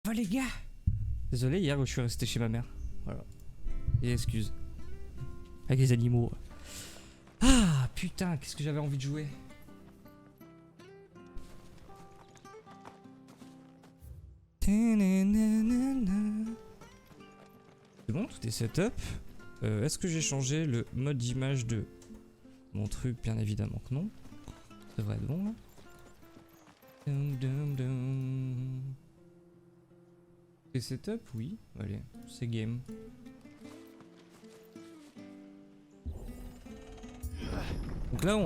Oh les gars! Désolé, hier je suis resté chez ma mère. Voilà. Et excuse. Avec les animaux. Ah putain, qu'est-ce que j'avais envie de jouer. C'est bon, tout est setup. Est-ce que j'ai changé le mode d'image de mon truc? Bien évidemment que non. Ça devrait être bon là. C'est setup? Oui. Allez, c'est game. Donc là,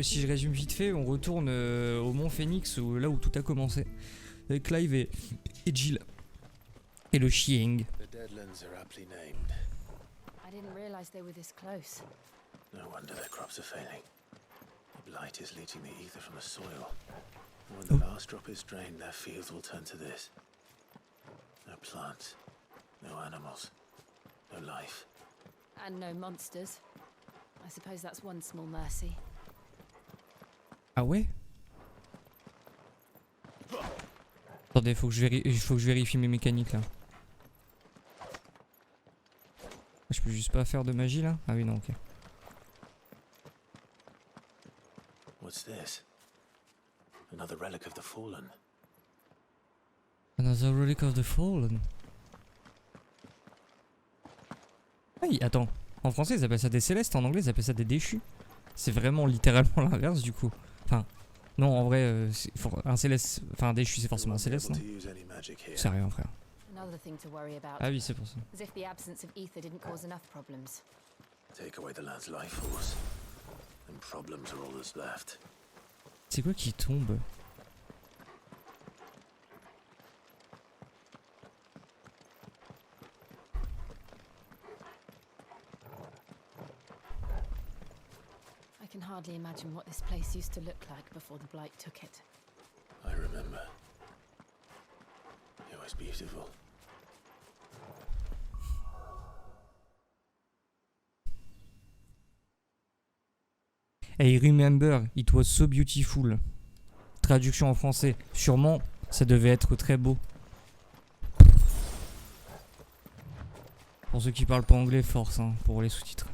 si je résume vite fait, on retourne au Mont Phoenix, là où tout a commencé. Avec Clive et Jill. Et le Chieng. I didn't realize they were this close. No wonder their crops are failing. The blight is leaching the ether from the soil. When the last drop is drained, their fields will turn to this. No plants, no animals, no life. And no monsters. I suppose that's one small mercy. Ah ouais? Attendez, faut que je vérifie mes mécaniques là. Je peux juste pas faire de magie là? Ah oui, non, ok. What's this? Another relic of the fallen. Another relic of the fallen. Ah oui, attends. En français ils appellent ça des célestes, en anglais ils appellent ça des déchus. C'est vraiment littéralement l'inverse du coup. Enfin, non en vrai, un céleste, enfin un déchu c'est forcément un céleste, non? C'est rien frère. Another thing to worry about. Ah oui, c'est pour ça. As if the absence of ether didn't cause enough problems. Take away the lad's life force, and problems are all that's left. C'est quoi qui tombe? I can hardly imagine what this place used to look like before the blight took it. I remember. It was beautiful. I remember, it was so beautiful. Traduction en français. Sûrement, ça devait être très beau. Pour ceux qui parlent pas anglais, force hein, pour les sous-titres.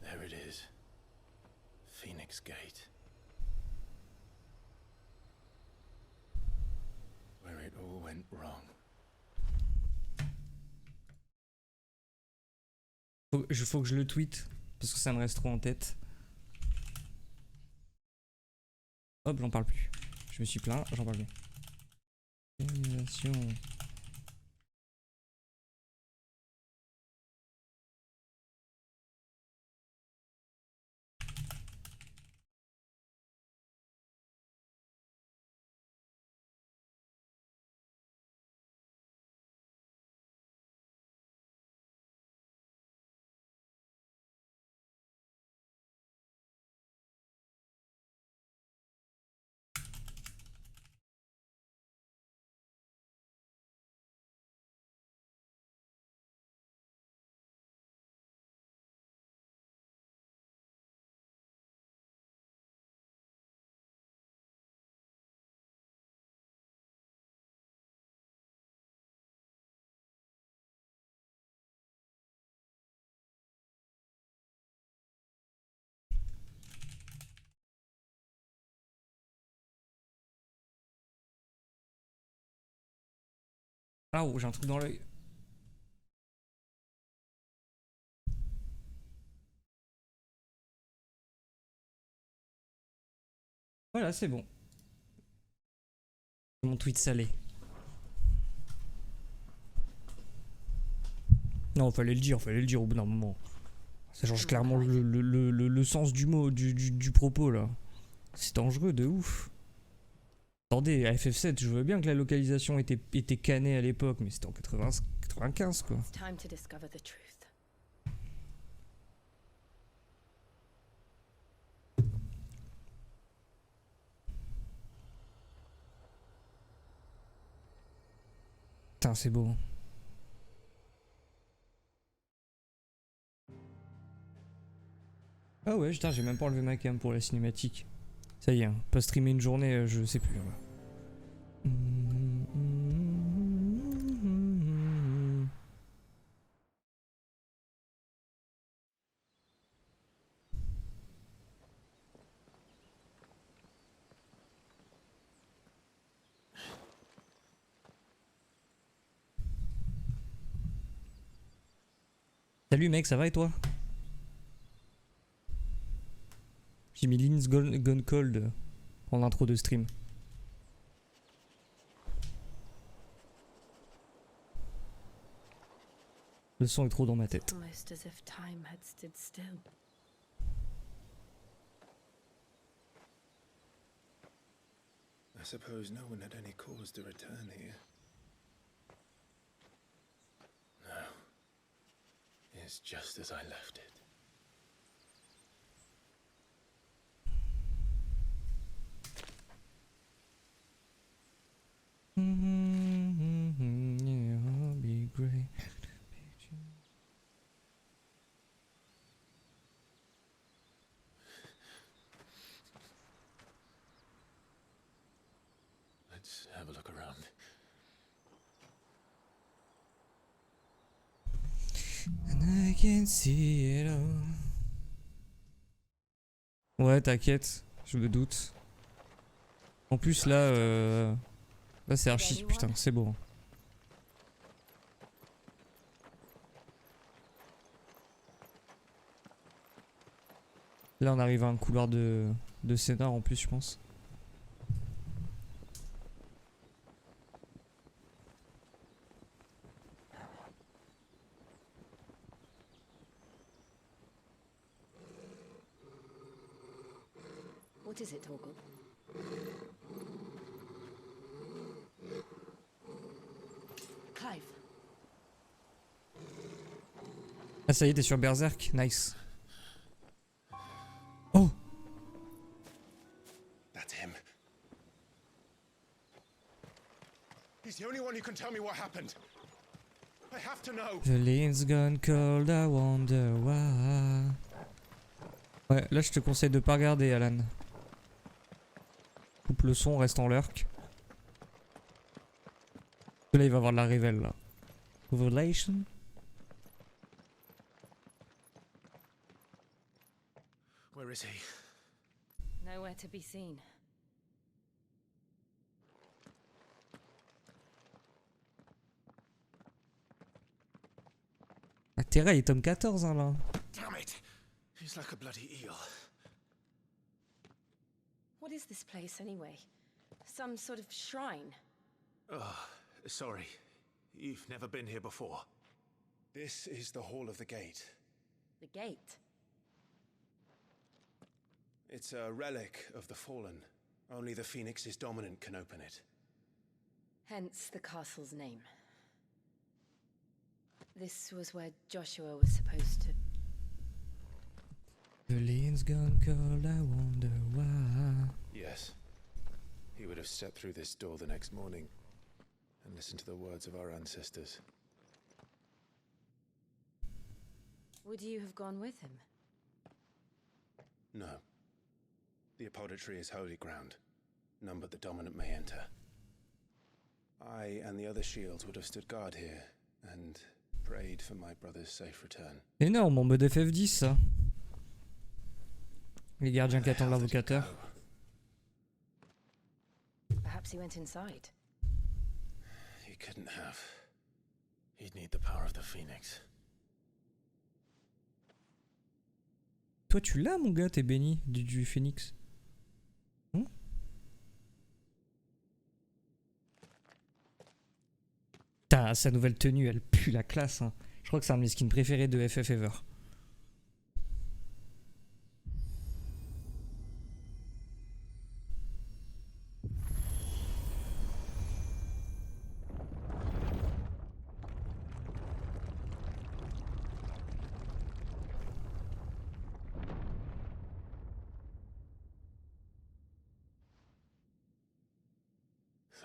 There it is. Phoenix Gate. Where it all went wrong. Faut que je le tweete, parce que ça me reste trop en tête. Hop, j'en parle plus. Je me suis plaint, j'en parle plus. Organisation. Ah oh, j'ai un truc dans l'œil. Voilà, c'est bon. Mon tweet salé. Non, fallait le dire au bout d'un moment. Ça change clairement le sens du mot, du propos là. C'est dangereux de ouf. Attendez, à FF7, je veux bien que la localisation était cannée à l'époque, mais c'était en 95 quoi. It's time to discover the truth. Putain, c'est beau. Ah ouais, putain, j'ai même pas enlevé ma cam pour la cinématique. Ça y est, hein, pas streamer une journée, je sais plus. Ouais. Salut mec, ça va et toi? J'ai mis Lynn's Gone Cold en intro de stream. Le son est trop dans ma tête. Almost as if time had stood still. I suppose no one had any cause to return here. No. It's just as I left it. Yeah, I'll be great. Let's have a look around. And I can see it all. Ouais, t'inquiète, je me doute. En plus là, là c'est archi, putain, c'est beau. Là on arrive à un couloir de scénar en plus je pense. What is it, Torgal? Clive. Ah ça y est, t'es sur Berserk, nice. Oh! That's him. He's the only one who can tell me what happened. I have to know. The Lynn's gone cold, I wonder why. Ouais, là je te conseille de pas regarder Alan. Coupe le son, reste en lurk. Là il va avoir de la révèle là. Revelation. Where is he? Nowhere to be seen. Ah, Terra il est tome 14 hein, là. Damn it! He's like a bloody eel. What is this place, anyway? Some sort of shrine? Oh, sorry. You've never been here before. This is the Hall of the Gate. The gate? It's a relic of the Fallen. Only the Phoenix's dominant can open it. Hence the castle's name. This was where Joshua was supposed to... The Lynn's gone cold, I wonder why. Yes. He would have stepped through this door the next morning and listened to the words of our ancestors. Would you have gone with him? No. The apodatory is holy ground. None but the dominant may enter. I and the other shields would have stood guard here and prayed for my brother's safe return. Énorme en mode FF10 ça. Les gardiens qui attendent l'invocateur. Perhaps he went inside. He couldn't have. He'd need the power of the Phoenix. Toi tu l'as mon gars, t'es béni du phénix. Putain, sa nouvelle tenue, elle pue la classe. Hein. Je crois que c'est un de mes skins préférés de FF Ever.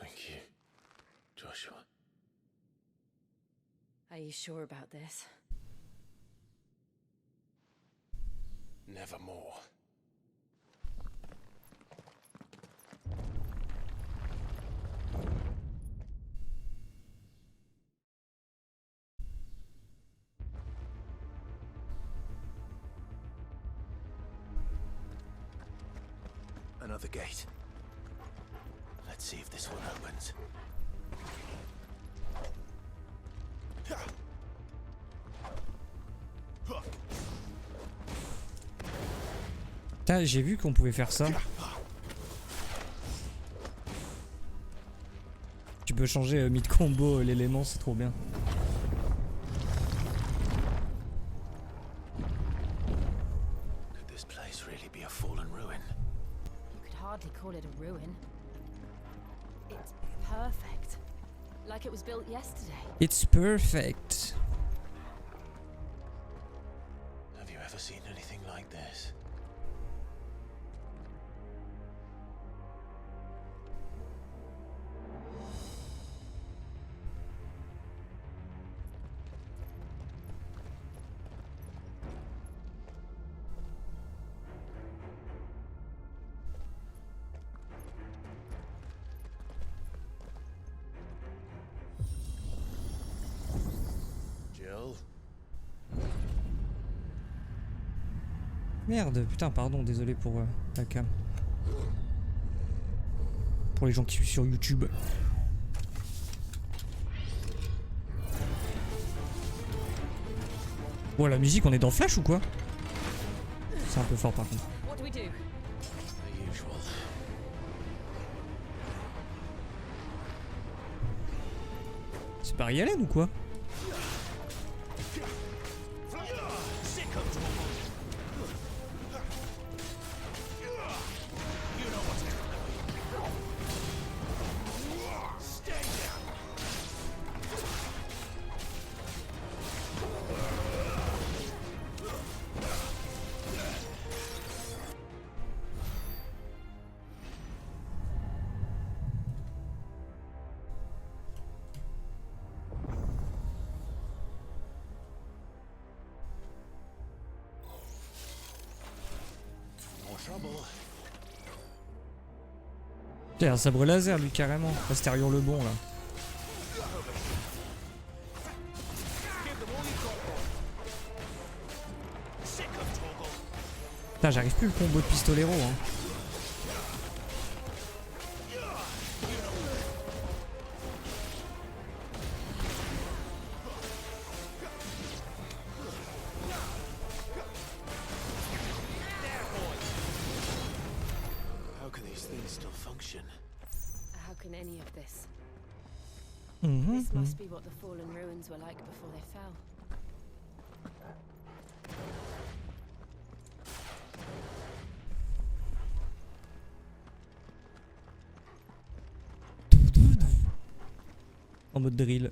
Thank you, Joshua. Are you sure about this? Nevermore. Another gate. Let's see if this one opens. Putain, j'ai vu qu'on pouvait faire ça. Tu peux changer mid-combo l'élément, c'est trop bien. Could this place really be a fallen ruin? You could hardly call it a ruin. It's perfect. Like it was built yesterday. It's perfect. Have you ever seen anything like this? Jill? Merde, putain, pardon, désolé pour la cam. Pour les gens qui suivent sur YouTube. Bon, la musique, on est dans Flash ou quoi? C'est un peu fort par contre. What do we do? The usual. C'est Barry Allen ou quoi? Putain, un sabre laser lui carrément. Astérion le bon là. Putain, j'arrive plus le combo de pistolero hein. How can these things still function? How can any of this? Mhm, This mhm. must be what the fallen ruins were like before they fell. En mode drill.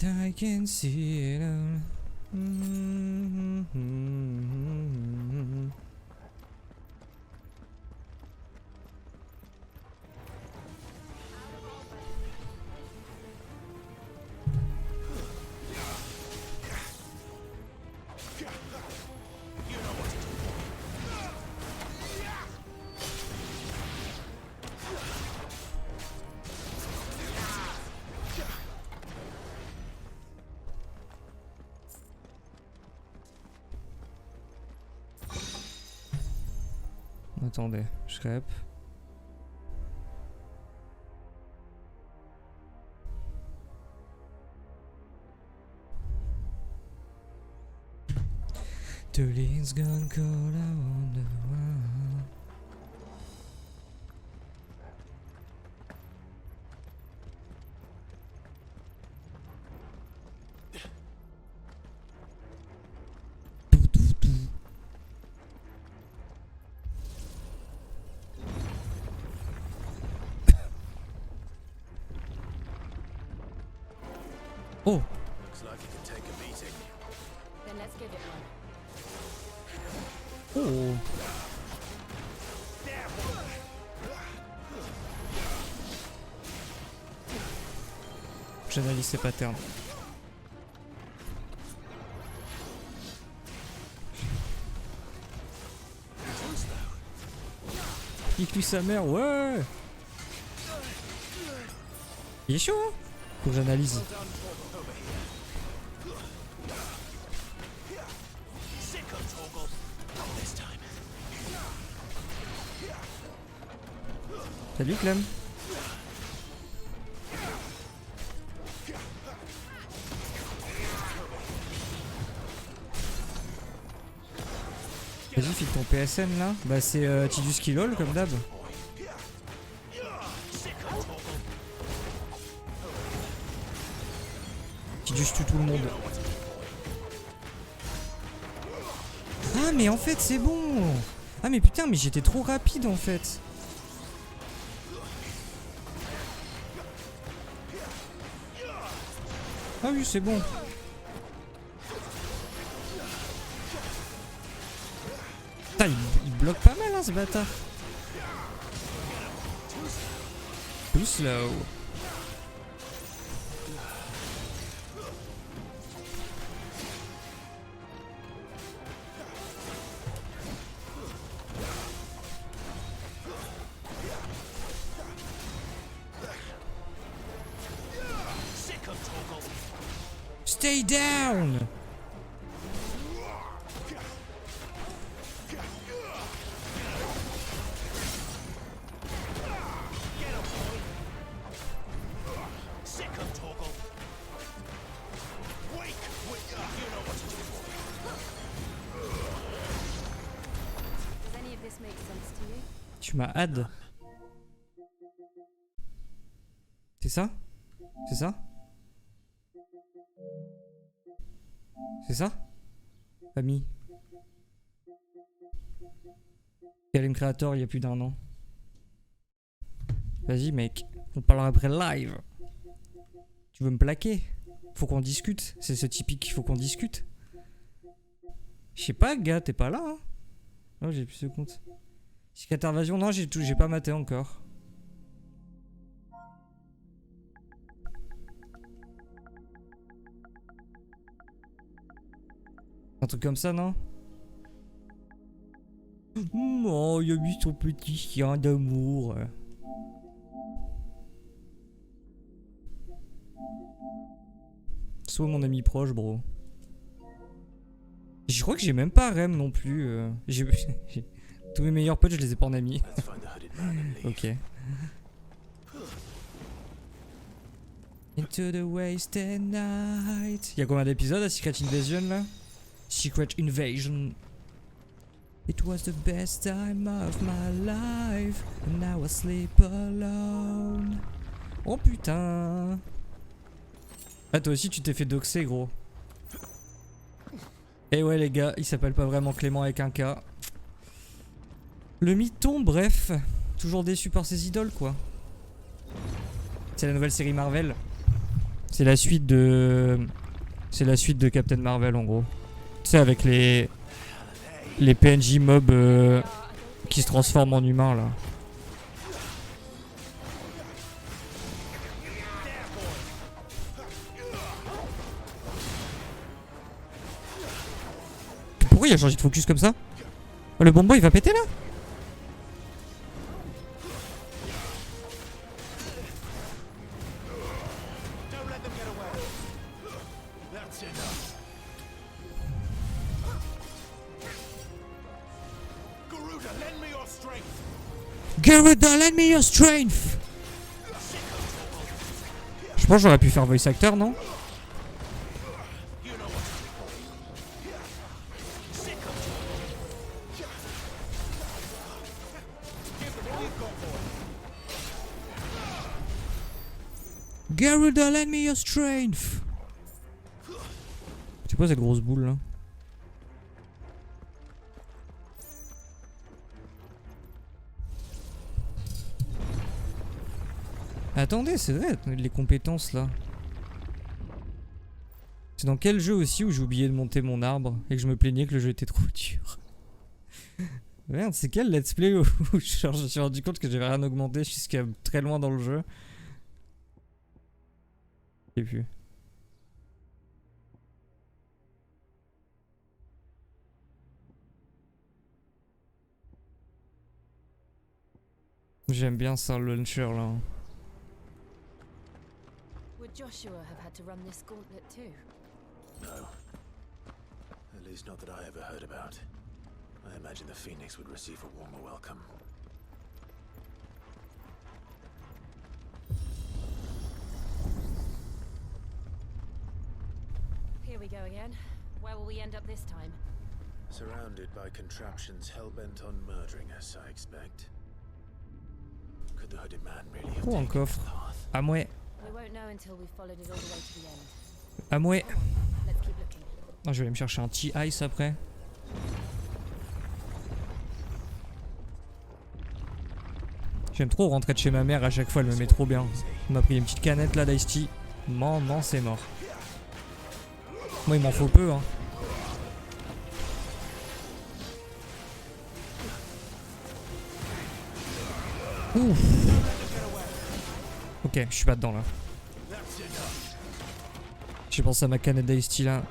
I can see it all. Attendez, je rep. The lean's gone cold, I wonder why. Oh, Looks like it can take a beating. Then let's give it one. oh. j'analyse ses patterns. Nique lui sa mère, ouais. Il est chaud hein. Faut que j'analyse. Salut Clem. Vas-y, file ton PSN là. Bah c'est Tidus qui lol comme d'hab. Tidus tue tout le monde. Ah mais en fait c'est bon. Ah mais putain mais j'étais trop rapide en fait. Ah oui c'est bon. Putain il bloque pas mal hein ce bâtard. Too slow. Stay down. Tu m'as add. C'est ça? C'est ça? C'est ça? Famille. Game Creator il y a plus d'1 an. Vas-y mec, on parlera après live. Tu veux me plaquer? Faut qu'on discute. C'est ce typique, il faut qu'on discute. Je sais pas gars, t'es pas là hein? Oh j'ai plus ce compte. Cicatar Invasion, non j'ai pas maté encore. Un truc comme ça, non? Oh, il a mis son petit chien d'amour. Sois mon ami proche, bro. Je crois que j'ai même pas Rem non plus. Tous mes meilleurs potes, je les ai pas en ami. Ok. Into the wasted night. Y'a combien d'épisodes à Secret Invasion là? Secret Invasion. It was the best time of my life. And now I sleep alone. Oh putain. Ah toi aussi tu t'es fait doxer gros. Et ouais les gars, il s'appelle pas vraiment Clément avec un K. Le mython, bref. Toujours déçu par ses idoles quoi. C'est la nouvelle série Marvel. C'est la suite de... C'est la suite de Captain Marvel en gros. Tu sais avec les PNJ mobs qui se transforment en humains là. Pourquoi il a changé de focus comme ça? Oh, le bonbon il va péter là? Garuda, lend me your strength. Je pense que j'aurais pu faire voice actor, non? Garuda, lend me your strength. C'est quoi cette grosse boule là? Attendez, c'est vrai, les compétences là. C'est dans quel jeu aussi où j'ai oublié de monter mon arbre et que je me plaignais que le jeu était trop dur? Merde, c'est quel let's play où je me suis rendu compte que j'avais rien augmenté jusqu'à très loin dans le jeu? Je sais plus. J'aime bien ça le launcher là. Would Joshua have had to run this gauntlet too? No. At least not that I ever heard about. I imagine the Phoenix would receive a warmer welcome. Here we go again. Where will we end up this time? Surrounded by contraptions hell-bent on murdering us, I expect. Could the hooded man really have Oh, un taken coffre. the path? À moi. We won't know until we've followed it all the way to the end. À moi. Come on, let's keep looking. Ah, je vais aller me chercher un T-Ice après. J'aime trop rentrer de chez ma mère, à chaque fois elle me met trop bien. On m'a pris une petite canette là d'Ice Tea. Non, c'est mort. Moi il m'en faut peu hein. Ouf. Ok, je suis pas dedans là. J'ai pensé à ma canette d'Ice Tea là.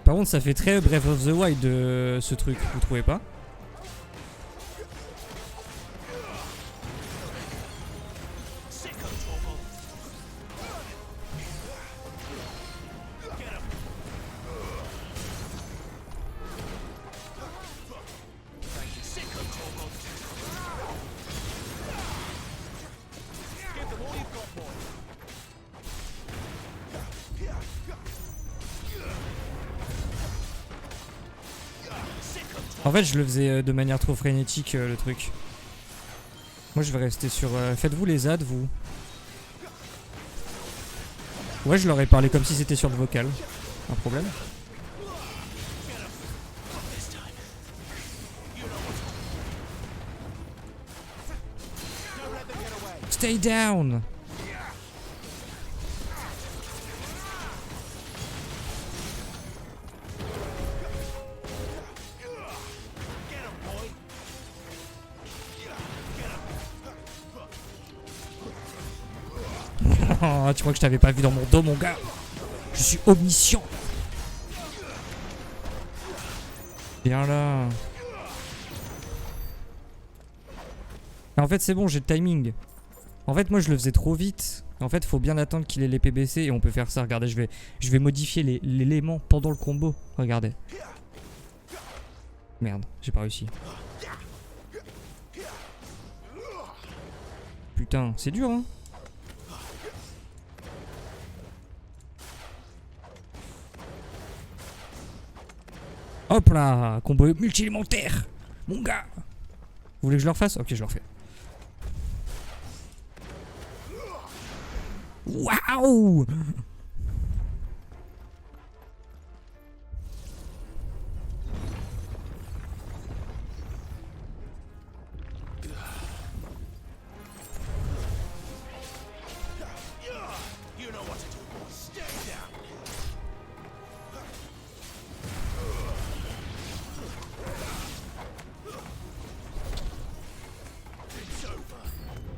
Par contre ça fait très Breath of the Wild ce truc, vous trouvez pas? En fait, je le faisais de manière trop frénétique, le truc. Moi, je vais rester sur... Faites-vous les ads, vous? Ouais, je leur ai parlé comme si c'était sur le vocal. Un problème? Stay down! Oh, tu crois que je t'avais pas vu dans mon dos, mon gars? Je suis omniscient. Viens là. En fait, c'est bon, j'ai le timing. En fait, moi, je le faisais trop vite. En fait, faut bien attendre qu'il ait l'épée baissée et on peut faire ça. Regardez, je vais modifier l'élément pendant le combo. Regardez. Merde, j'ai pas réussi. Putain, c'est dur, hein. Hop là, combo multi-élémentaire. Mon gars. Vous voulez que je le refasse? Ok, je le refais. Waouh!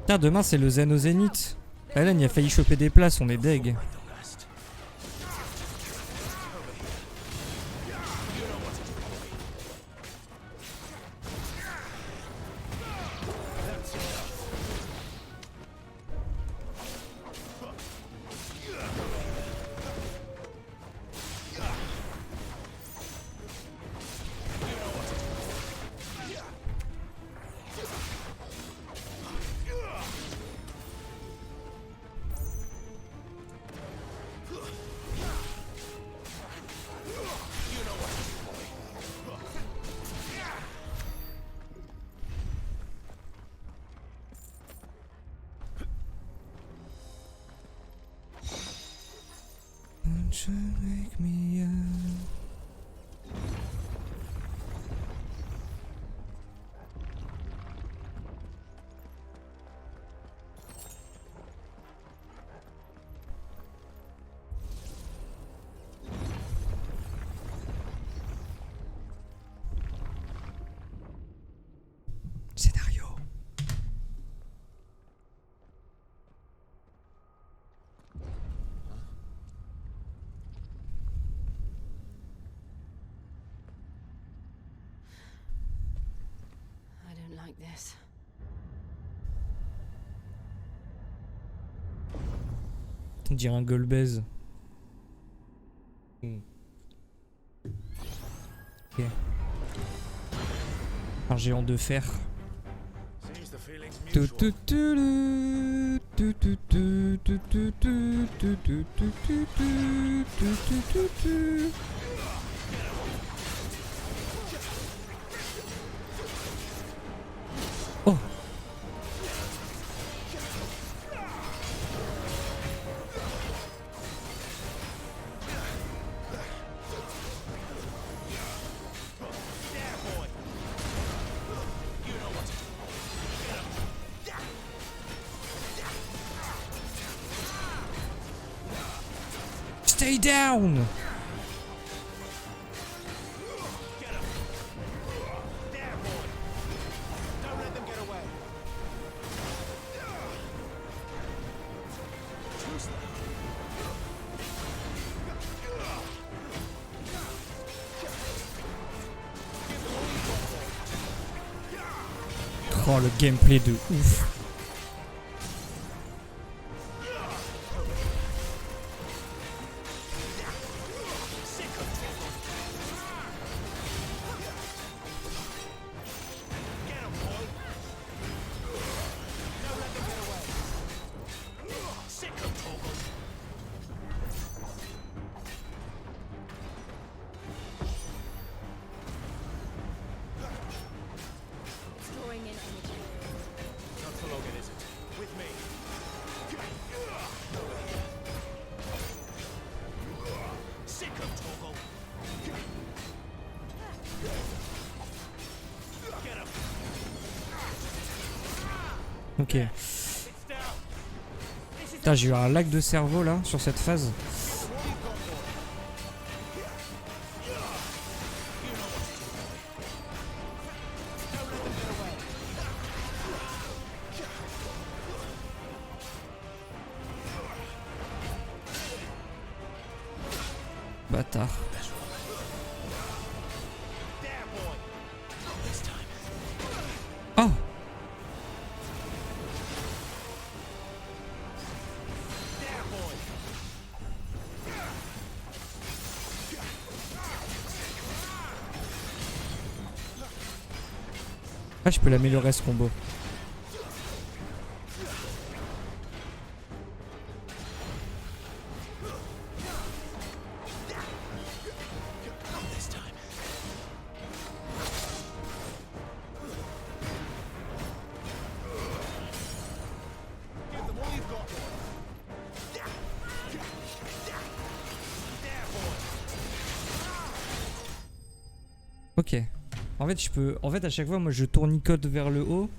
Putain, demain c'est le Zen au Zénith. Hélène, il a failli choper des places, on est deg. Wake me up. like this. On dirait un Golbez. Ok. Un géant de fer. Seems the feeling's Tu, mutual. tu, tu, tu, tu, tu, tu, tu, tu, tu, tu, tu, tu, tu, tu, tu, tu. Oh. Stay down. Don't let them get away. Oh, le gameplay de ouf. Drawing in energy. Not for long, is it? With me. Sick of Toggle. Get him. Ok. It's down. Putain, j'ai eu un lag de cerveau là sur cette phase. Bâtard. Oh. Ah, je peux l'améliorer ce combo. Ok. En fait, je peux. En fait, à chaque fois, moi, je tournicote vers le haut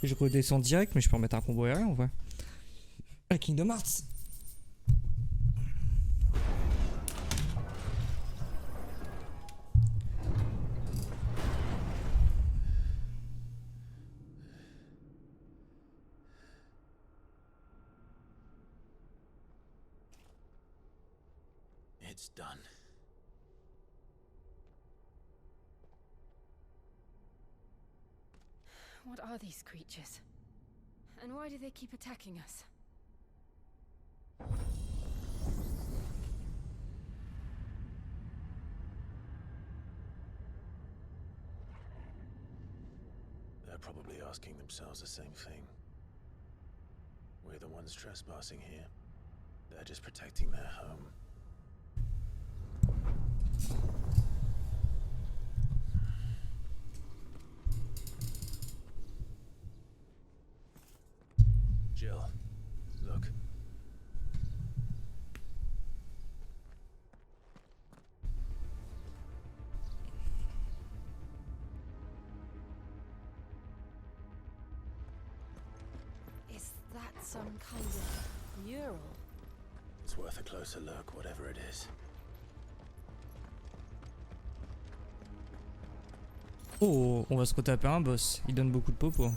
et je redescends direct, mais je peux remettre un combo aérien en vrai. Ah, Kingdom Hearts. It's done. What are these creatures? And why do they keep attacking us? They're probably asking themselves the same thing. We're the ones trespassing here. They're just protecting their home. Jill, look. Is that some kind of mural? It's worth a closer look, whatever it is. Oh, on va se retaper un boss. Il donne beaucoup de popo.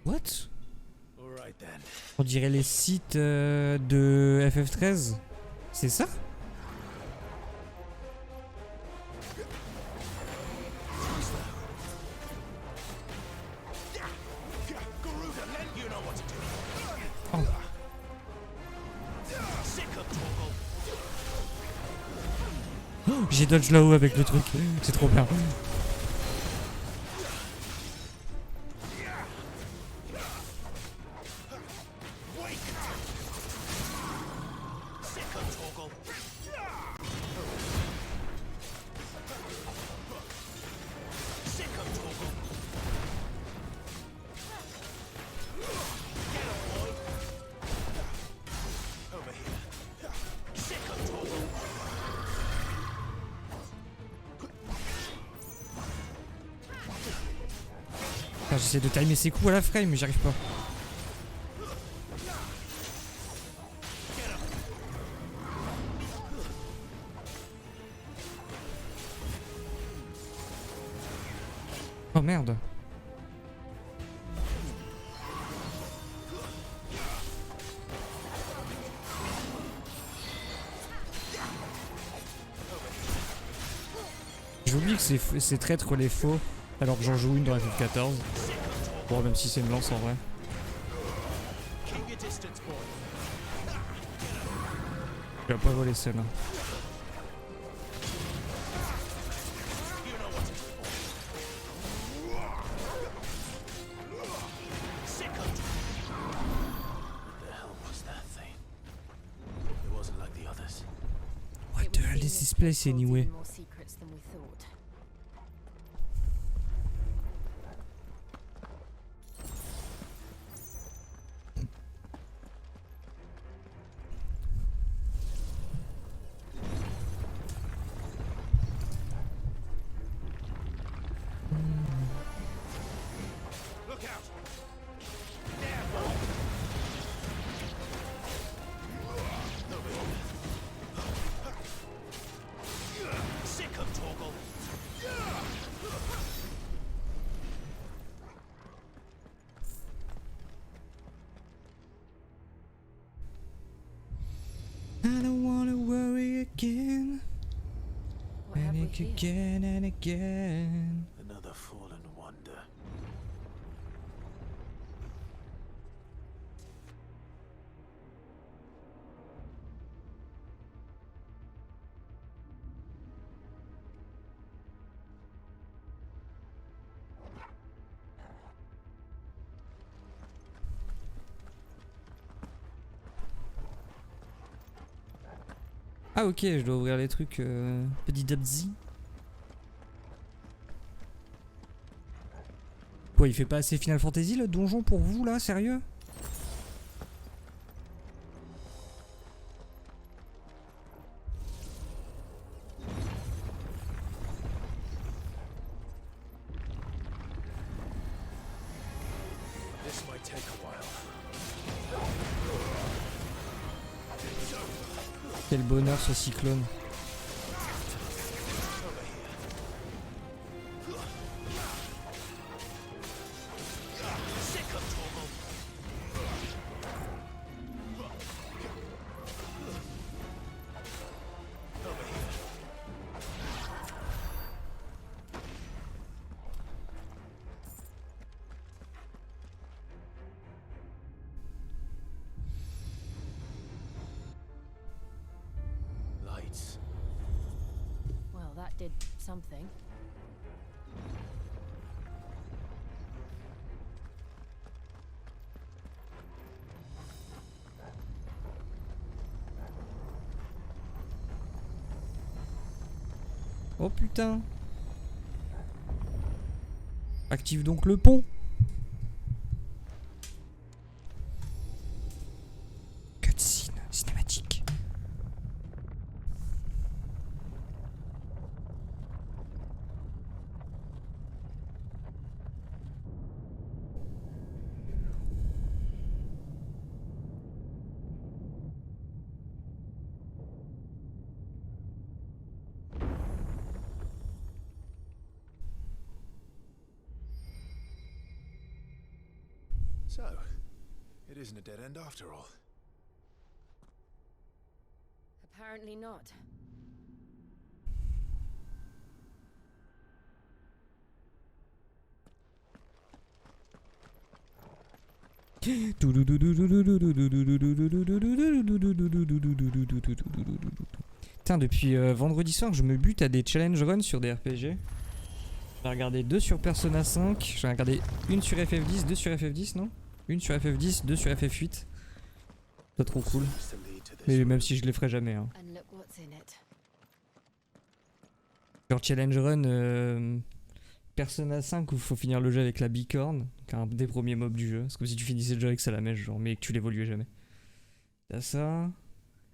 What? All right then. On dirait les sites de FF13. C'est ça? Oh. Oh, j'ai dodge là-haut avec le truc. C'est trop bien. J'essaie de timer ses coups à la frame mais j'y arrive pas. Oh merde. J'oublie que c'est traître les faux alors que j'en joue une dans la FF14. Bon, même si c'est une lance en vrai. Je vais pas voler celle-là. What the hell is this place anyway? I don't wanna worry again. Panic again and again. Another fallen wonder. Ah ok, je dois ouvrir les trucs petit dabzi. Quoi, il fait pas assez Final Fantasy le donjon pour vous là, sérieux? This might take a while. Quel bonheur ce cyclone. Lights. Well, that did something. Oh putain. Active donc le pont. Cutscene cinématique. So, it isn't a dead end after all. Apparently not. Putain, depuis vendredi soir, je me bute à des challenge runs sur des RPG. J'ai regardé 2 sur Persona 5, j'ai regardé une sur FF10, 2 sur FF10, non? Une sur FF10, 2 sur FF8. Pas trop cool. Mais même si je les ferai jamais. Hein. And look what's in it. Genre challenge run Persona 5 où il faut finir le jeu avec la bicorne, qui est un des premiers mobs du jeu. C'est comme si tu finissais le jeu avec Salamèche, genre, mais que tu l'évoluais jamais. T'as ça.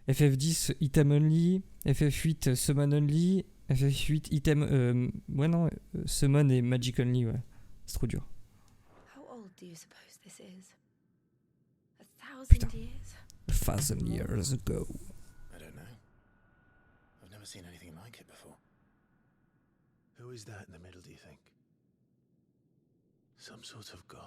FF10 item only, FF8 summon only, FF8 item. Ouais, non, summon et magic only, ouais. C'est trop dur. How old do you suppose this is? 1,000 Putain. years? 1,000 years ago. I don't know. I've never seen anything like it before. Who is that in the middle, do you think? Some sort of god.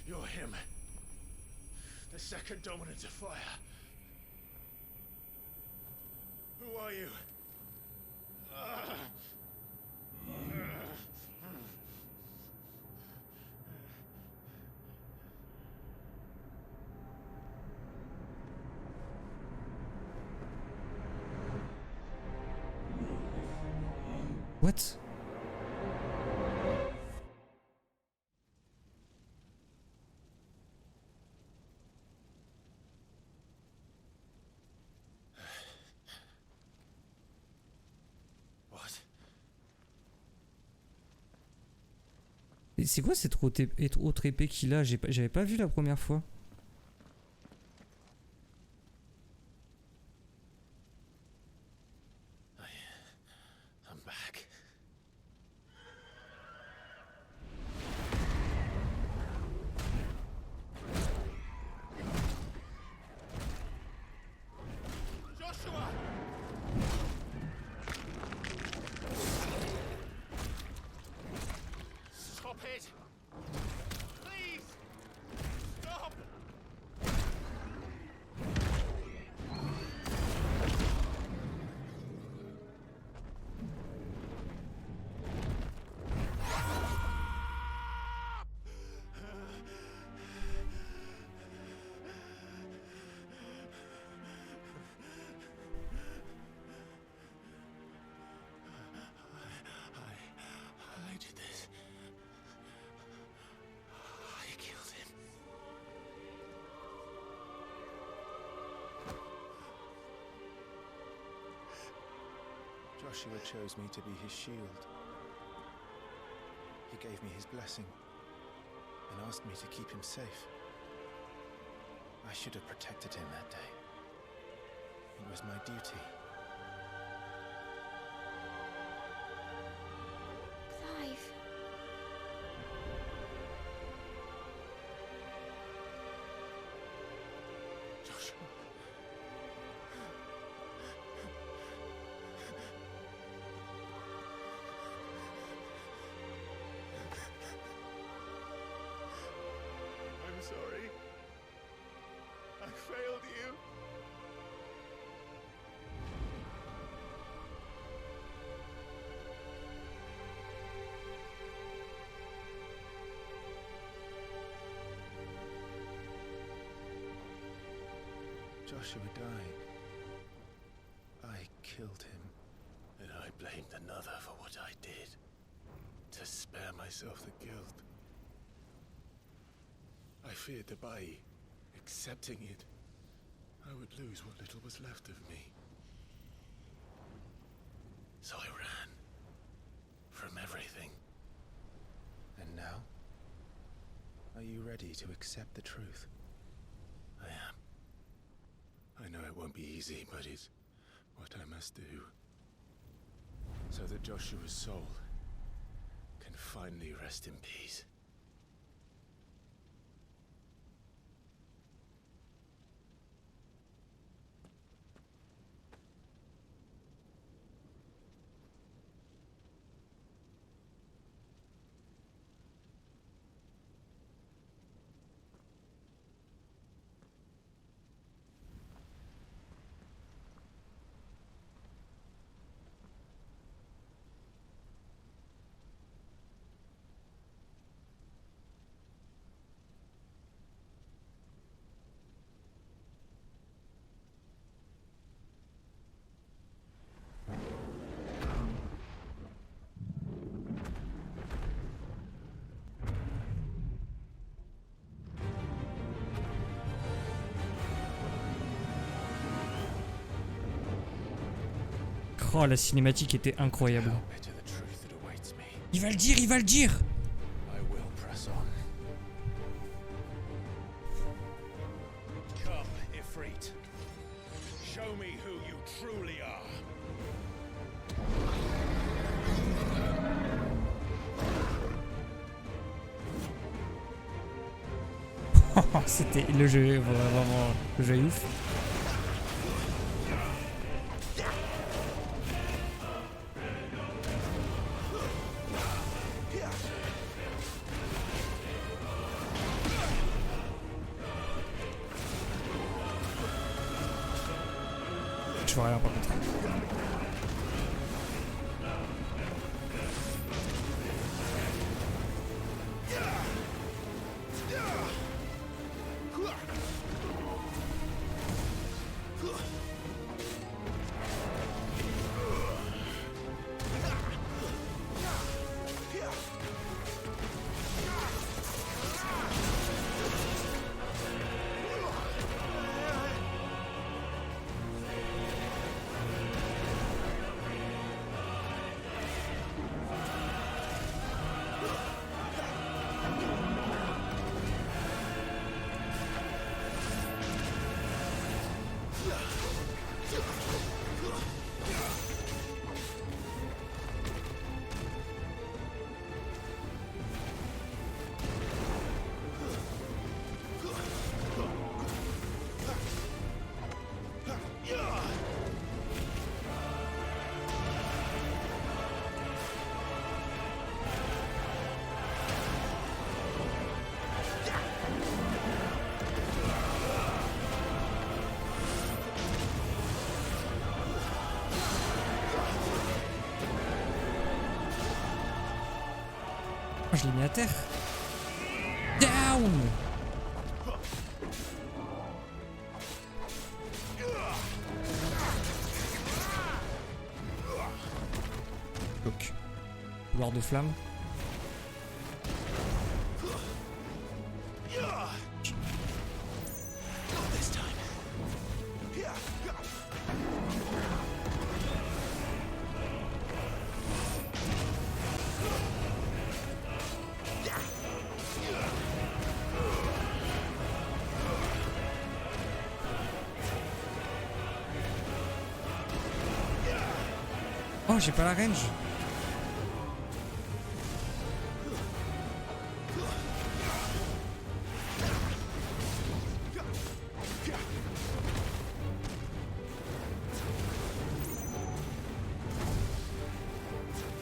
You're him. The second dominant of fire. Who are you? What? What? Et c'est quoi cette autre épée qu'il a? J'avais pas vu la première fois. I'm back. Joshua! Stop it! Please! Stop! I did this. I killed him. Joshua chose me to be his shield. He gave me his blessing and asked me to keep him safe. I should have protected him that day. It was my duty. Clive. Joshua. I'm sorry. I failed you. Joshua died. I killed him. And I blamed another for what I did. To spare myself the guilt. I feared that by accepting it, I would lose what little was left of me. So I ran. From everything. And now? Are you ready to accept the truth? I am. I know it won't be easy, but it's what I must do. So that Joshua's soul can finally rest in peace. Oh, la cinématique était incroyable. Help me to the truth that awaits me. Il va le dire, il va le dire. I will press on. Come, Ifrit. Show me who you truly are. C'était le jeu, vraiment, le jeu est ouf. Je vois rien par contre. Oh, je l'ai mis à terre. Down. Donc, pouvoir de flamme. Oh, j'ai pas la range.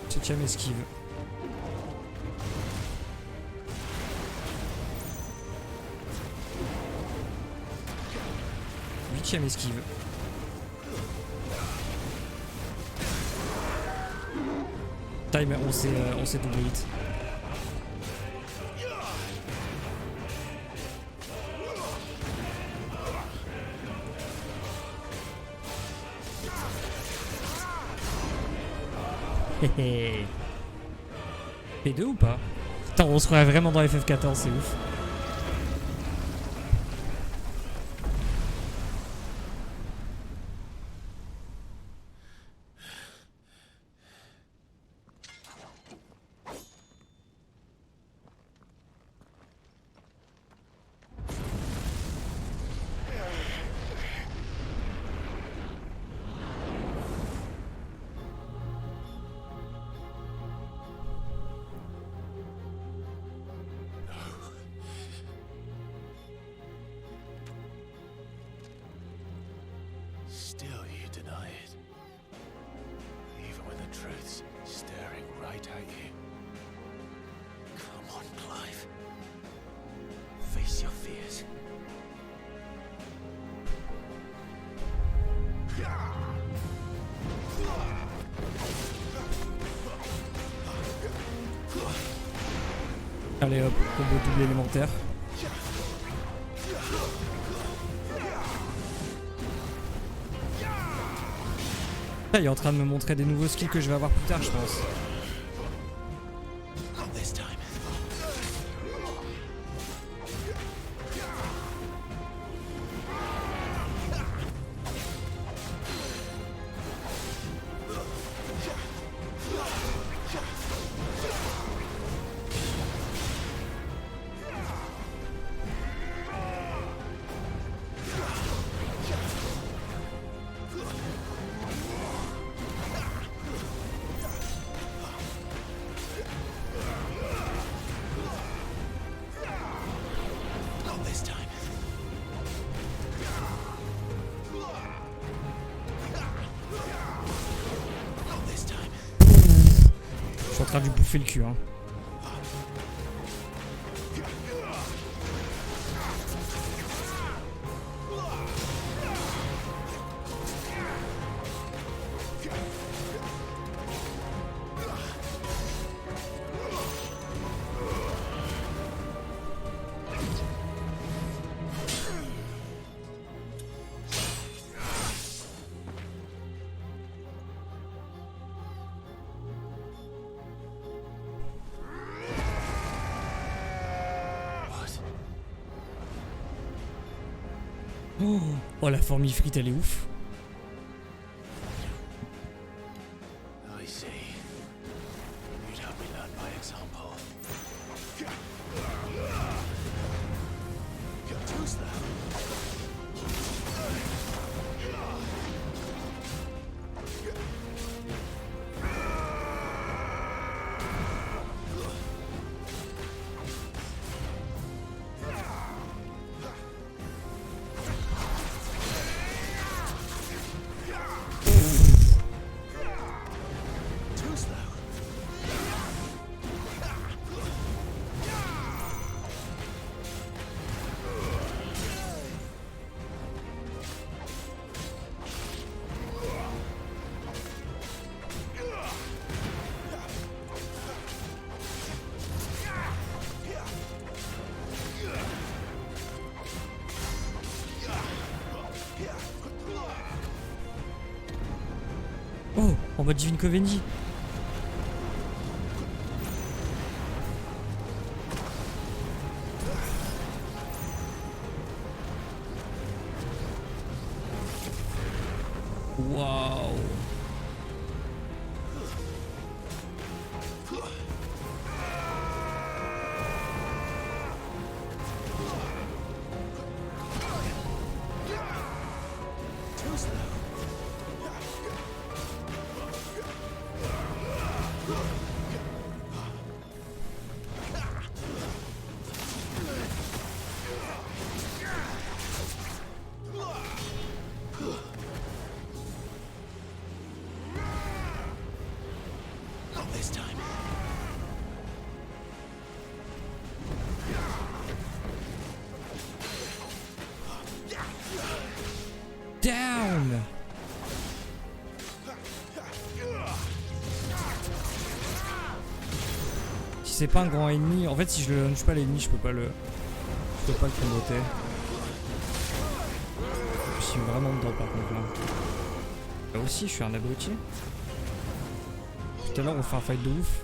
Septième esquive. Huitième esquive. Time, on s'est doublé hit. P2 ou pas? Putain, on se croirait vraiment dans FF14, c'est ouf. the truth's staring right at you. Come on, Clive. Face your fears. Allez hop, combo double élémentaire. Là, il est en train de me montrer des nouveaux skills que je vais avoir plus tard, je pense. Je suis en train de lui bouffer le cul, hein. Oh, la formifrite, elle est ouf. I see. You'd have me learn by example. Who's that? Oh, en mode Divine Coveney. Waouh. This time. Down. Si c'est pas un grand ennemi, en fait si je le lance pas l'ennemi, je peux pas le comboter. Je suis vraiment dedans par contre là. Là aussi je suis un abruti. Tout à l'heure on fait un fight de ouf.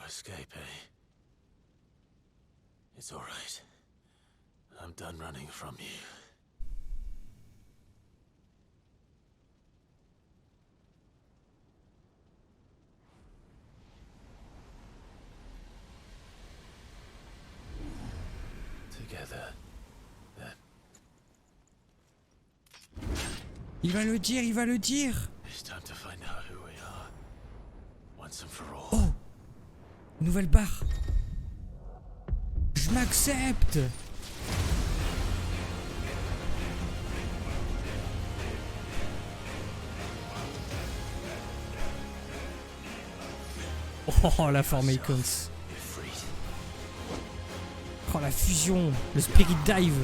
escape, eh? It's all right. I'm done running from you. Together, then. Il va le dire, il va le dire. It's time to find out who we are. Once and for all. Oh, nouvelle barre. Je m'accepte. Oh, la forme Icons. You're free. Oh, la fusion. Le Spirit Dive.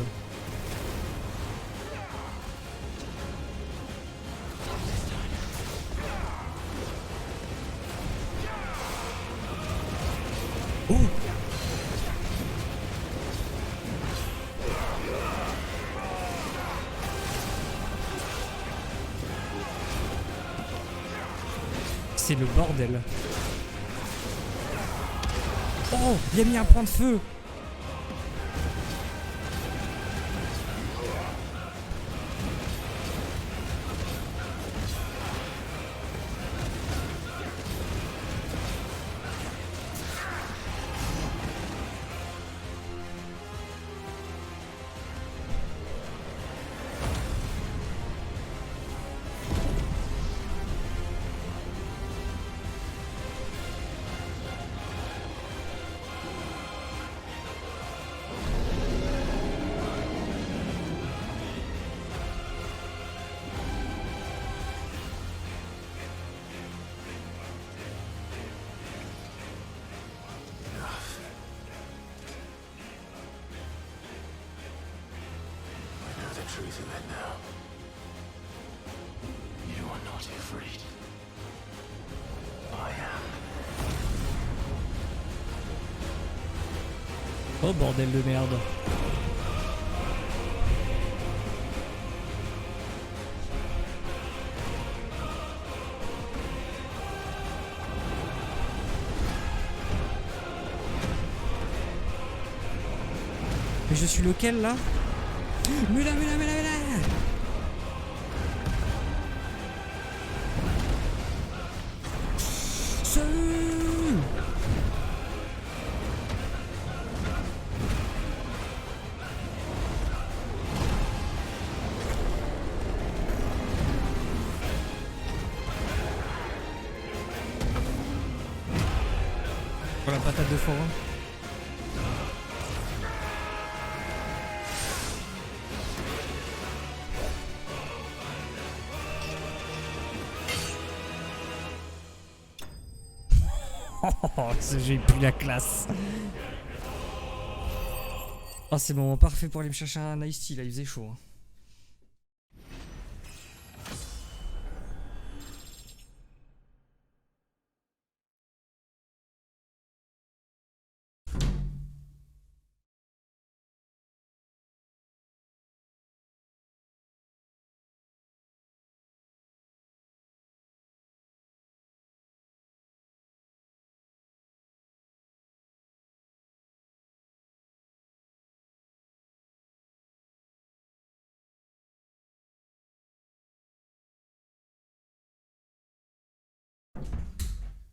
Oh. C'est le bordel. Oh, il a mis un point de feu. I know the truth of it now. You are not afraid. I am. Oh, bordel de merde. Mais je suis lequel là? Mais là. Voilà, patate de forain. Oh, j'ai plus la classe. Oh, c'est le moment parfait pour aller me chercher un iced tea, là il faisait chaud. Hein.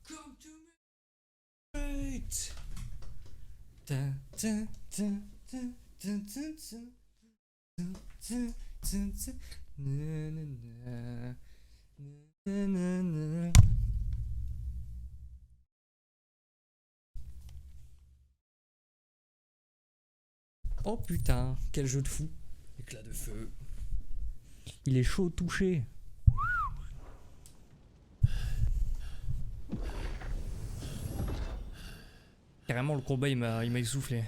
Come to me. Right. Dun, dun, dun, dun, dun, dun, dun. Dun, dun, dun, dun. Na, na, na. Na, na, na. Oh putain, quel jeu de fou. Éclat de feu. Il est chaud au toucher. Carrément le combat il m'a essoufflé.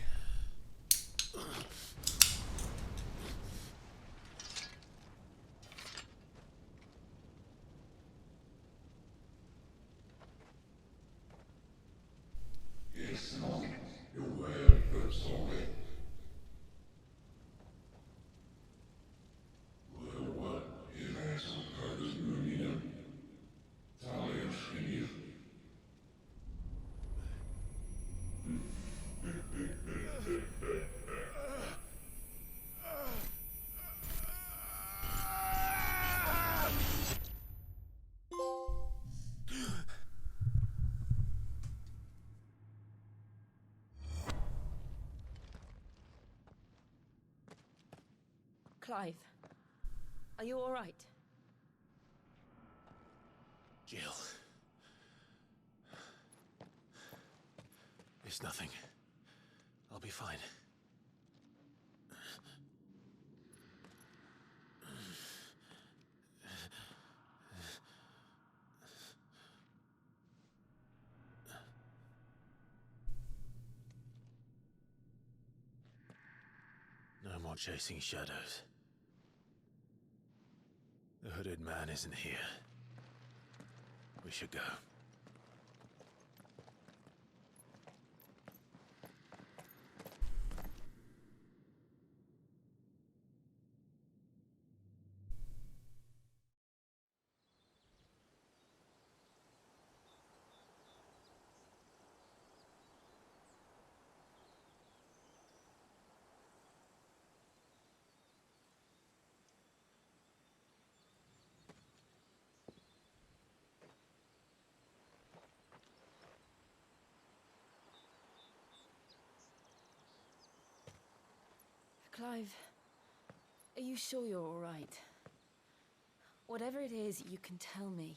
Clive, are you all right? Jill. It's nothing. I'll be fine. No more chasing shadows. The hooded man isn't here. We should go. Clive, are you sure you're all right? Whatever it is, you can tell me.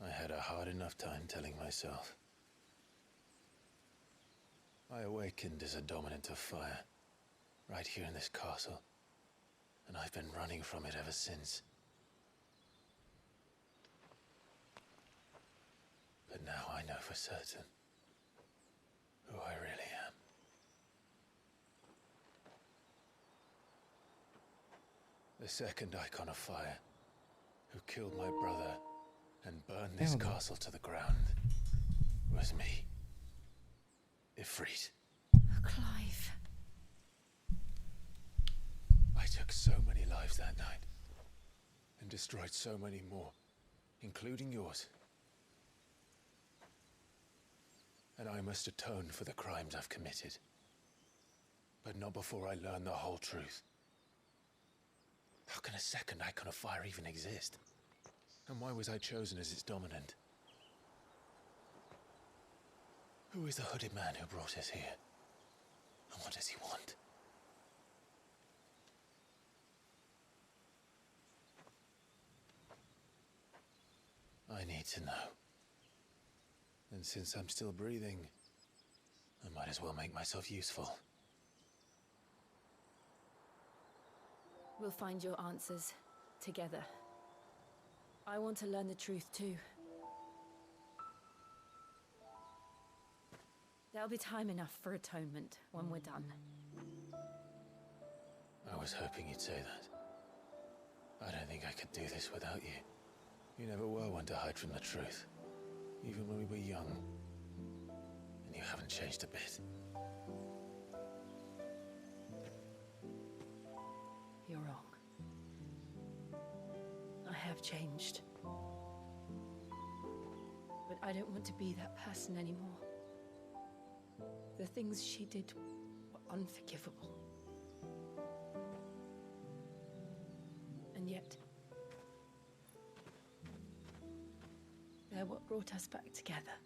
I had a hard enough time telling myself. I awakened as a dominant of fire, right here in this castle, and I've been running from it ever since. But now I know for certain who I really am. The second icon of fire, who killed my brother and burned this castle to the ground, was me. Ifrit. Clive. I took so many lives that night, and destroyed so many more, including yours. And I must atone for the crimes I've committed. But not before I learn the whole truth. How can a second icon of fire even exist? And why was I chosen as its dominant? Who is the hooded man who brought us here? And what does he want? I need to know. And since I'm still breathing, I might as well make myself useful. We'll find your answers together. I want to learn the truth too. There'll be time enough for atonement when we're done. I was hoping you'd say that. I don't think I could do this without you. You never were one to hide from the truth, even when we were young. And you haven't changed a bit. You're wrong. I have changed. But I don't want to be that person anymore. The things she did were unforgivable. And yet, they're what brought us back together.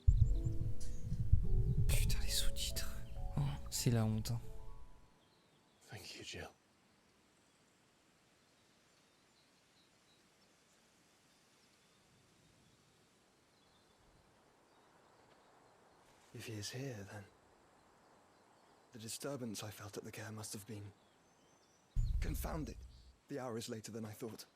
Putain, les sous-titres. Oh, c'est la honte. Hein. Thank you, Jill. If he is here, then the disturbance I felt at the care must have been confounded. The hour is later than I thought.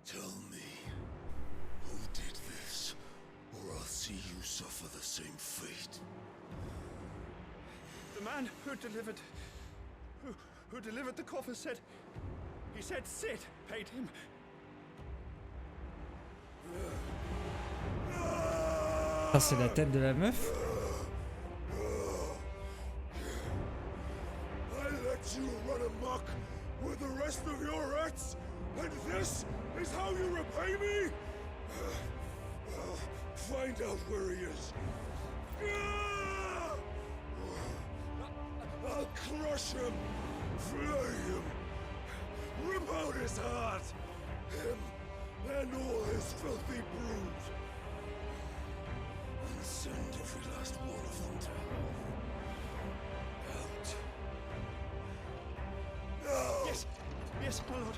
Tell me, who did this, or I'll see you suffer the same fate. The man who delivered the coffer said, he said Sid paid him. Ça, c'est la tête de la meuf. with the rest of your rats? And this is how you repay me? Find out where he is. I'll crush him, flay him, rip out his heart, him and all his filthy brood, and send every last one of them to hell. Out. Now! Yes, yes, my lord.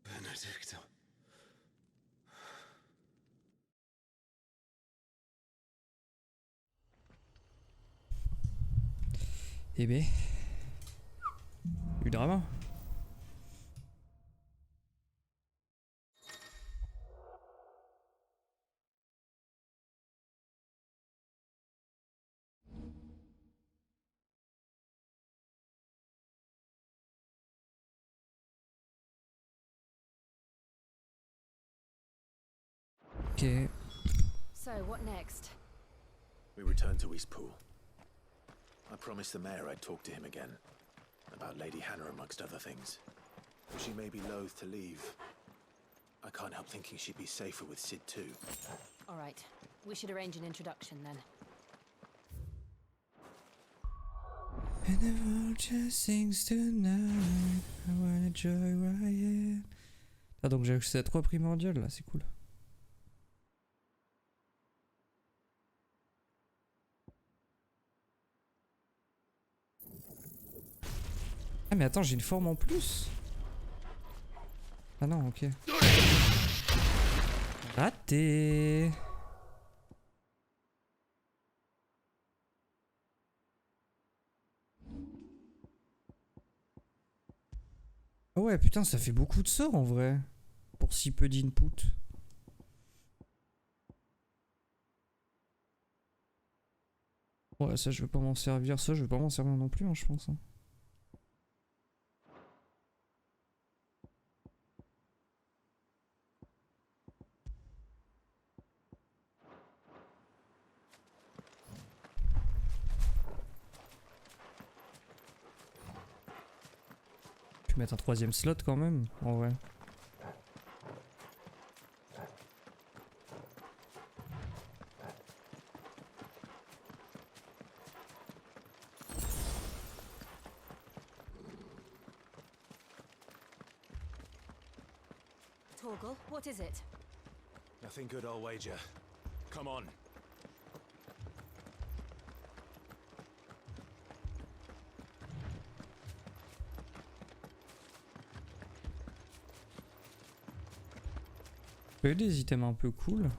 Benedicta. Eh ben. Du drama. Ok. So, what next? We return to Eastpool. I promised the mayor I'd talk to him again. About Lady Hannah amongst other things. She may be loath to leave. I can't help thinking she'd be safer with Sid too. All right. We should arrange an introduction then. And the vulture sings tonight. I wanna joyride. Ah, donc j'ai accès à 3 primordiales là, c'est cool. Ah mais attends, j'ai une forme en plus. Ah non, ok. Raté. Ah ouais, putain, ça fait beaucoup de sorts en vrai. Pour si peu d'input. Ouais, ça je vais pas m'en servir. Ça je vais pas m'en servir non plus, hein, je pense. Hein. Je vais mettre un 3ème slot quand même, en vrai. Torgal, what is it? Nothing good, I'll wager. Come on. Il y a des items un peu cool.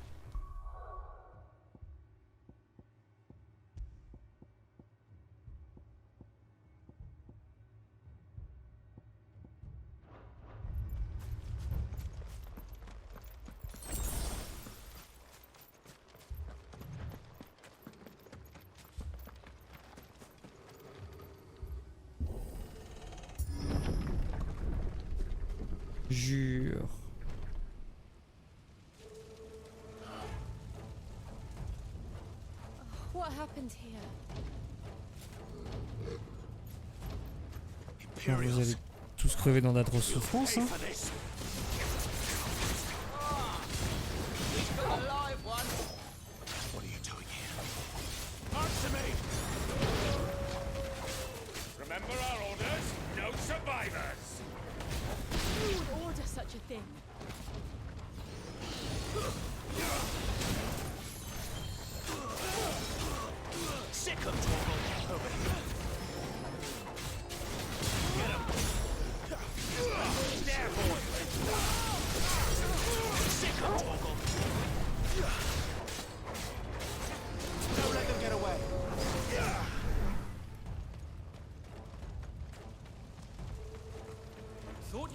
Jure. What happened here? Bon, vous allez tous crever dans d'atroces souffrances, hein. What are you doing here? Answer me! Remember our orders? No survivors! Who would order such a thing?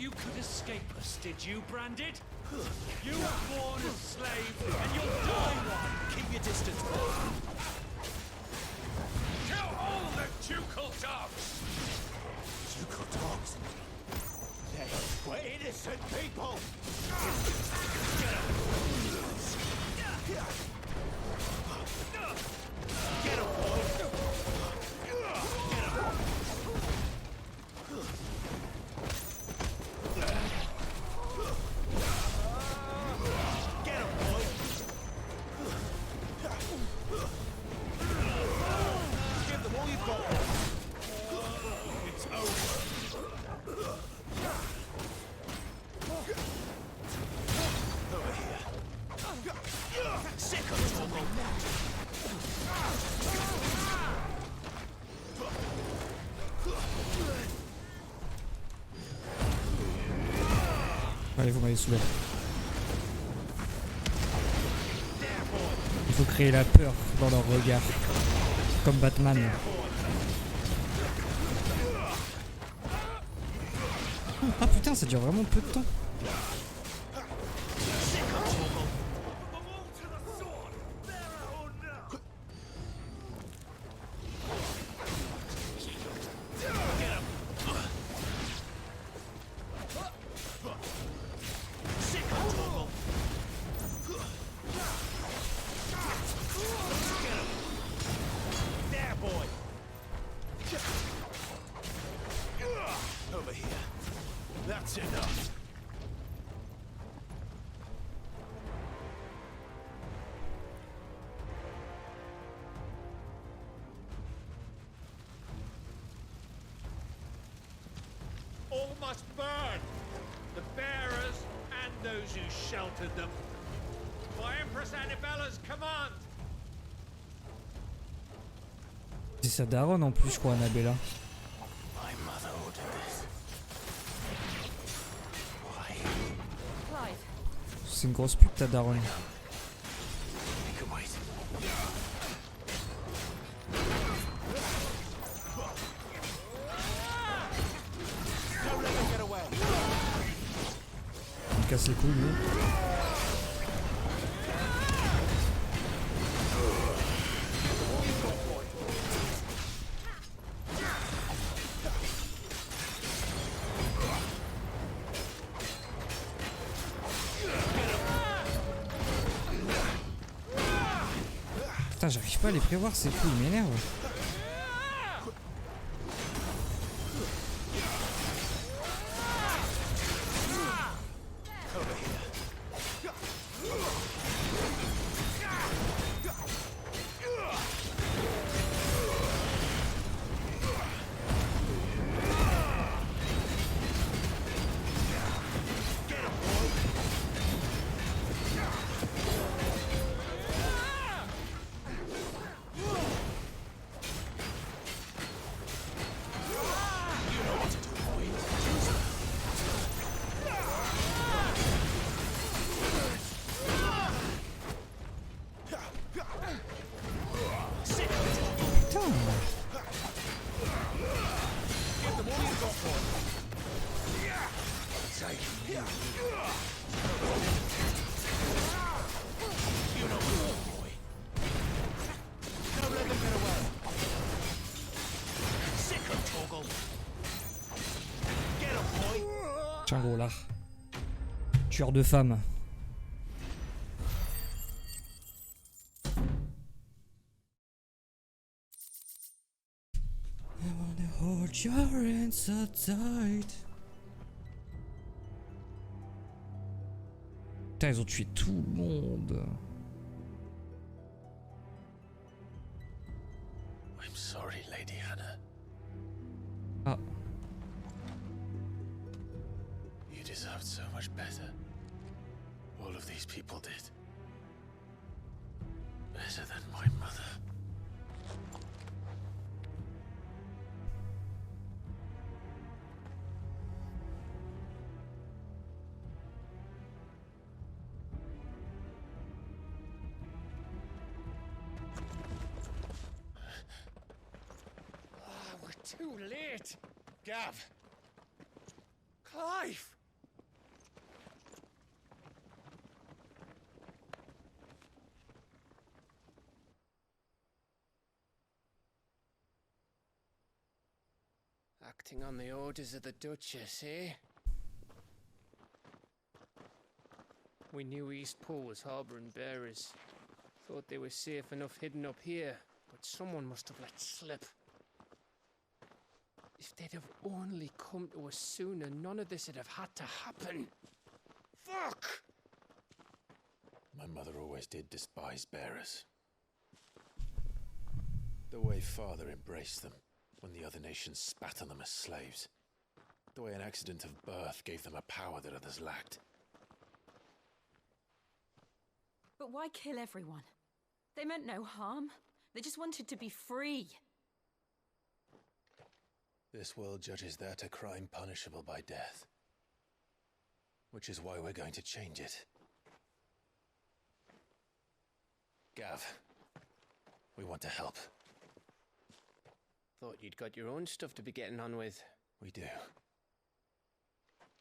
you could escape us, did you, Branded? You were born a slave, and you'll die one. Keep your distance, boy. Kill all the ducal dogs! Ducal dogs? They were innocent people! Get him! Get him, boy! Get him! Get him, boy! Give them all you've got. It's over. Over here. Sick of trouble. Allez, vous m'avez saoulé. Il faut créer la peur dans leur regard. Comme Batman. Ah putain, ça dure vraiment peu de temps. Over here. That's enough. All must burn. The bearers and those who sheltered them. By Empress Annibella's command. C'est sa daronne en plus, je crois, Annabella. My mother ordered this. Why? Clive, C'est une grosse pute, ta daronne. You can wait. Don't let them get away. Il me casse les couilles, lui. Putain, j'arrive pas à les prévoir, ces coups, ils m'énervent. Tiens, gros là. Tueur de femmes. I wanna hold your hand so tight. Putain, ils ont tué tout le monde. I'm sorry, Lady Hannah. Ah. You deserved so much better. All of these people did. Better than my mother. We're too late. Gav. Clive. Acting on the orders of the Duchess, eh? We knew Eastpool was harbouring bearers. Thought they were safe enough hidden up here, but someone must have let slip. If they'd have only come to us sooner, none of this would have had to happen. Fuck! My mother always did despise bearers. The way Father embraced them when the other nations spat on them as slaves. The way an accident of birth gave them a power that others lacked. But why kill everyone? They meant no harm. They just wanted to be free. This world judges that a crime punishable by death. Which is why we're going to change it. Gav, we want to help. Thought you'd got your own stuff to be getting on with. We do.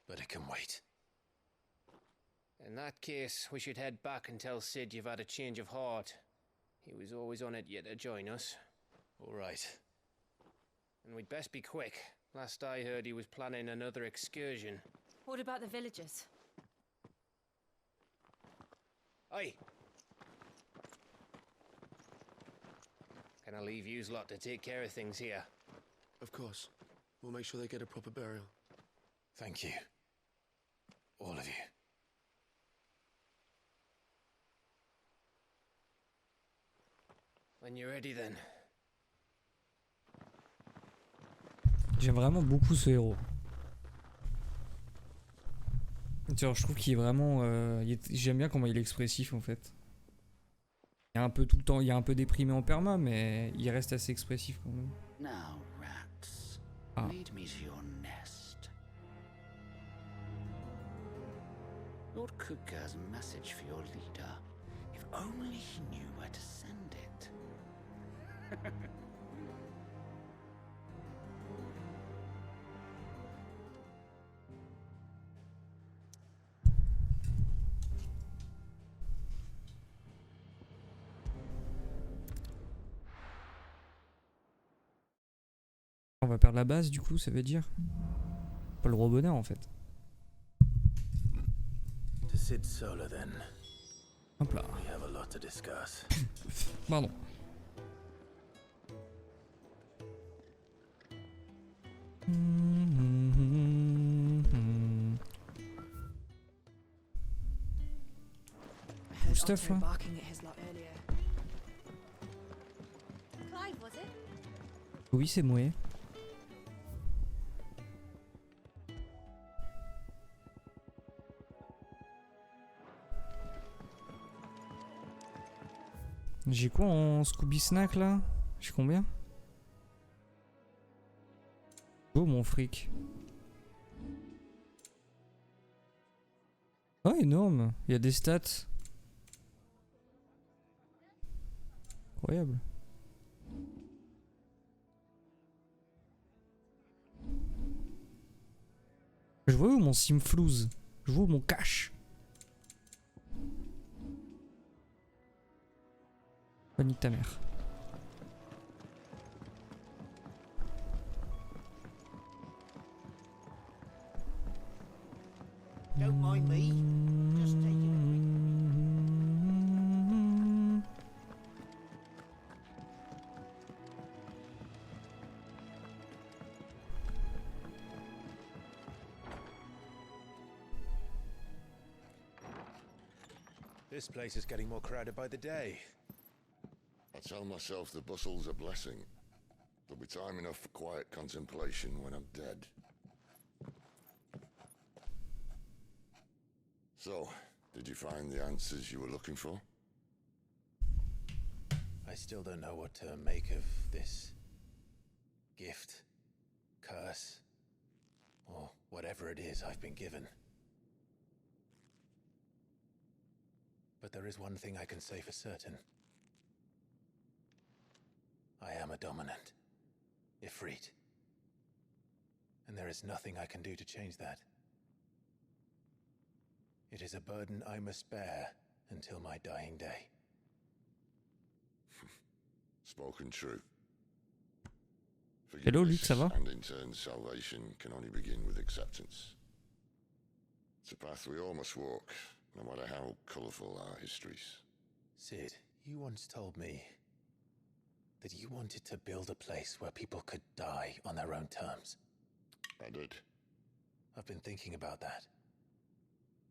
But it can wait. In that case, we should head back and tell Sid you've had a change of heart. He was always on it yet to join us. All right. And we'd best be quick. Last I heard, he was planning another excursion. What about the villagers? Aye. Can I leave yous lot to take care of things here? Of course. We'll make sure they get a proper burial. Thank you. All of you. When you're ready then. J'aime vraiment beaucoup ce héros. Genre, je trouve qu'il est vraiment... j'aime bien comment il est expressif en fait. Il est un peu tout le temps, il est un peu déprimé en perma, mais il reste assez expressif quand même. Now, rats, Ah. lead me to your nest. Lord Kuka has a message for your leader. If only he knew where to send it. On va perdre la base du coup, ça veut dire pas le roi bonheur en fait. To Sid Solar then. Hop là. We have a lot to discuss. Pardon. I heard stuff, Otto huh? barking at his lot earlier. Clive, was it? Oui, c'est moi. J'ai quoi en Scooby Snack là? J'ai combien? Oh mon fric. Oh énorme, il y a des stats. Incroyable. Je vois où mon simflouz? Je vois où mon cash? Oh, nique ta mère. Don't mind me. Just taking a quick... This place is getting more crowded by the day. I tell myself the bustle's a blessing. There'll be time enough for quiet contemplation when I'm dead. So, did you find the answers you were looking for? I still don't know what to make of this gift, curse, or whatever it is I've been given. But there is one thing I can say for certain. I am a dominant, Ifrit. And there is nothing I can do to change that. It is a burden I must bear until my dying day. Spoken true. Hello, Luc, ça va? And in turn, salvation can only begin with acceptance. It's a path we all must walk, no matter how colourful our histories. Sid, you once told me that you wanted to build a place where people could die on their own terms. I did. I've been thinking about that.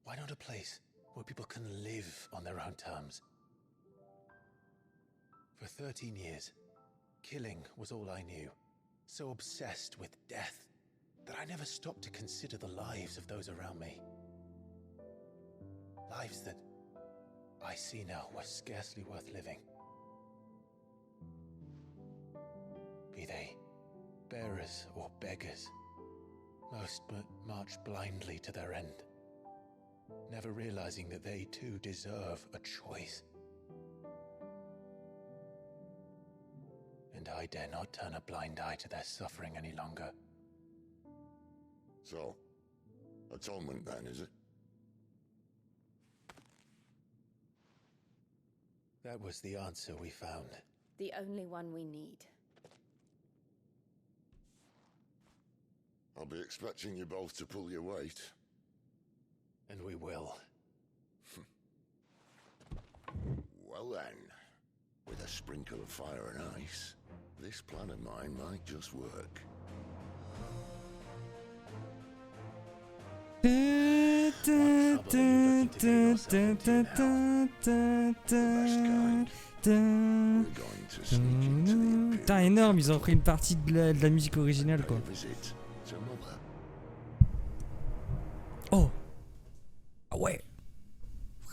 Why not a place where people can live on their own terms? For 13 years, killing was all I knew. So obsessed with death that I never stopped to consider the lives of those around me. Lives that I see now were scarcely worth living. Be they bearers or beggars, most march blindly to their end, never realizing that they too deserve a choice. And I dare not turn a blind eye to their suffering any longer. So, atonement then, is it? That was the answer we found. The only one we need. I'll be expecting you both to pull your weight. And we will. Well then, with a sprinkle of fire and ice, this plan of mine might just work. Putain, énorme, ils ont pris une partie de la musique originale, quoi. Oh! Ah ouais!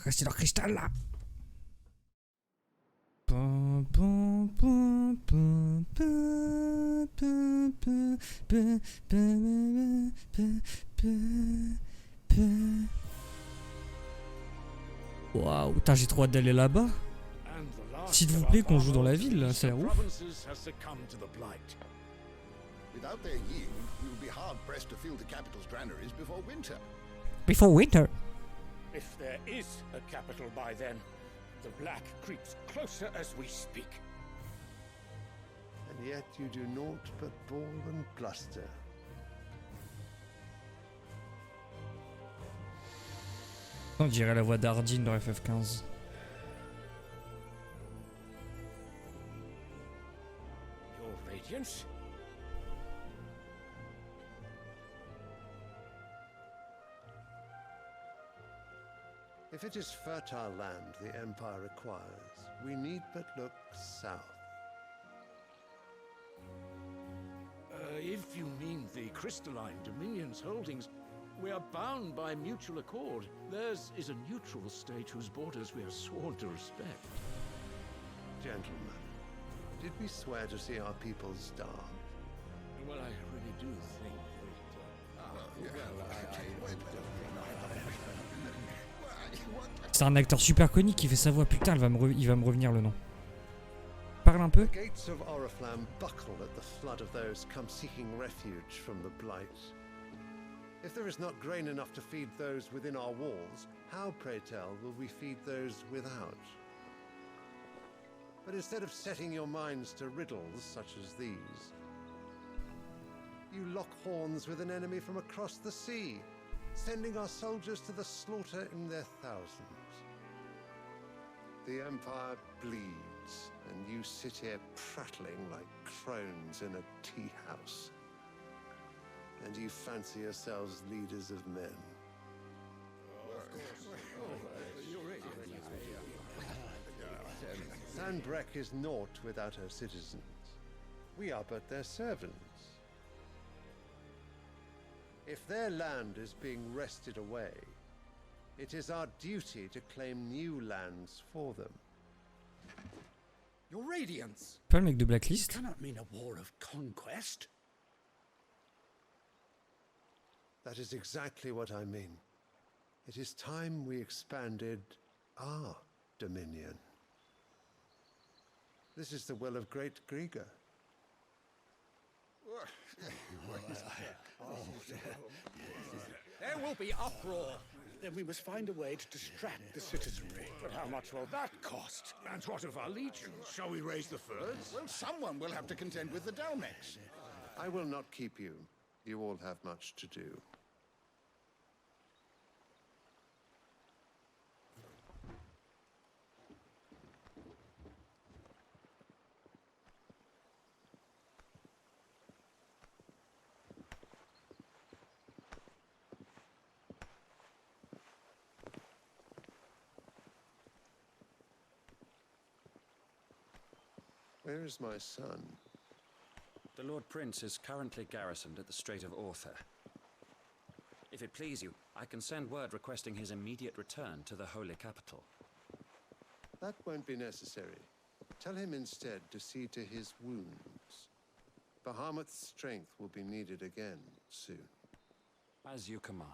Restez dans le cristal, là! Waouh, putain, j'ai trop hâte d'aller là-bas. S'il vous plaît, qu'on joue dans la ville, là, ça a l'air ouf. Without their yield, we will be hard pressed to fill the capital's granaries before winter. Before winter? If there is a capital by then, the black creeps closer as we speak. And yet you do naught but bawl and bluster. On dirait la voix d'Ardine dans FF15. Your Radiance? If it is fertile land the Empire requires, we need but look south. If you mean the crystalline Dominion's holdings, we are bound by mutual accord. Theirs is a neutral state whose borders we are sworn to respect. Gentlemen, did we swear to see our people starve? Well, I really do think C'est un acteur super connu qui fait sa voix. Putain, il va me revenir le nom. Parle un peu. The gates of Oriflamme buckle at the flood of those come seeking refuge from the blight. If there is not grain enough to feed those within our walls, how, pray tell, will we feed those without? But instead of setting your minds to riddles such as these, you lock horns with an enemy from across the sea, sending our soldiers to the slaughter in their thousands. The Empire bleeds, and you sit here prattling like crones in a tea house. And you fancy yourselves leaders of men. Sandbreck is naught without her citizens. We are but their servants. If their land is being wrested away, it is our duty to claim new lands for them. Your Radiance! Pas le mec de Blacklist? Cannot mean a war of conquest. That is exactly what I mean. It is time we expanded our dominion. This is the will of great Grieger. There will be uproar. Then we must find a way to distract the citizenry. But how much will that cost? And what of our legions? Shall we raise the furs? Well, someone will have to contend with the Dalmex. I will not keep you. You all have much to do. Where is my son? The Lord Prince is currently garrisoned at the Strait of Arthur. If it please you, I can send word requesting his immediate return to the Holy Capital. That won't be necessary. Tell him instead to see to his wounds. Bahamut's strength will be needed again soon. As you command.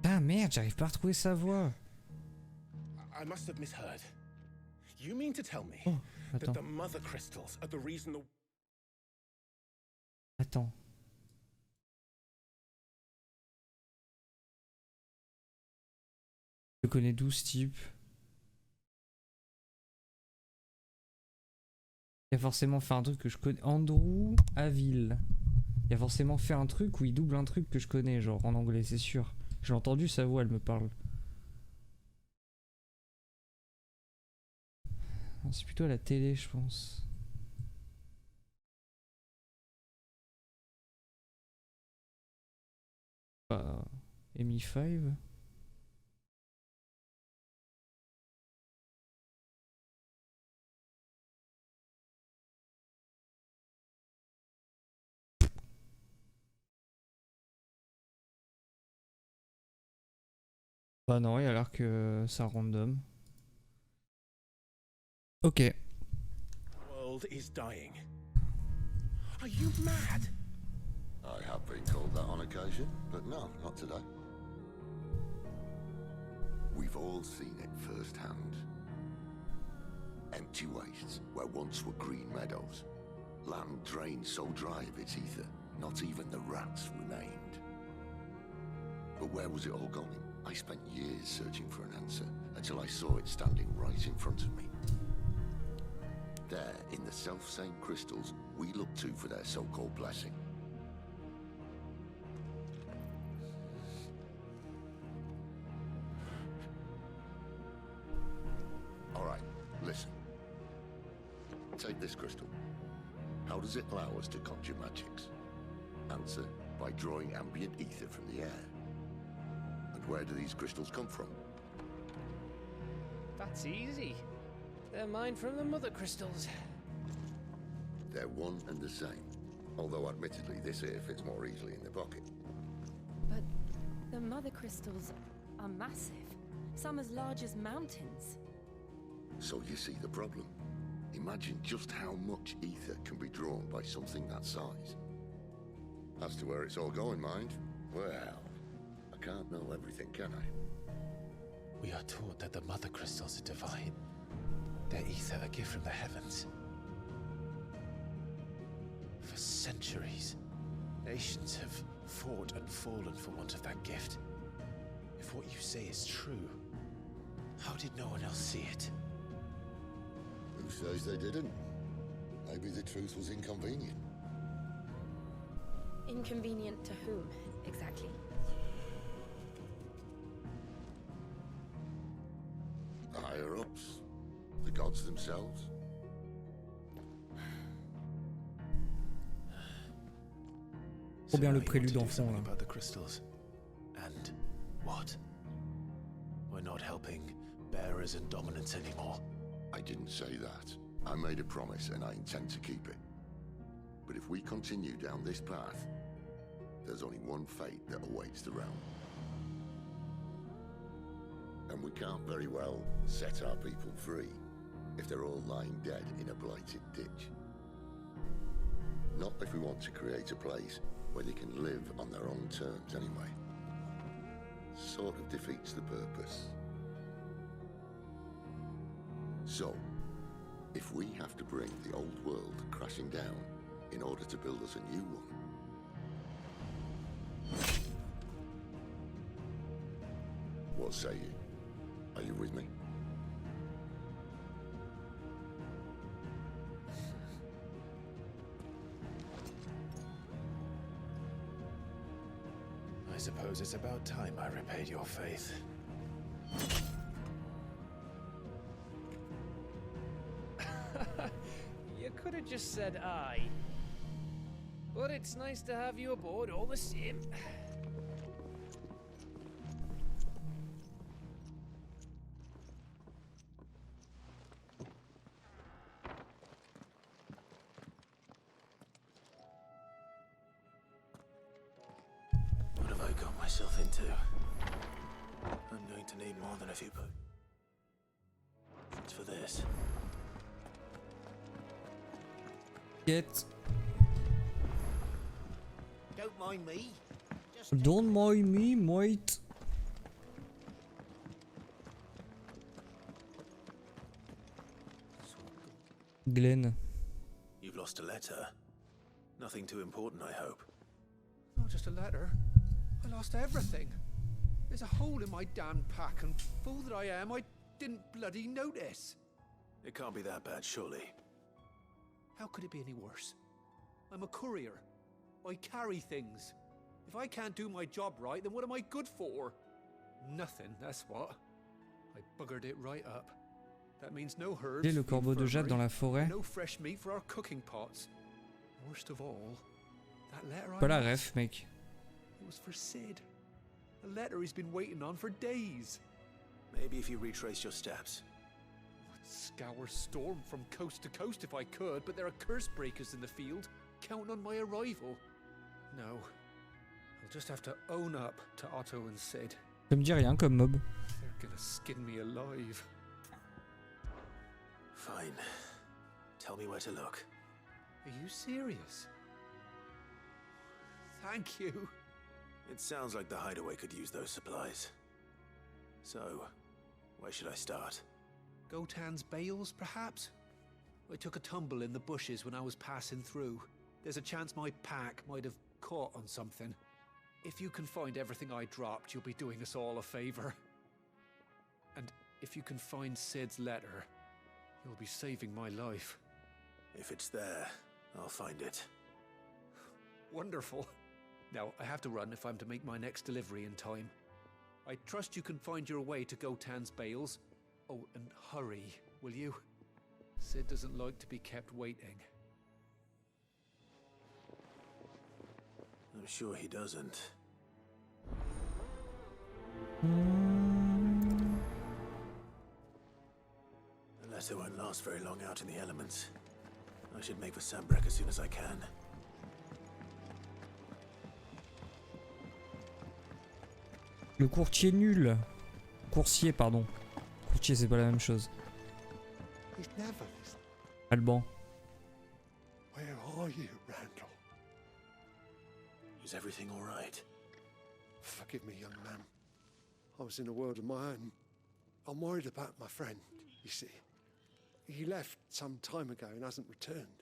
Ah merde, j'arrive pas à retrouver sa voix. I must have misheard. You mean to tell me that attends. the mother crystals are the reason the... Attends. Je connais 12 types. Il a forcément fait un truc que je connais. Andrew Avil. Il a forcément fait un truc où il double un truc que je connais, genre en anglais, c'est sûr. J'ai entendu sa voix, elle me parle. C'est plutôt à la télé, je pense. MI5. Bah non, il a l'air que c'est random. Ok. The world is dying. Are you mad? I have been called that on occasion, but no, not today. We've all seen it firsthand. Empty wastes where once were green meadows. Land drained so dry of its ether, not even the rats remained. But where was it all going? I spent years searching for an answer until I saw it standing right in front of me. There, in the self-same crystals we look to for their so-called blessing. All right, listen. Take this crystal. How does it allow us to conjure magics? Answer, by drawing ambient ether from the air. And where do these crystals come from? That's easy. They're mined from the mother crystals. They're one and the same. Although admittedly this here fits more easily in the pocket. But the mother crystals are massive. Some as large as mountains. So you see the problem. Imagine just how much ether can be drawn by something that size. As to where it's all going, mind? Well, I can't know everything, can I? We are taught that the mother crystals are divine. Their ether a gift from the heavens. For centuries, nations have fought and fallen for want of that gift. If what you say is true, how did no one else see it? Who says they didn't? Maybe the truth was inconvenient. Inconvenient to whom, exactly? The higher-ups, the gods themselves. Trop bien le prélude en fond là. About the crystals. And what? We're not helping bearers and dominants anymore. I didn't say that. I made a promise and I intend to keep it. But if we continue down this path, there's only one fate that awaits the realm. And we can't very well set our people free if they're all lying dead in a blighted ditch. Not if we want to create a place where they can live on their own terms anyway. Sort of defeats the purpose. So, if we have to bring the old world crashing down in order to build us a new one, What say you? Are you with me? I suppose it's about time I repaid your faith. You could have just said aye. But it's nice to have you aboard all the same. What have I got myself into? I'm going to need more than a few potions for this. Get. Don't mind me. Don't mind me, mate. Glenn. You've lost a letter. Nothing too important, I hope. Not just a letter. I lost everything. There's a hole in my damn pack, and fool that I am, I didn't bloody notice. It can't be that bad, surely. How could it be any worse? I'm a courier. I carry things. If I can't do my job right, then what am I good for? Nothing, that's what. I buggered it right up. That means no herbs Et le for the corbeau de jade dans la infirmary, forêt. no fresh meat for our cooking pots. Worst of all, that letter Pas la I ref, mec. It was for Sid. A letter he's been waiting on for days. Maybe if you retrace your steps. I'd scour Storm from coast to coast if I could, but there are curse breakers in the field, counting on my arrival. No. I'll just have to own up to Otto and Sid. Ça me dit rien comme mob. They're gonna skin me alive. Fine. Tell me where to look. Are you serious? Thank you. It sounds like the hideaway could use those supplies. So, where should I start? Gotan's bales, perhaps? I took a tumble in the bushes when I was passing through. There's a chance my pack might have caught on something. If you can find everything I dropped, you'll be doing us all a favor. And if you can find Sid's letter, you'll be saving my life. If it's there, I'll find it. Wonderful. Now, I have to run if I'm to make my next delivery in time. I trust you can find your way to Gotan's bales. Oh, and hurry, will you? Sid doesn't like to be kept waiting. I'm sure he doesn't. The letter won't last very long out in the elements. I should make for Sambrek as soon as I can. Le courtier nul. Coursier, pardon. Courtier, c'est pas la même chose. He's never listened. Alban. Where are you, Randall? Is everything all right? Forgive me, young man. I was in a world of my own. I'm worried about my friend, you see. He left some time ago and hasn't returned.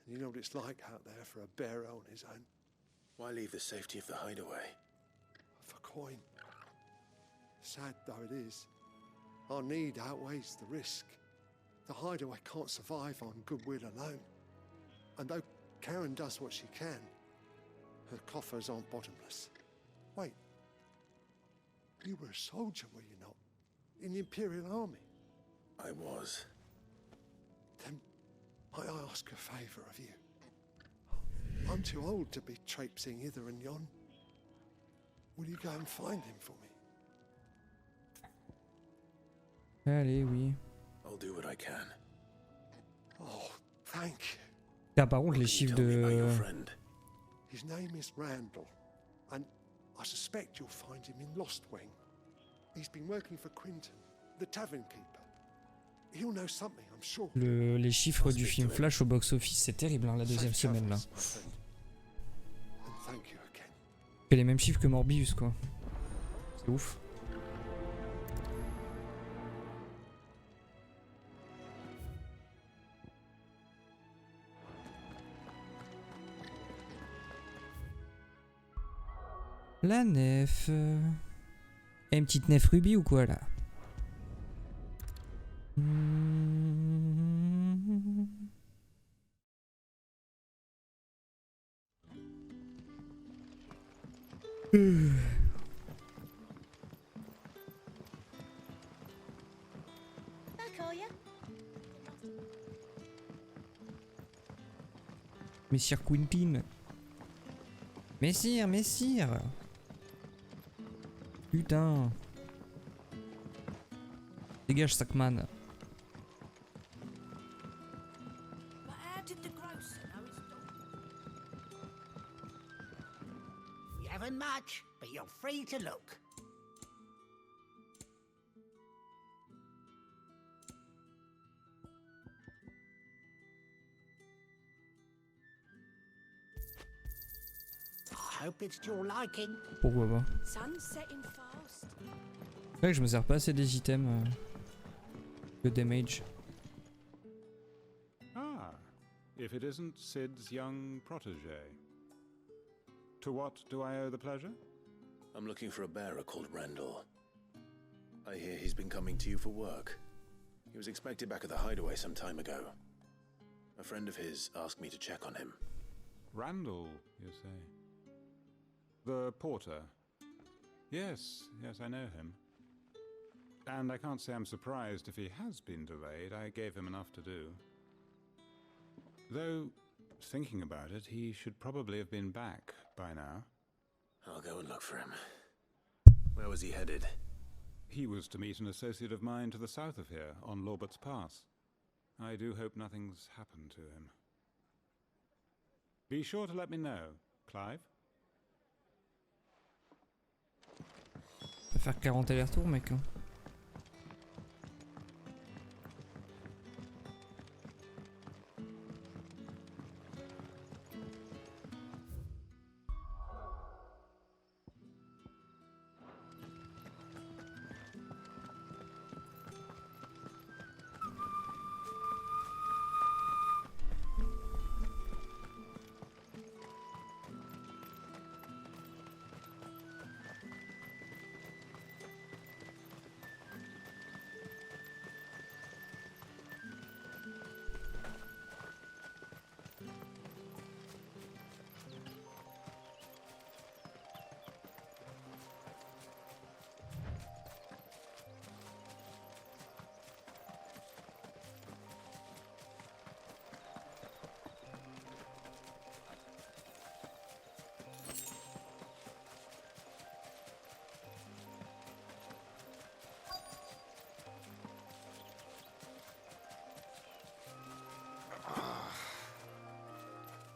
And you know what it's like out there for a bearer on his own. Why leave the safety of the hideaway? For coin. Sad though it is, our need outweighs the risk. The hideaway can't survive on goodwill alone. And though Karen does what she can, her coffers aren't bottomless. Wait. You were a soldier, were you not? In the Imperial Army? I was. Then might I ask a favour of you? I'm too old to be traipsing hither and yon. Will you go and find him for me? Allez, oui. I'll do what I can. Oh, thank you. Ah, par contre, les chiffres de... His name is Randall, and I suspect you'll find him in Lostwing. He's been working for Quinton, the tavern keeper. He'll know something, I'm sure. Les chiffres du film Flash au box-office, c'est terrible, hein, la deuxième semaine, là. Fait les mêmes chiffres que Morbius, quoi. C'est ouf. La nef. Et une petite nef rubis ou quoi là? Back, are ya? Messire Quintin. Messire, messire. Putain. Dégage, Sackman. But how did the grocer know his dog? We haven't much, but you're free to look. I hope it's to your liking. Pourquoi pas? Sun's setting fast. C'est vrai que je me sers pas assez des items de damage. Ah, if it isn't Sid's young protege. To what do I owe the pleasure? I'm looking for a bearer called Rendell. I hear he's been coming to you for work. He was expected back at the hideaway some time ago. A friend of his asked me to check on him. Randall, you say? The porter? Yes, I know him. And I can't say I'm surprised if he has been delayed. I gave him enough to do. Though, thinking about it, he should probably have been back by now. I'll go and look for him. Where was he headed? He was to meet an associate of mine to the south of here, on Lorbert's Pass. I do hope nothing's happened to him. Be sure to let me know, Clive. On va faire 40 allers-retours, mec. Hein.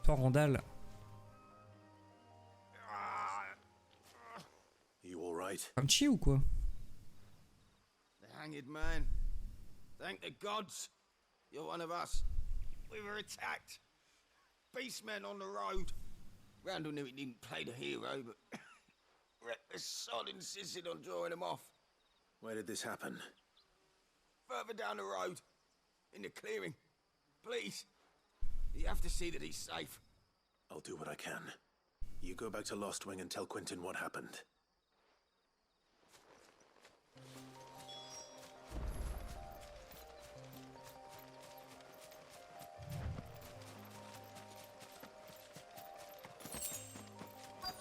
Toi, Randall. You all right? Un chier ou quoi? The hanged man. Thank the gods. You're one of us. We were attacked. Beastmen on the road. Randall knew he didn't play the hero, but reckless sod insisted on drawing him off. Where did this happen? Further down the road. In the clearing. Please. You have to see that he's safe. I'll do what I can. You go back to Lost Wing and tell Quentin what happened.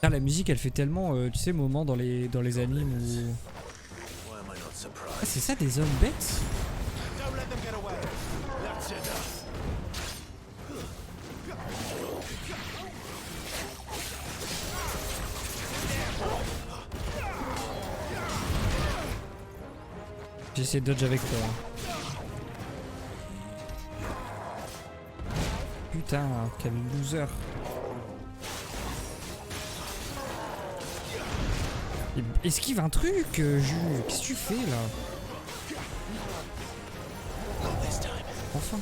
Ah, la musique elle fait tellement, tu sais, moment dans les animes où... Ah, c'est ça des hommes bêtes? J'essaie de dodge avec toi. Putain, quel loser. Esquive un truc, Jules. Qu'est-ce que tu fais là? Enfin.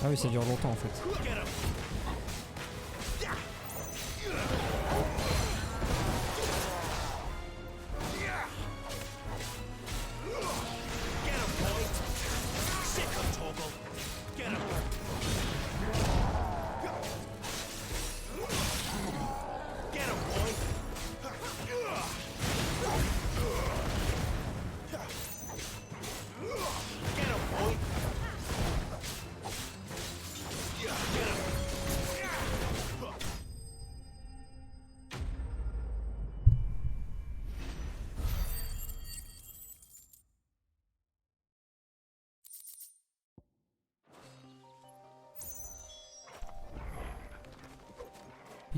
Ah oui, ça dure longtemps en fait.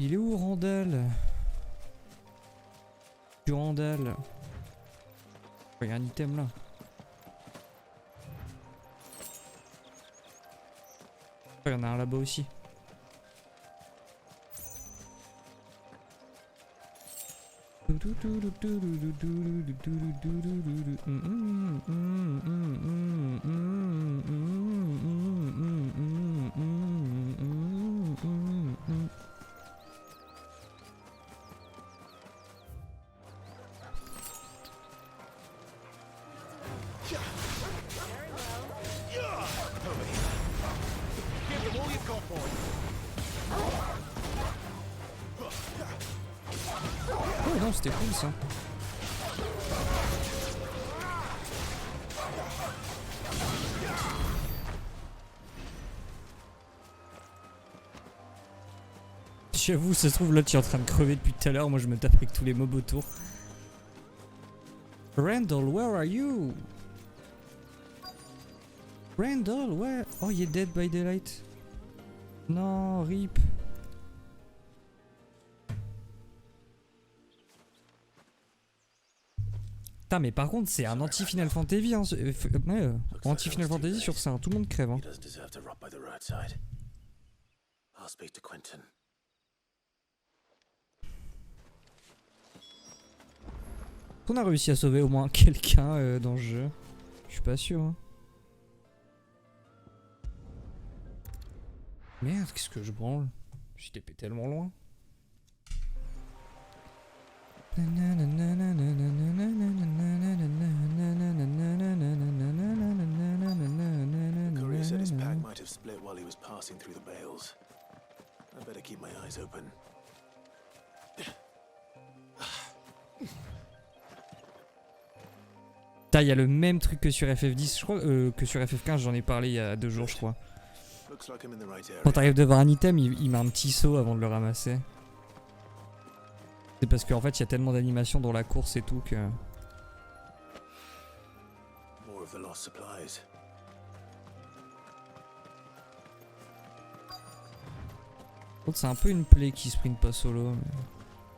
Il est où Randall? Du Randall. Il y a un item là. Il y en a un là-bas aussi. Oh non, c'était cool ça. J'avoue, ça se trouve là tu es en train de crever depuis tout à l'heure, moi je me tape avec tous les mobs autour. Randall, where are you? Randall, where? Oh, il est dead by daylight. Non, rip. Putain, mais par contre, c'est un anti-Final Fantasy, hein. Anti-Final Fantasy sur ça, hein. Tout le monde crève. Hein. On a réussi à sauver au moins quelqu'un dans le jeu. Je suis pas sûr. Hein. Merde, qu'est-ce que je branle? J'ai TP tellement loin. Courier said his pack might have split while he was passing through the bales. I better keep my eyes open. Il y a le même truc que sur FF10, je crois, que sur FF15, j'en ai parlé il y a 2 jours, je crois. Quand t'arrives devant un item, il met un petit saut avant de le ramasser. C'est parce qu'en fait, il y a tellement d'animations dans la course et tout que... C'est un peu une plaie qui sprint pas solo. Mais...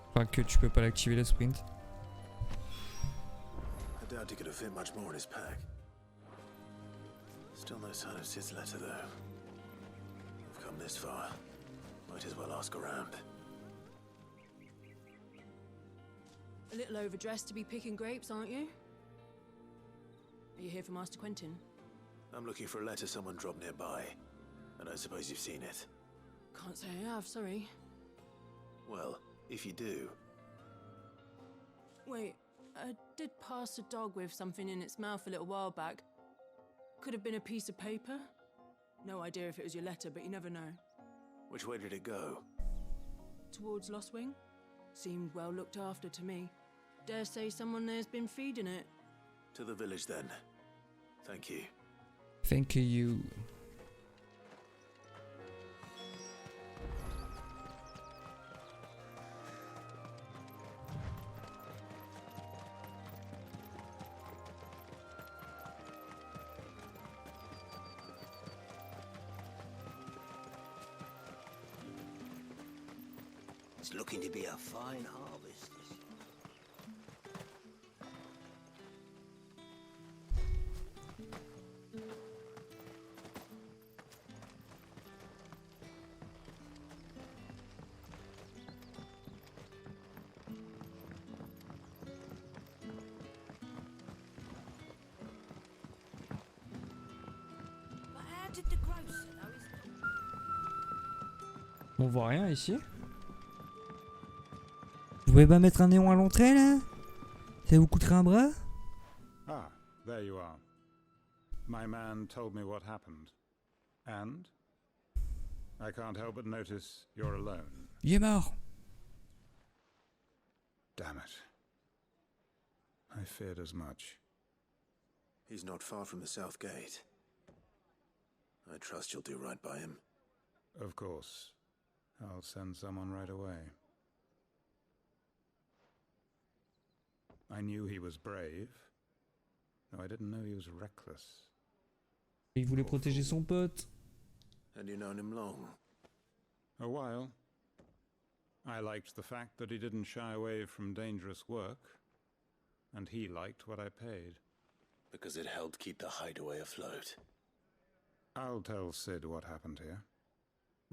Enfin, que tu peux pas l'activer le sprint. I doubt he could have fit much more in his pack. Still no sign of Sid's letter though. We've come this far. Might as well ask around. A little overdressed to be picking grapes, aren't you? Are you here for Master Quentin? I'm looking for a letter someone dropped nearby. I don't suppose you've seen it. Can't say I have, sorry. Well, if you do... Wait, I did pass a dog with something in its mouth a little while back. Could have been a piece of paper. No idea if it was your letter, but you never know. Which way did it go? Towards Lost Wing? Seemed well looked after to me. Dare say someone there's been feeding it. To the village then. Thank you. Thank you. It's looking to be a fine harvest. But how did the grocer know his... On voit rien ici. Vous pouvez pas mettre un néon à l'entrée là? Ça vous coûterait un bras? Ah, there you are. My man told me what happened. And? I can't help but notice you're alone. Il est mort. Damn it. I feared as much. He's not far from the south gate. I trust you'll do right by him. Of course. I'll send someone right away. I knew he was brave, though I didn't know he was reckless. Il voulait protéger son pote. And you known him long? A while. I liked the fact that he didn't shy away from dangerous work, and he liked what I paid. Because it helped keep the hideaway afloat. I'll tell Sid what happened here.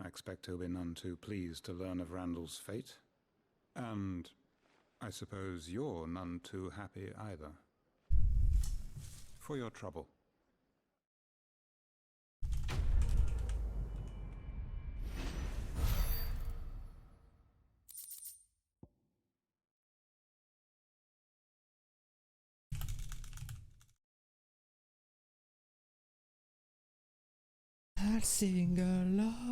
I expect he'll be none too pleased to learn of Randall's fate. And I suppose you're none too happy either. For your trouble. I'll sing along.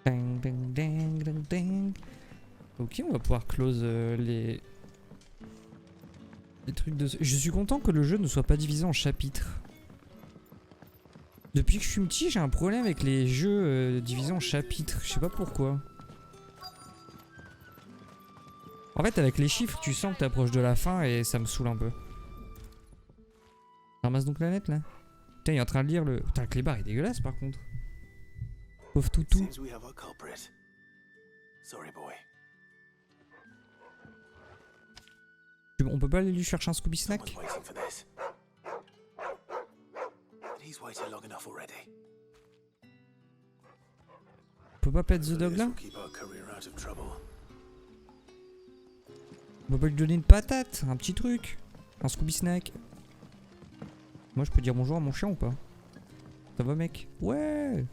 Ding, ding, ding, ding, ding. Ok, on va pouvoir close les trucs de... Je suis content que le jeu ne soit pas divisé en chapitres. Depuis que je suis petit, j'ai un problème avec les jeux divisés en chapitres. Je sais pas pourquoi. En fait, avec les chiffres, tu sens que t'approches de la fin et ça me saoule un peu. Ramasse donc la lettre là. Putain, il est en train de lire le... Putain, le clébard est dégueulasse par contre. Pauvre toutou. On peut pas aller lui chercher un Scooby Snack? On peut pas pet the dog là? On peut pas lui donner une patate, un petit truc, un Scooby Snack. Moi je peux dire bonjour à mon chien ou pas? Ça va mec? Ouais.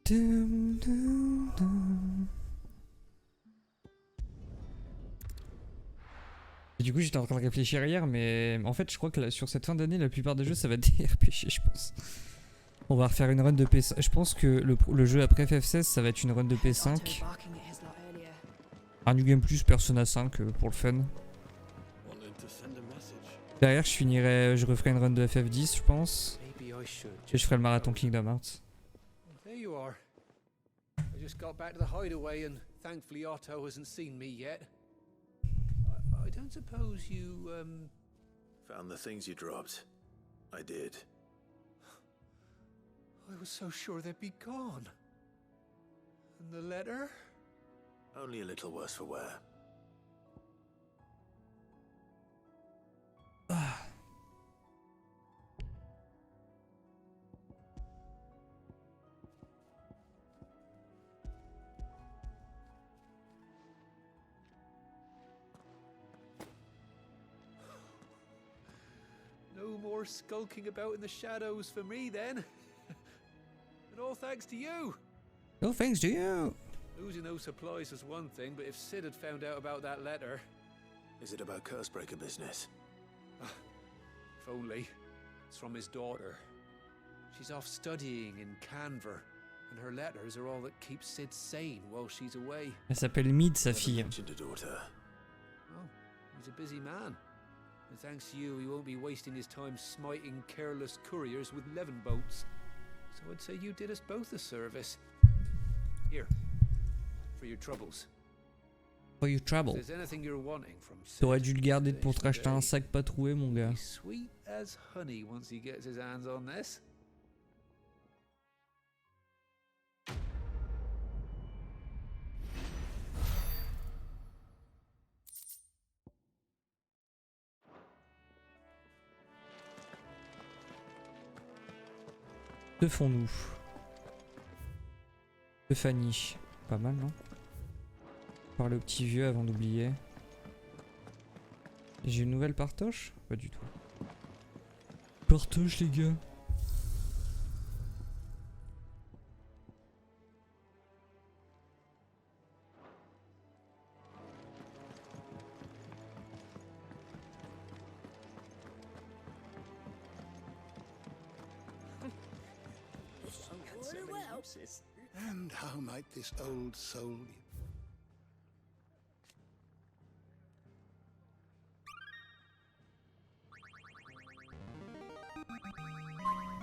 Dum, dum, dum. Et du coup j'étais en train de réfléchir hier, mais en fait je crois que là, sur cette fin d'année la plupart des jeux ça va être des RPG je pense. On va refaire une run de P5. Je pense que le jeu après FF16 ça va être une run de P5. Un New Game Plus Persona 5 pour le fun. Derrière je referai une run de FF10 je pense. Et je ferai le marathon Kingdom Hearts. There you are. I just got back to the hideaway and thankfully Otto hasn't seen me yet. I don't suppose you, Found the things you dropped. I did. I was so sure they'd be gone. And the letter? Only a little worse for wear. No more skulking about in the shadows for me then. And all thanks to you. No thanks to you. Losing those supplies was one thing, but if Sid had found out about that letter... Is it about Cursebreaker business? If only. It's from his daughter. She's off studying in Canver, and her letters are all that keep Sid sane while she's away. Elle s'appelle Mid, sa fille. Oh, he's a busy man. And thanks to you, he won't be wasting his time smiting careless couriers with levin boats. So I'd say you did us both a service. Here, for your troubles. For your trouble. If there's anything you're wanting from Sid, T'aurais dû le garder pour te racheter un sac pas troué, mon gars. he's sweet as honey once he gets his hands on this. Que font-nous? Fanny. Pas mal, non? Parler au petit vieux avant d'oublier. J'ai une nouvelle partoche? Pas du tout. Partoche, les gars. And how might this old soul...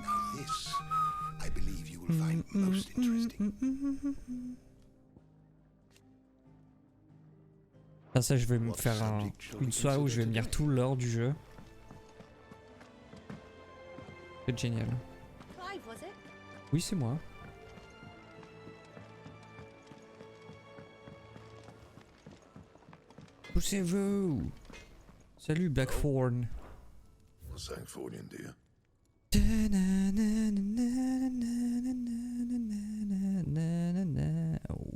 Now this, I believe you will find most interesting. Ah ça je vais me faire une soirée où je vais me lire tout l'or du jeu. C'est génial. Clive, was it? Oui c'est moi. Poussez-vous. Salut Blackthorn. Sancfordian, dear. Oh.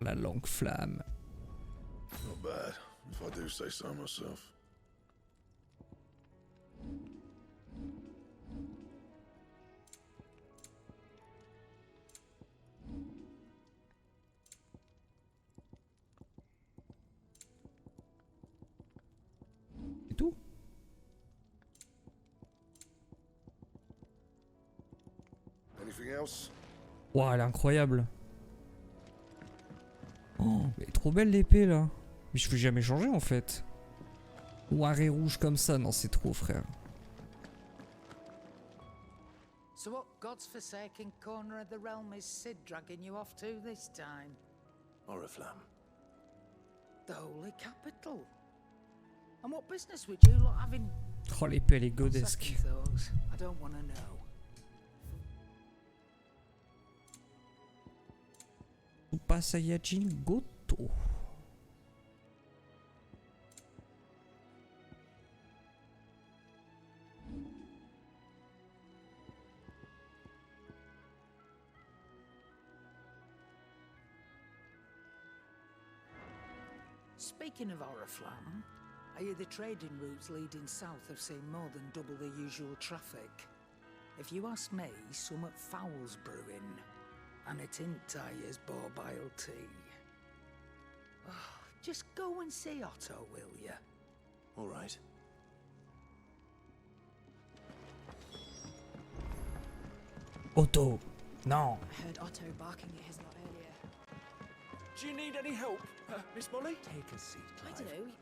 La longue flamme. Not bad, if I do say so myself. C'est tout? Anything else? Wow, elle est incroyable. Oh, elle est trop belle l'épée là. Mais je peux jamais changer en fait. Noir et rouge comme ça, non c'est trop frère. So what God's forsaken corner of the realm is Sid dragging you off to this time? Oriflamme. The holy capital. And what business would you lot having? Oh l'épée elle est On godesque. second thoughts, I don't want to know. Super Saiyajin Goto. Speaking of Oriflamme, I hear the trading routes leading south have seen more than double the usual traffic. If you ask me, somewhat foul's brewing. And it ain't Tyre's borbile tea. Oh, just go and see Otto, will you? All right. Otto, non. I heard Otto barking at his lot earlier. Do you need any help, Miss Molly? Take a seat, I Clive. don't know.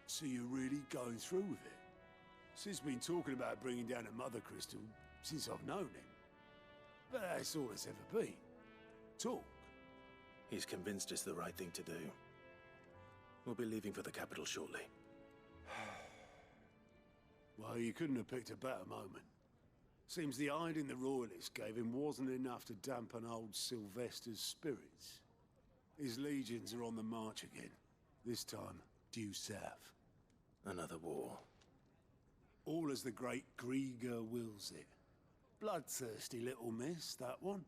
So you're really going through with it? Sid's been talking about bringing down a mother crystal since I've known him. But that's all it's ever been. Talk. He's convinced it's the right thing to do. We'll be leaving for the capital shortly. Well, you couldn't have picked a better moment. Seems the hiding the royalists gave him wasn't enough to dampen old Sylvester's spirits. His legions are on the march again, this time due south. Another war. All as the great Grieger wills it. Bloodthirsty little miss, that one.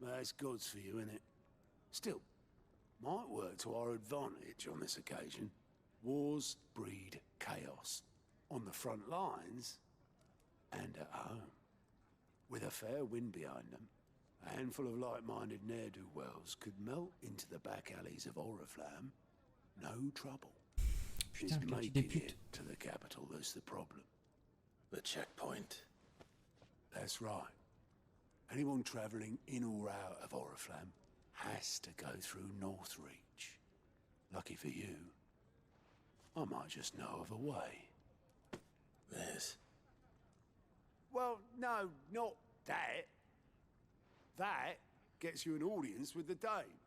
That's God's for you, innit? Still, might work to our advantage on this occasion. Wars breed chaos. On the front lines, and at home. With a fair wind behind them, a handful of like-minded ne'er-do-wells could melt into the back alleys of Oriflamme. No trouble. It's Putain, making it to the capital that's the problem. The checkpoint. That's right. Anyone travelling in or out of Oriflamme has to go through Northreach. Lucky for you, I might just know of a way. There's... Well, no, not that. That gets you an audience with the Dame.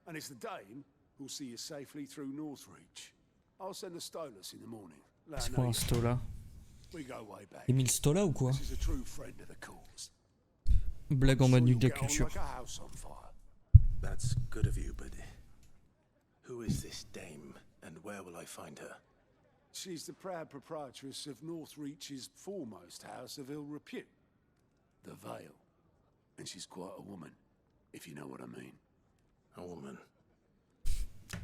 And it's the Dame who'll see you safely through Northreach. I'll send a Stolas in the morning. Let her C'est know quoi un you- Stola? We go way back. Émile Stola ou quoi? This is a true friend of the cause. Blague en mode nuque de la Get on culture. like a house on fire. That's good of you, but... Who is this dame, and where will I find her? She's the proud proprietress of Northreach's foremost house of ill repute, the Vale. And she's quite a woman, if you know what I mean. A woman.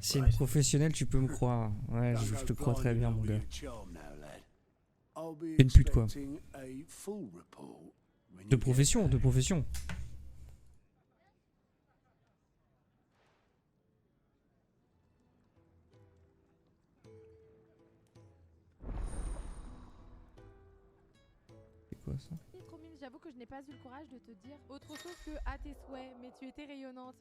C'est une professionnelle, tu peux me croire. Ouais, je te crois très bien, mon gars. Une pute, quoi. De profession, de profession. C'est quoi ça? C'est trop mime, j'avoue que je n'ai pas eu le courage de te dire autre chose que à tes souhaits, mais tu étais rayonnante.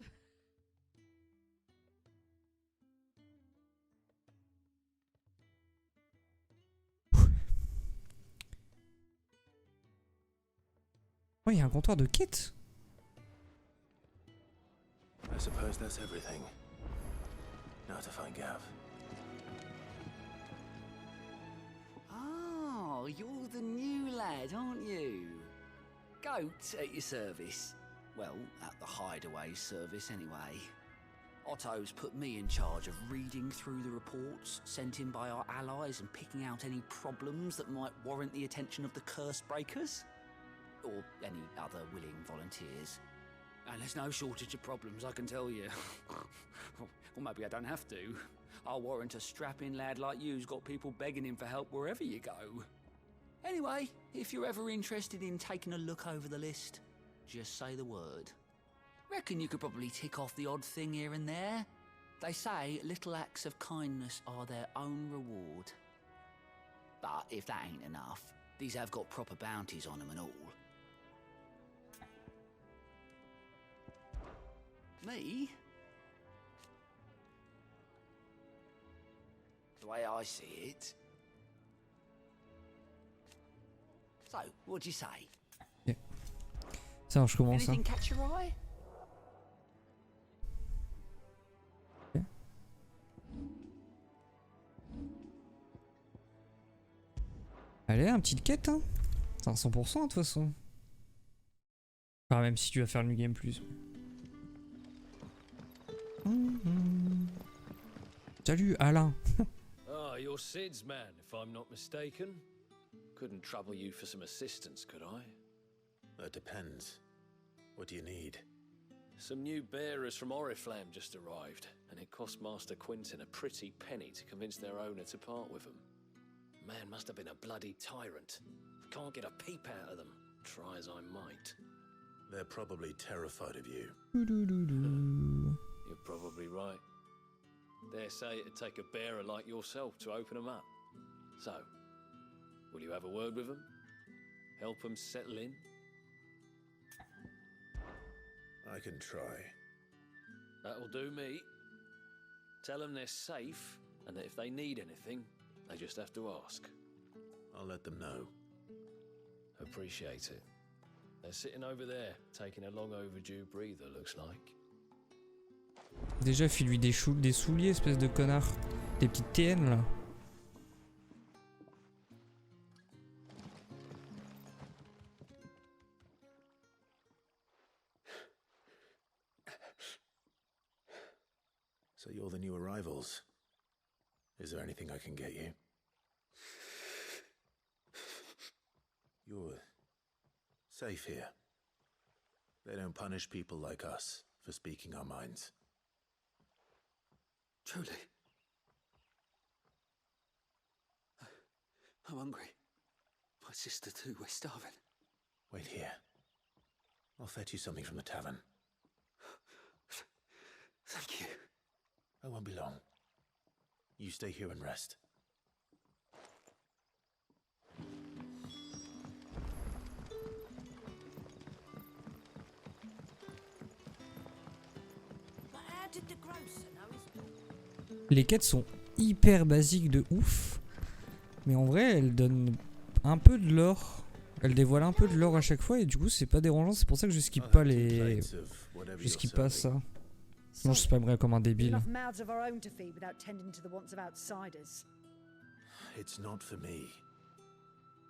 Oh, il y a un comptoir de quête. I suppose that's everything. Now to find Gav. Oh, you're the new lad, aren't you? Goat at your service. Well, at the hideaway service anyway. Otto's put me in charge of reading through the reports sent in by our allies and picking out any problems that might warrant the attention of the curse breakers. Or any other willing volunteers. And there's no shortage of problems, I can tell you. Or maybe I don't have to. I'll warrant a strapping lad like you's got people begging him for help wherever you go. Anyway, if you're ever interested in taking a look over the list, just say the word. Reckon you could probably tick off the odd thing here and there. They say little acts of kindness are their own reward. But if that ain't enough, these have got proper bounties on them and all. Me? The way I see it. So, what'd you say? Yeah. Ça, je commence. Anything catch your eye? Okay. Allez, un petit quête, hein. C'est un 100% de toute façon. Enfin, même si tu vas faire le New Game Plus. Salut, Alain. Ah, you're Sid's man, if I'm not mistaken. Couldn't trouble you for some assistance, could I? That depends. What do you need? Some new bearers from Oriflamme just arrived, and it cost Master Quinton a pretty penny to convince their owner to part with them. Man must have been a bloody tyrant. Can't get a peep out of them, try as I might. They're probably terrified of you. You're probably right. Dare say it'd take a bearer like yourself to open them up. So, will you have a word with them? Help them settle in? I can try. That'll do me. Tell them they're safe, and that if they need anything, they just have to ask. I'll let them know. Appreciate it. They're sitting over there, taking a long overdue breather, looks like. Déjà, file-lui des souliers, espèce de connard. Des petites TN, là. So you're the new arrivals. Is there anything I can get you? You're safe here. They don't punish people like us for speaking our minds. Truly. I'm hungry. My sister too, we're starving. Wait here. I'll fetch you something from the tavern. Thank you. I won't be long. You stay here and rest. But how did the grocer know his... Les quêtes sont hyper basiques de ouf. Mais en vrai, elles donnent un peu de lore. Elles dévoilent un peu de lore à chaque fois et du coup, c'est pas dérangeant. C'est pour ça que je skip pas les... Je skip pas ça. Sinon, je spammerais comme un débile. It's not for me.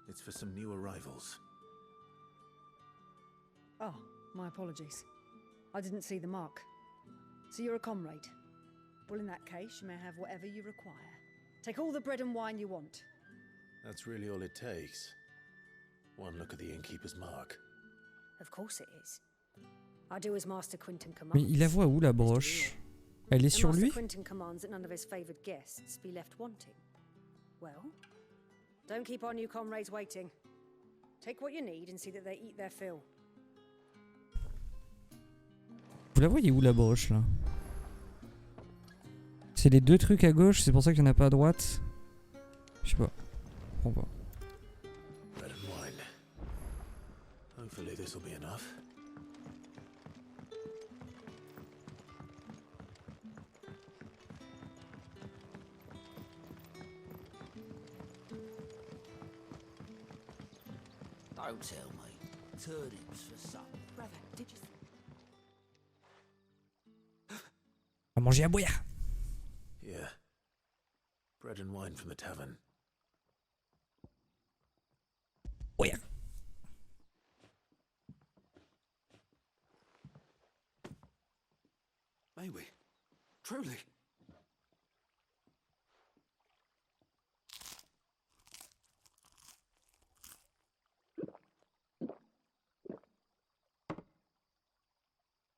It's for some new arrivals. Oh, my apologies. I didn't see the mark. So you're a comrade. Well, in that case, you may have whatever you require. Take all the bread and wine you want. That's really all it takes. One look at the innkeeper's mark. Of course it is. I do as Master Quinton commands. Mais il la voit où la broche? Elle est sur lui? Master Quinton commands that none of his favoured guests be left wanting. Well, don't keep our new comrades waiting. Take what you need and see that they eat their fill. Vous la voyez où la broche là? C'est les deux trucs à gauche, c'est pour ça qu'il n'y en a pas à droite. Je sais pas. Je comprends pas. Bread and wine. Hopefully this will be enough. Don't tell me. Turnips for supper. Brother, did you... À manger à boire. Yeah. Bread and wine from the tavern. Boire. May we? Truly?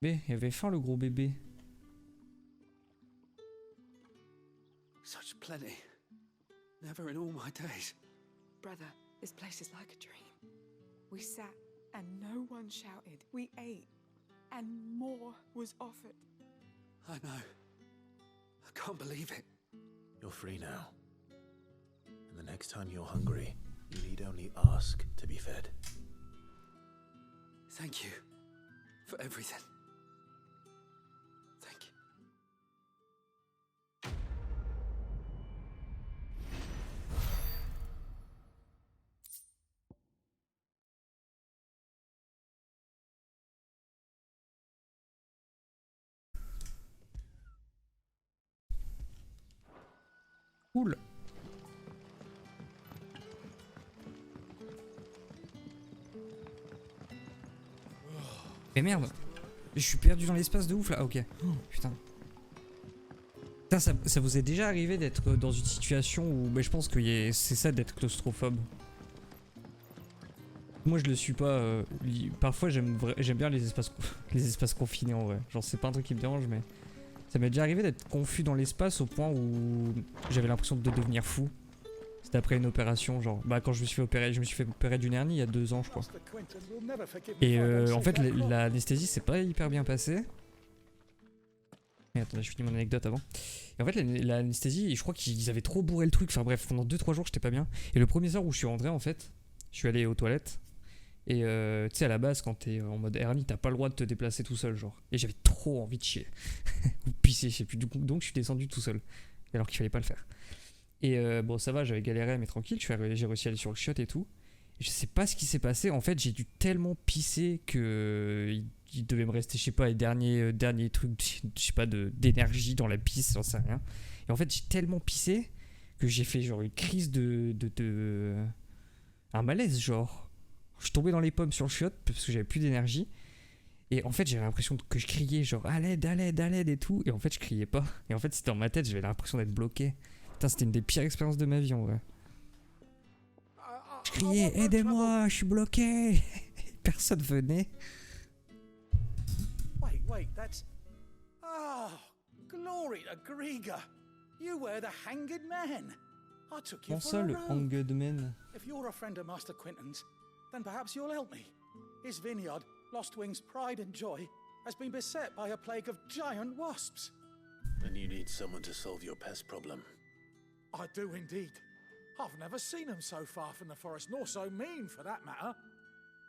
Il avait faim le gros bébé. Such plenty. Never in all my days. Brother, this place is like a dream. We sat and no one shouted. We ate and more was offered. I know. I can't believe it. You're free now. And the next time you're hungry, you need only ask to be fed. Thank you for everything. Thank you. Cool. Mais merde. Je suis perdu dans l'espace de ouf là. Ah, ok. Oh, putain. Putain, ça vous est déjà arrivé d'être dans une situation où je pense que c'est ça d'être claustrophobe. Moi je le suis pas. Parfois j'aime bien les espaces confinés en vrai. Genre c'est pas un truc qui me dérange mais ça m'est déjà arrivé d'être confus dans l'espace au point où j'avais l'impression de devenir fou. C'était après une opération, genre quand je me suis fait opérer d'une hernie il y a 2 ans je crois. Et en fait l'anesthésie s'est pas hyper bien passée. Mais attendez, je finis mon anecdote avant. Et en fait l'anesthésie, je crois qu'ils avaient trop bourré le truc, enfin bref, pendant 2-3 jours j'étais pas bien. Et le premier soir où je suis rentré en fait, je suis allé aux toilettes. Et tu sais à la base quand t'es en mode hernie t'as pas le droit de te déplacer tout seul genre. Et j'avais trop envie de chier. Ou de pisser, je sais plus. Donc je suis descendu tout seul. Alors qu'il fallait pas le faire. Et bon ça va, j'avais galéré mais tranquille, j'ai réussi à aller sur le chiotte et tout. Et je sais pas ce qui s'est passé, en fait j'ai dû tellement pisser que il devait me rester je sais pas les derniers trucs je sais pas d'énergie dans la pisse, j'en sais rien. Et en fait j'ai tellement pissé que j'ai fait genre une crise un malaise genre. Je suis tombé dans les pommes sur le chiotte parce que j'avais plus d'énergie. Et en fait j'avais l'impression que je criais genre à l'aide, à l'aide, à l'aide et tout. Et en fait je criais pas. Et en fait c'était dans ma tête, j'avais l'impression d'être bloqué. Putain c'était une des pires expériences de ma vie en vrai. Je criais aidez-moi, je suis bloqué. Personne venait. Wait, that's... Oh, glory to Griga. You were the hanged man. I took you Comment for ça a le rogue. hanged man? If you're a friend of Master Quinton's, then perhaps you'll help me. His vineyard, Lostwing's pride and joy, has been beset by a plague of giant wasps. And you need someone to solve your pest problem. I do indeed. I've never seen them so far from the forest, nor so mean for that matter.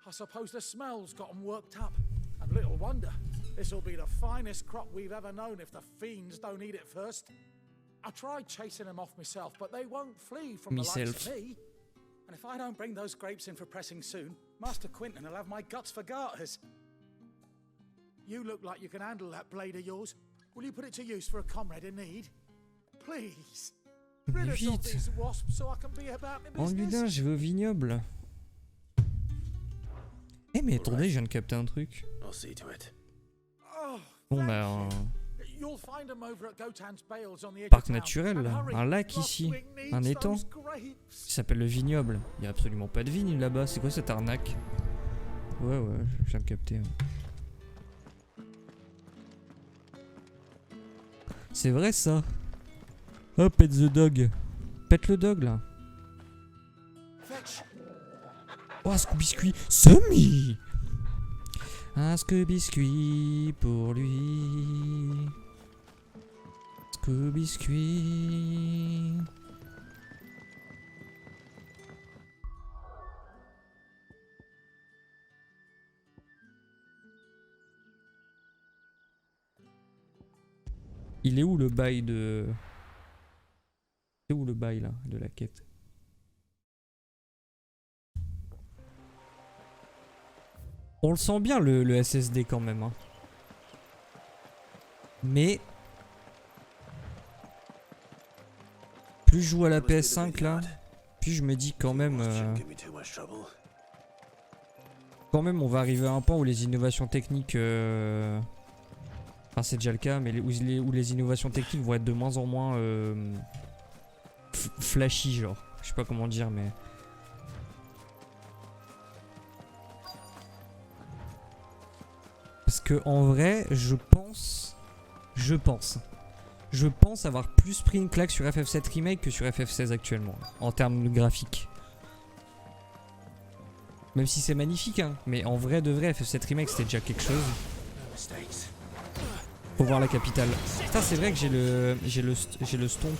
I suppose the smell's got them worked up. And little wonder. This'll be the finest crop we've ever known if the fiends don't eat it first. I tried chasing them off myself, but they won't flee from the likes of me. And if I don't bring those grapes in for pressing soon, Master Quinton will have my guts for garters. You look like you can handle that blade of yours. Will you put it to use for a comrade in need? Please. Rid us of these wasps so I can be about my En Ludin, je vais au vignoble. Mais attendez, je viens de capter un truc. I'll see to it. Oh, On a un... you'll find 'em over at Gotan's Bales on the edge Parc of town. naturel, And là. hurry, Un lac Lost ici. Wing needs Un étang. those grapes. Il s'appelle le vignoble. Il y a absolument pas de vigne là-bas. C'est quoi cette arnaque? Ouais, je viens de capter. Ouais. C'est vrai ça. Oh, pet the dog. Pète le dog là. Oh, un Scooby-Biscuit. Semi. Un Scooby-Biscuit pour lui. Scooby-Biscuit. Il est où le bail de... C'est où le bail là de la quête? On le sent bien le SSD quand même. Hein. Mais... Plus je joue à la PS5 là, plus je me dis quand même... Quand même on va arriver à un point où les innovations techniques... Enfin c'est déjà le cas, mais où les innovations techniques vont être de moins en moins... flashy genre. Je sais pas comment dire mais... Parce que en vrai, je pense avoir plus pris une claque sur FF7 Remake que sur FF16 actuellement, en termes de graphique. Même si c'est magnifique, hein, mais en vrai de vrai, FF7 Remake c'était déjà quelque chose. Faut voir la capitale. Putain, c'est vrai que j'ai le stomp.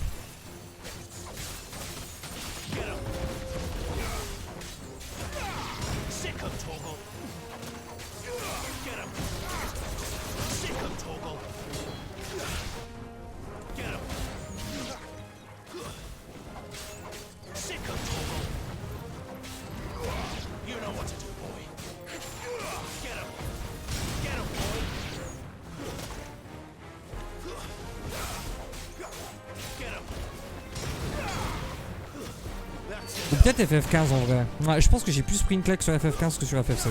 Ou peut-être FF15 en vrai. Ouais, je pense que j'ai plus pris une claque sur FF15 que sur FF16.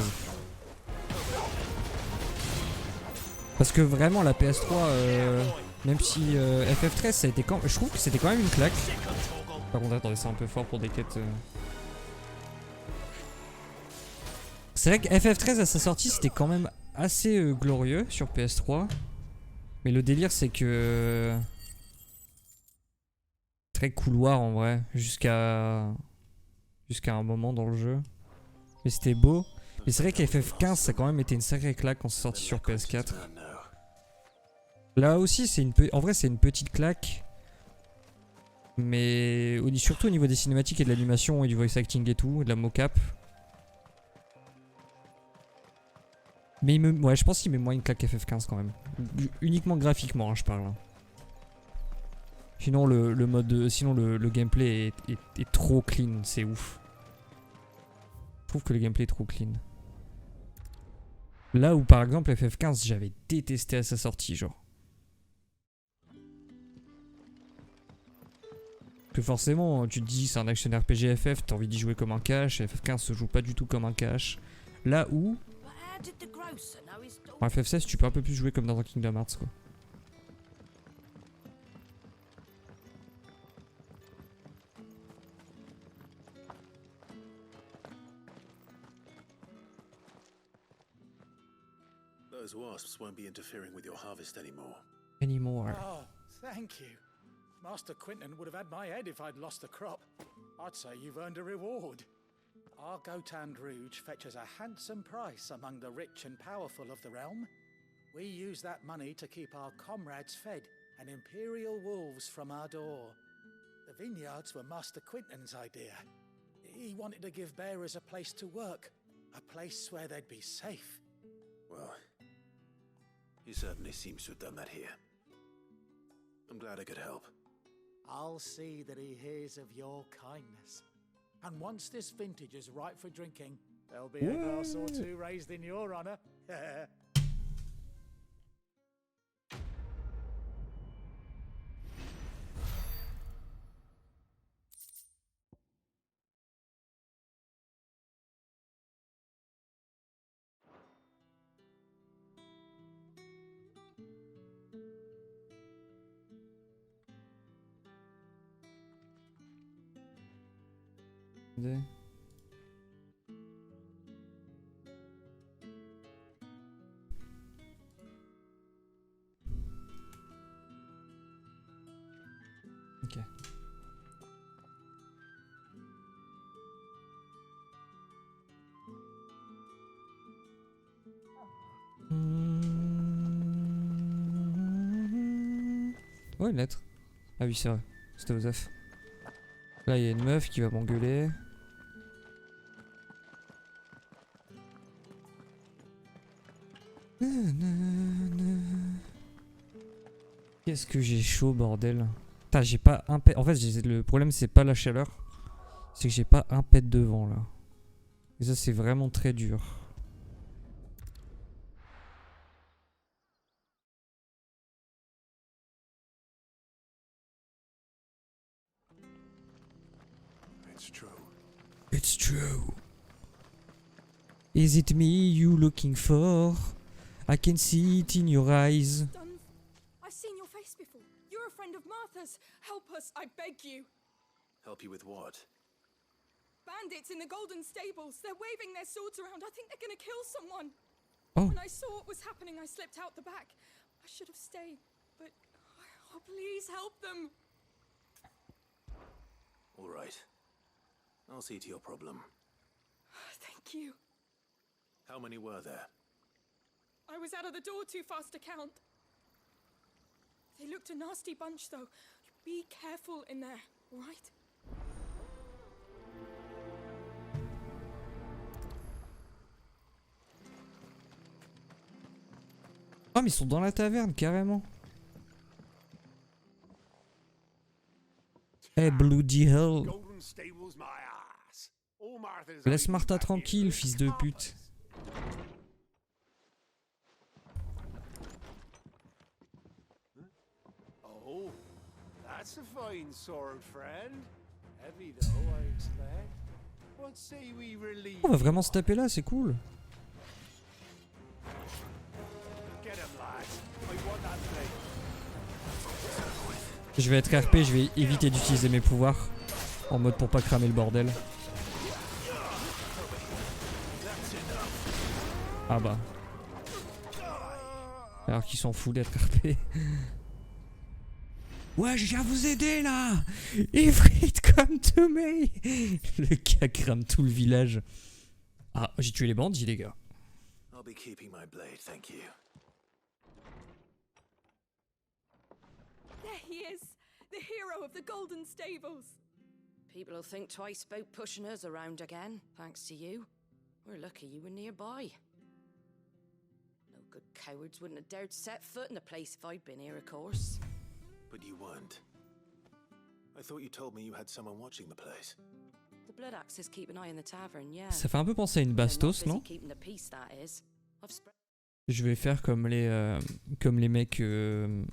Parce que vraiment la PS3, même si FF13 ça a été quand... Je trouve que c'était quand même une claque. Par contre attendez, c'est un peu fort pour des quêtes... C'est vrai que FF13 à sa sortie c'était quand même assez glorieux sur PS3. Mais le délire c'est que... Très couloir en vrai, jusqu'à un moment dans le jeu. Mais c'était beau. Mais c'est vrai qu'FF15 ça a quand même été une sacrée claque quand c'est sorti sur PS4. Là aussi c'est en vrai c'est une petite claque. Mais surtout au niveau des cinématiques et de l'animation et du voice acting et tout, et de la mocap. Mais ouais, je pense qu'il met moins une claque FF15 quand même. Uniquement graphiquement, hein, je parle. Sinon le gameplay est trop clean, c'est ouf. Je trouve que le gameplay est trop clean. Là où par exemple FF15 j'avais détesté à sa sortie genre. Que forcément tu te dis c'est un action RPG FF, t'as envie d'y jouer comme un cash, FF15 se joue pas du tout comme un cash. Là où en FF16 tu peux un peu plus jouer comme dans un Kingdom Hearts quoi. Those wasps won't be interfering with your harvest anymore. Oh, thank you. Master Quinton would have had my head if I'd lost the crop. I'd say you've earned a reward. Our Gotand Rouge fetches a handsome price among the rich and powerful of the realm. We use that money to keep our comrades fed and imperial wolves from our door. The vineyards were Master Quinton's idea. He wanted to give bearers a place to work, a place where they'd be safe. Well, he certainly seems to have done that here. I'm glad I could help. I'll see that he hears of your kindness. And once this vintage is ripe for drinking, there'll be a glass or two raised in your honor. Ok. Oh, une lettre. Ah oui, c'est vrai. C'était Osef. Là, il y a une meuf qui va m'engueuler. Qu'est-ce que j'ai chaud, bordel. Putain, j'ai pas un pet. En fait, le problème, c'est pas la chaleur. C'est que j'ai pas un pet devant, là. Et ça, c'est vraiment très dur. It's true. It's true. Is it me you looking for? I can see it in your eyes. I've seen your face before. You're a friend of Martha's. Help us, I beg you. Help you with what? Bandits in the Golden Stables. They're waving their swords around. I think they're gonna kill someone. Oh. When I saw what was happening, I slipped out the back. I should have stayed, but oh, please help them. All right. I'll see to your problem. Thank you. How many were there? I was out of the door too fast to count. They looked a nasty bunch, though. Be careful in there, all right? Oh, mais ils sont dans la taverne, carrément. Hey, Bloody Hell. Golden Stables, my ass. All Martha's Laisse Martha tranquille, fils de pute. Oh, that's a fine sword, friend. Heavy though, I expect. What say we relieve? On va vraiment se taper là, c'est cool. Get him, lads. I want that blade. Je vais être RP, je vais éviter d'utiliser mes pouvoirs. En mode pour pas cramer le bordel. Ah bah. Alors qu'ils s'en foutent d'être RP. Ouais, je viens vous aider là. Ifrit, come to me. Le gars crame tout le village. Ah, j'ai tué les bandits, les gars. I'll be keeping my blade, thank you. There he is, the hero of the Golden Stables. People will think twice about pushing us around again, thanks to you. We're lucky you were nearby. No good cowards wouldn't have dared set foot in the place if I'd been here, of course. But you weren't. I thought you told me you had someone watching the place. The Blood Axes keep an eye on the tavern, yeah. Ça fait un peu penser à une bastos, non? Keeping the peace, that is. Je vais faire comme les mecs de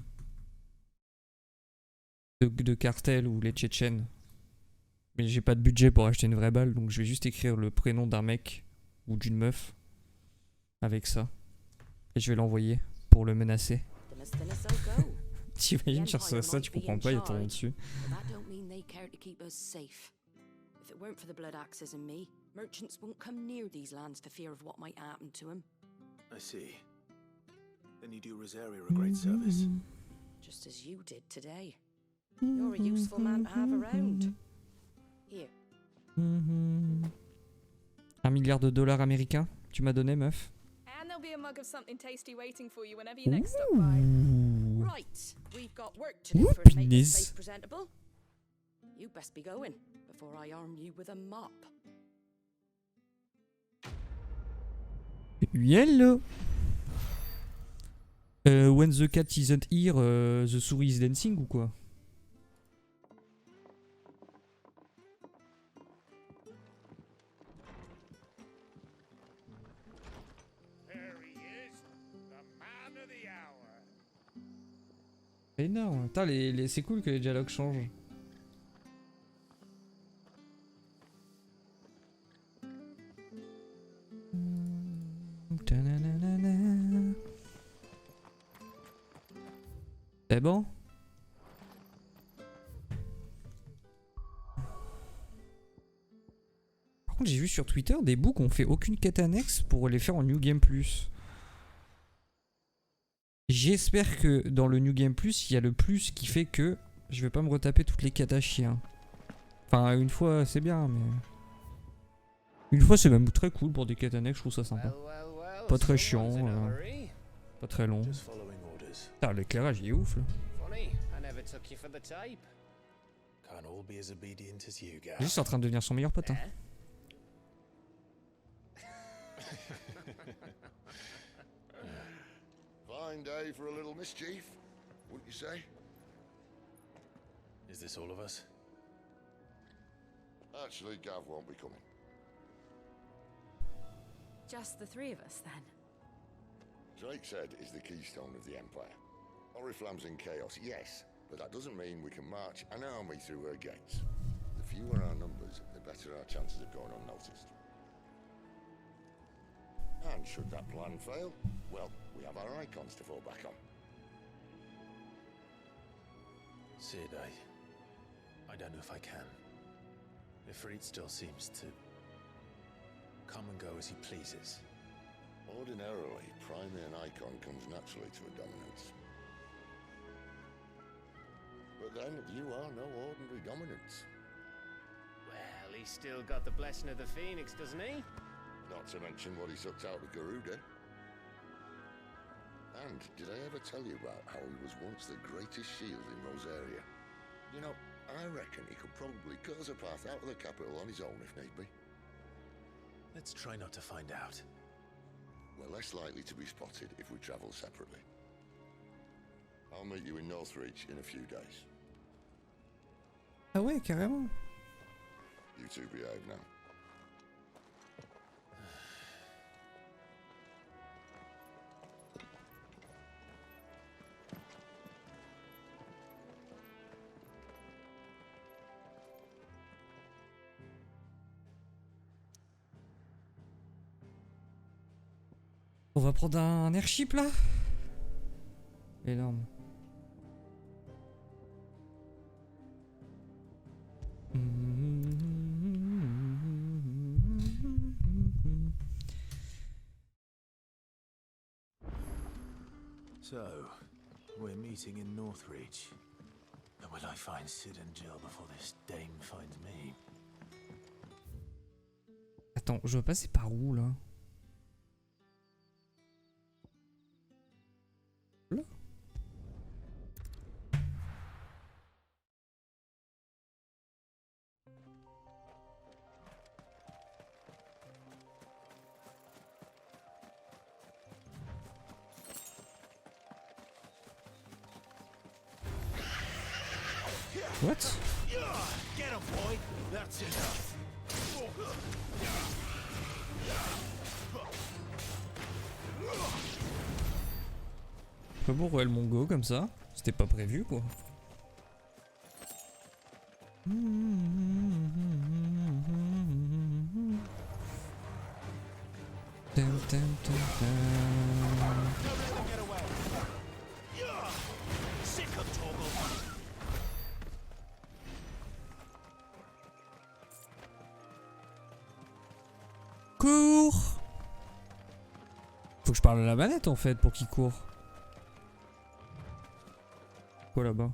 cartel ou les Tchétchènes. Mais j'ai pas de budget pour acheter une vraie balle, donc je vais juste écrire le prénom d'un mec ou d'une meuf avec ça. Et je vais l'envoyer pour le menacer. T'imagines, tu reçois ça, tu comprends pas, il y a ton nom dessus. If it weren't for the Blood Axes and me, merchants won't come near these lands for fear of what might happen to them. I see. Then you do Rosaria a great service. Just as you did today. You're a useful man to have around. Here. $1 milliard américains, tu m'as donné, meuf. And there'll be a mug of something tasty waiting for you whenever you next stop by. Right, we've got work to do first, make this place presentable. You best be going before I arm you with a mop. Hello. When the cat isn't here, the souris is dancing ou quoi? Énorme. Putain, c'est cool que les dialogues changent. C'est bon? Par contre, j'ai vu sur Twitter des bouts qui ont fait aucune quête annexe pour les faire en New Game Plus. J'espère que dans le New Game Plus, il y a le plus qui fait que je vais pas me retaper toutes les quêtes à chiens. Enfin, une fois, c'est bien, mais... Une fois, c'est même très cool pour des quêtes annexes, je trouve ça sympa. Pas très chiant, pas très long. Putain, l'éclairage, il est ouf, là. Juste en train de devenir son meilleur pote, hein. Fine day for a little mischief, wouldn't you say? Is this all of us? Actually, Gav won't be coming. Just the three of us, then? Drake's Head is the keystone of the Empire. Oriflamme's in chaos, yes, but that doesn't mean we can march an army through her gates. The fewer our numbers, the better our chances of going unnoticed. And should that plan fail, well, we have our icons to fall back on. Sid, I don't know if I can. Ifrit still seems to come and go as he pleases. Ordinarily, priming an icon comes naturally to a dominance. But then, you are no ordinary dominance. Well, he's still got the blessing of the Phoenix, doesn't he? Not to mention what he sucked out of Garuda. And did I ever tell you about how he was once the greatest shield in Rosaria? You know, I reckon he could probably cut us a path out of the capital on his own if need be. Let's try not to find out. We're less likely to be spotted if we travel separately. I'll meet you in Northreach in a few days. Ah ouais, carrément. You two behave now. On va prendre un airship là. Énorme. So, we're meeting in Northreach. And will I find Sid and Jill before this dame finds me? Attends, je dois passer par où là? Là? What? Get him, boy. That's enough. Comment Royal Mongo comme ça? C'était pas prévu quoi. Cours! Faut que je parle à la manette en fait pour qu'il court. Quoi là-bas?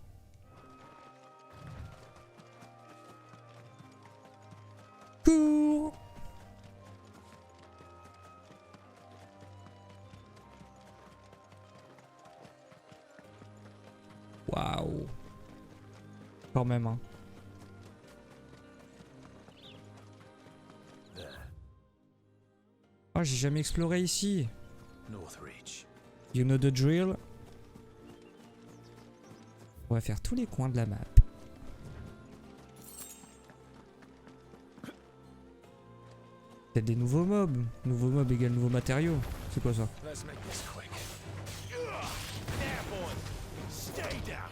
Cours! Waouh! Quand même hein. Ah, j'ai jamais exploré ici. Northreach. You know the drill. On va faire tous les coins de la map. Peut-être des nouveaux mobs. Nouveaux mobs égale nouveaux matériaux. C'est quoi ça? Let's make this quick. There, boy. Stay down.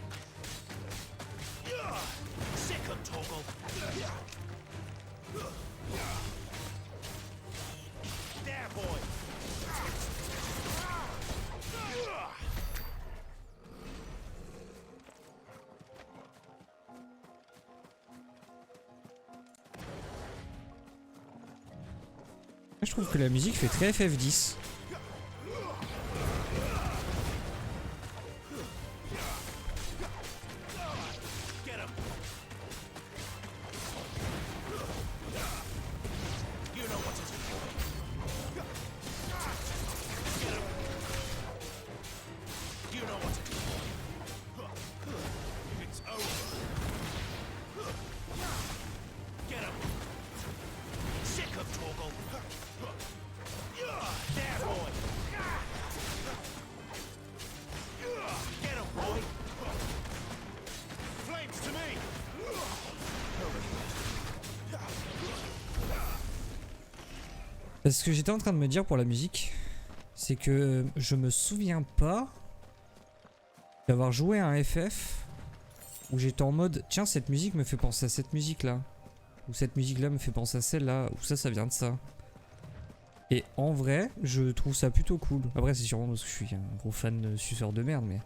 Sick of toggle. There, boy. Je trouve que la musique fait très FF10. Ce que j'étais en train de me dire pour la musique, c'est que je me souviens pas d'avoir joué à un FF où j'étais en mode tiens, cette musique me fait penser à cette musique là, ou cette musique là me fait penser à celle là, ou ça vient de ça. Et en vrai, je trouve ça plutôt cool. Après, c'est sûrement parce que je suis un gros fan de suceur de merde, mais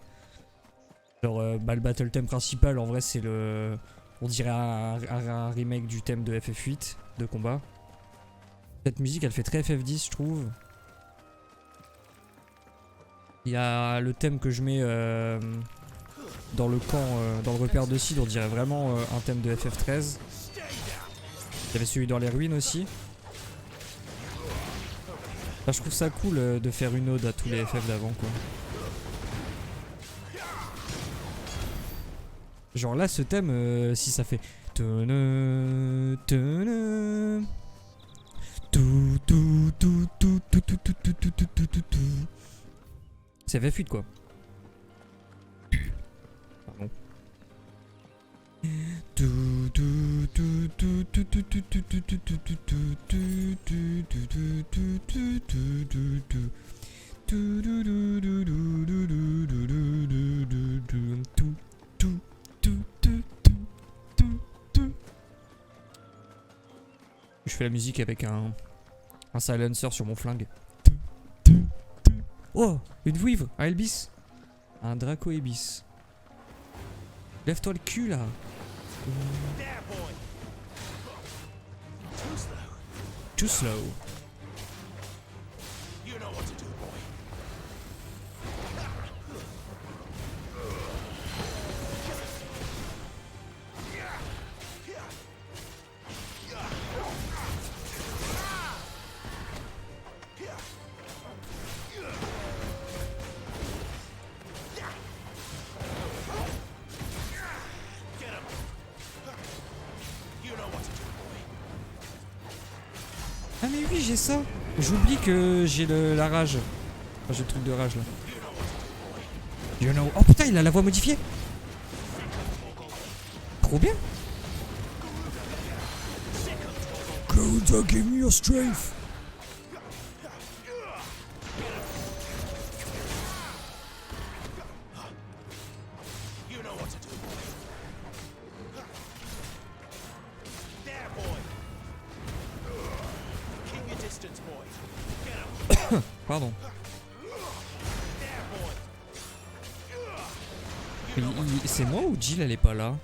genre bah, le battle theme principal en vrai c'est le, on dirait un remake du thème de FF8 de combat. Cette musique elle fait très FF10 je trouve. Il y a le thème que je mets dans le camp, dans le repère de Sid, on dirait vraiment un thème de FF13. Il y avait celui dans les ruines aussi. Là, je trouve ça cool de faire une ode à tous les FF d'avant quoi. Genre là ce thème si ça fait c'est FF8 quoi. Pardon. Je fais la musique avec un silencer sur mon flingue. Oh, une vouivre, un Elbis. Un Draco Ebis. Lève-toi le cul là. Too slow. Ah mais oui j'ai ça. J'oublie que j'ai la rage. Enfin, j'ai le truc de rage là. You know. Oh putain il a la voix modifiée. Trop bien. Gouda, give me your strength. Pardon. C'est moi ou Jill elle est pas là?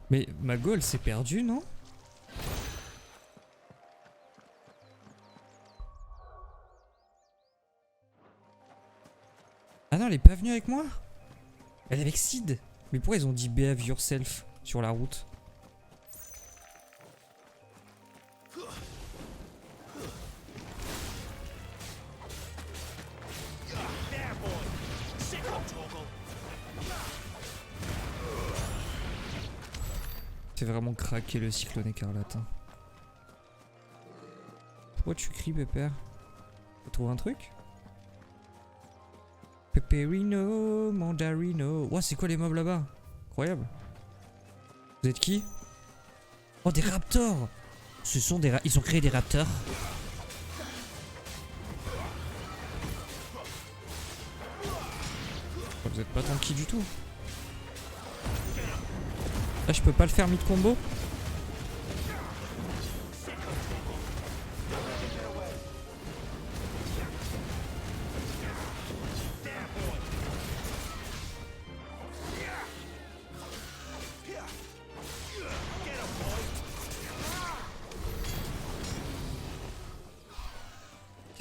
Mais ma goal s'est perdue non? Ah non elle est pas venue avec moi? Elle est avec Sid. Mais pourquoi ils ont dit behave yourself sur la route? C'est vraiment craqué le cyclone écarlate. Hein. Pourquoi tu cries, Pépère? Tu trouves un truc? Pepperino, Mandarino. Ouah, c'est quoi les mobs là-bas? Incroyable. Vous êtes qui? Oh, des raptors! Ce sont des ils ont créé des raptors. Oh, vous êtes pas tranquille du tout. Là je peux pas le faire mid-combo.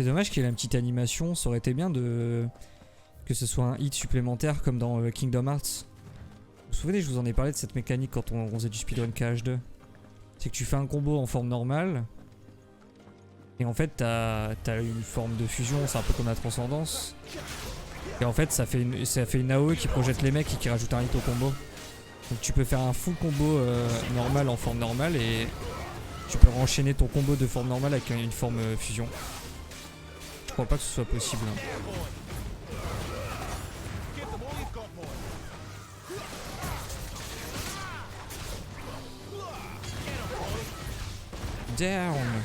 dommage qu'il y ait une petite animation, ça aurait été bien de que ce soit un hit supplémentaire comme dans Kingdom Hearts. Vous vous souvenez, je vous en ai parlé de cette mécanique quand on faisait du speedrun KH2. C'est que tu fais un combo en forme normale, et en fait t'as une forme de fusion, c'est un peu comme la transcendance. Et en fait ça fait une AOE qui projette les mecs et qui rajoute un hit au combo. Donc tu peux faire un full combo normal en forme normale et tu peux enchaîner ton combo de forme normale avec une forme fusion. Je crois pas que ce soit possible. Down.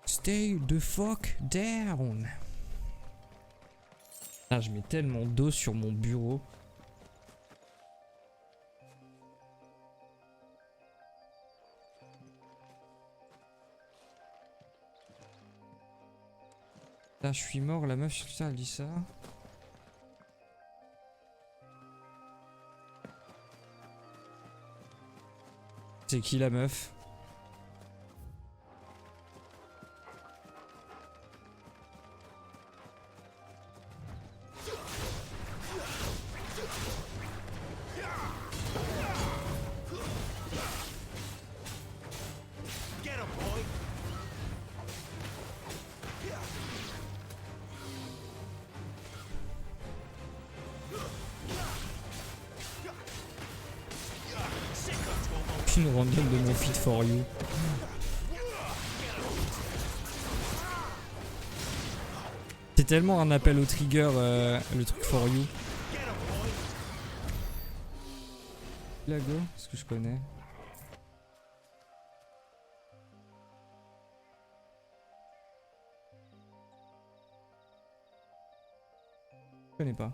Stay the fuck down. Ah, je mets tellement d'eau sur mon bureau. Là, je suis mort, la meuf sur ça, elle dit ça. C'est qui la meuf? Une random de mon feed for you. C'est tellement un appel au trigger le truc for you. Lago, est-ce que je connais? Je connais pas.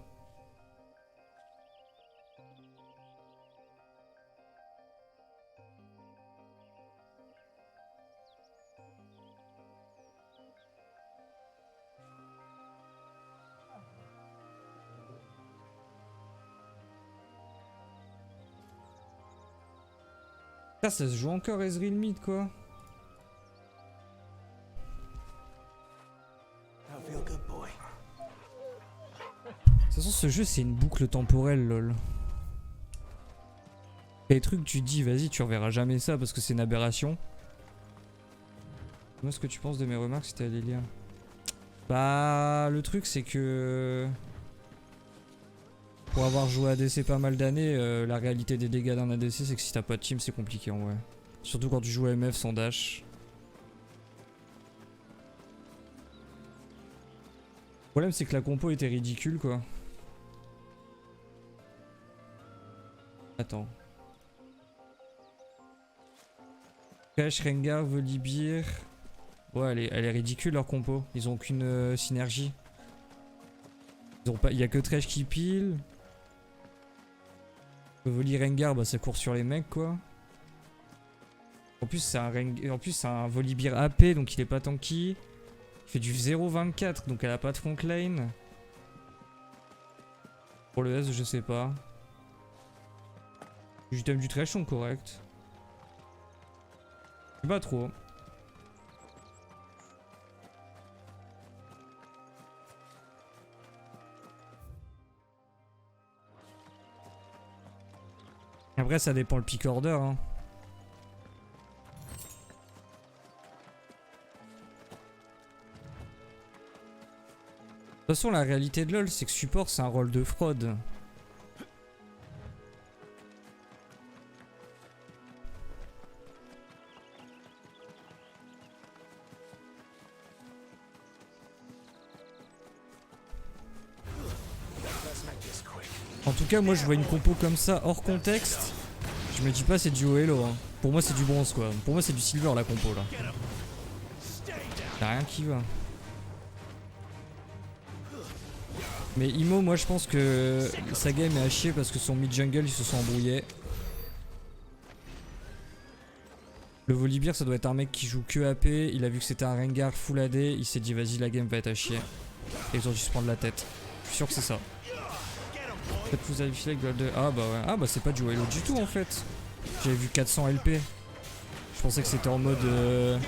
Ça se joue encore Ezreal mid quoi. De toute façon ce jeu c'est une boucle temporelle lol. Il y a des trucs tu dis vas-y tu reverras jamais ça parce que c'est une aberration. Moi ce que tu penses de mes remarques c'était à Lilia? Bah le truc c'est que pour avoir joué ADC pas mal d'années, la réalité des dégâts d'un ADC c'est que si t'as pas de team c'est compliqué en vrai. Surtout quand tu joues à MF sans dash. Le problème c'est que la compo était ridicule quoi. Attends. Cash, Rengar, Volibear. Ouais elle est ridicule leur compo. Ils ont aucune synergie. Ils ont pas. Il y a que Thresh qui pile. Voli Rengar, bah ça court sur les mecs quoi. En plus c'est un Volibear AP donc il est pas tanky. Il fait du 0.24 donc elle a pas de front lane. Pour le S je sais pas. Les items du Thresh sont corrects. Je sais pas trop. Après ça dépend le pick order hein. De toute façon la réalité de LoL c'est que support c'est un rôle de fraude. En tout cas moi je vois une compo comme ça hors contexte. Je me dis pas c'est du haut elo hein. Pour moi c'est du bronze quoi. Pour moi c'est du silver la compo là. Y'a rien qui va. Mais Imo moi je pense que sa game est à chier parce que son mid jungle ils se sont embrouillés. Le Volibear ça doit être un mec qui joue que AP. Il a vu que c'était un Rengar full AD. Il s'est dit vas-y la game va être à chier. Et ils ont dû se prendre la tête. Je suis sûr que c'est ça. Peut-être vous avez filé Gold 2. Ah bah ouais. Ah bah c'est pas du Halo du tout en fait. J'avais vu 400 LP. Je pensais que c'était en mode...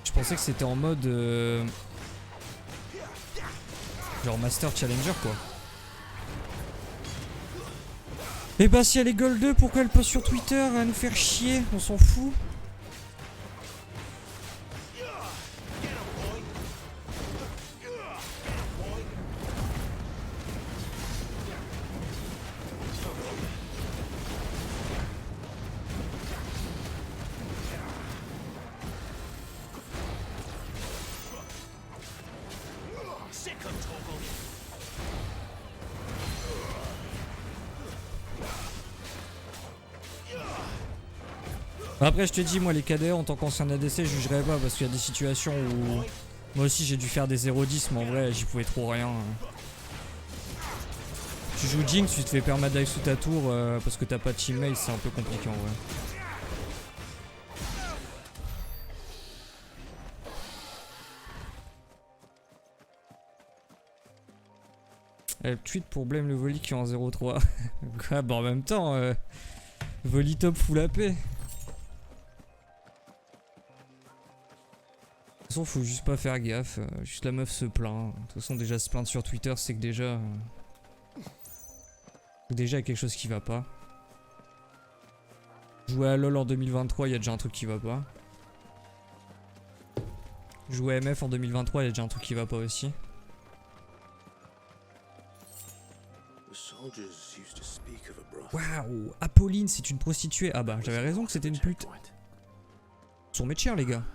Je pensais que c'était en mode... Genre Master Challenger quoi. Et bah si elle est Gold 2, pourquoi elle poste sur Twitter à nous faire chier? On s'en fout. Après je te dis, moi les KDA en tant qu'ancien ADC je jugerais pas parce qu'il y a des situations où moi aussi j'ai dû faire des 0-10 mais en vrai j'y pouvais trop rien. Tu joues Jinx, tu te fais permadive sous ta tour parce que t'as pas de teammate, c'est un peu compliqué en vrai. Tweet pour blâme le Voli qui est en 0-3. Quoi, bah en même temps, Voli top full AP. De toute façon, faut juste pas faire gaffe. Juste la meuf se plaint. De toute façon, déjà se plaindre sur Twitter, c'est que déjà. Déjà, il y a quelque chose qui va pas. Jouer à LoL en 2023, il y a déjà un truc qui va pas. Jouer à MF en 2023, il y a déjà un truc qui va pas aussi. Waouh, Apolline, c'est une prostituée. Ah bah, j'avais raison que c'était une pute. Ils sont méchants, les gars.